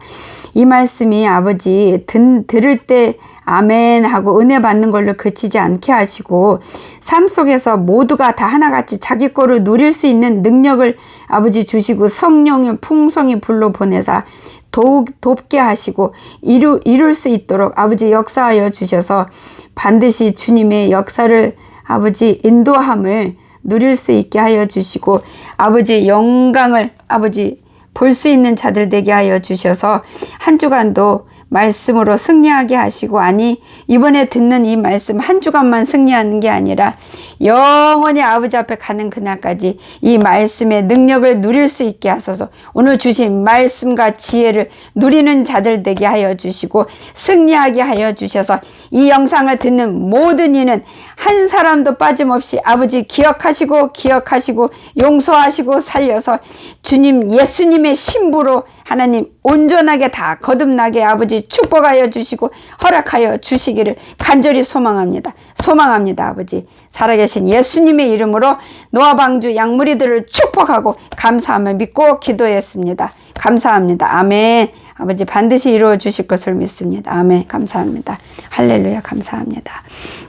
Speaker 2: 이 말씀이 아버지 들을 때 아멘 하고 은혜 받는 걸로 그치지 않게 하시고 삶 속에서 모두가 다 하나같이 자기 거를 누릴 수 있는 능력을 아버지 주시고 성령의 풍성히 불러 보내사 돕게 하시고 이룰 수 있도록 아버지 역사하여 주셔서 반드시 주님의 역사를 아버지 인도함을 누릴 수 있게 하여 주시고 아버지 영광을 아버지 볼 수 있는 자들 되게 하여 주셔서 한 주간도 말씀으로 승리하게 하시고 아니 이번에 듣는 이 말씀 한 주간만 승리하는 게 아니라 영원히 아버지 앞에 가는 그날까지 이 말씀의 능력을 누릴 수 있게 하소서. 오늘 주신 말씀과 지혜를 누리는 자들 되게 하여 주시고 승리하게 하여 주셔서 이 영상을 듣는 모든 이는 한 사람도 빠짐없이 아버지 기억하시고 용서하시고 살려서 주님 예수님의 신부로 하나님 온전하게 다 거듭나게 아버지 축복하여 주시고 허락하여 주시기를 간절히 소망합니다. 아버지. 살아계신 예수님의 이름으로 노아방주 양무리들을 축복하고 감사함을 믿고 기도했습니다. 감사합니다. 아멘. 아버지 반드시 이루어 주실 것을 믿습니다. 아멘. 감사합니다. 할렐루야. 감사합니다.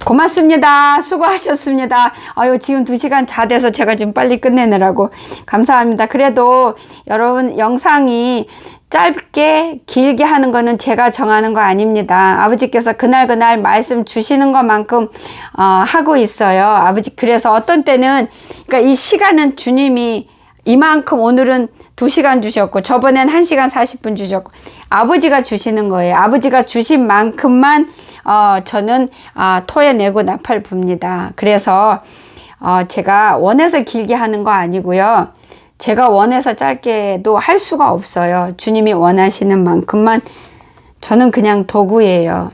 Speaker 2: 고맙습니다. 수고하셨습니다. 지금 2시간 다 돼서 제가 지금 빨리 끝내느라고 감사합니다. 그래도 여러분 영상이 짧게 길게 하는 거는 제가 정하는 거 아닙니다. 아버지께서 그날 말씀 주시는 것만큼 하고 있어요. 아버지 그래서 어떤 때는 그러니까 이 시간은 주님이 이만큼 오늘은 2시간 주셨고 저번엔 1시간 40분 주셨고 아버지가 주시는 거예요. 아버지가 주신 만큼만 저는 토해내고 나팔 붑니다. 그래서 제가 원해서 길게 하는 거 아니고요. 제가 원해서 짧게도 할 수가 없어요. 주님이 원하시는 만큼만 저는 그냥 도구예요.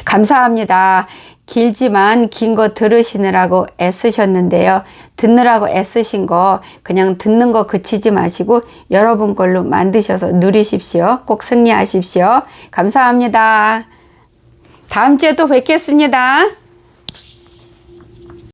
Speaker 2: 감사합니다. 길지만 긴 거 들으시느라고 애쓰셨는데요. 듣느라고 애쓰신 거 그냥 듣는 거 그치지 마시고 여러분 걸로 만드셔서 누리십시오. 꼭 승리하십시오. 감사합니다. 다음 주에 또 뵙겠습니다.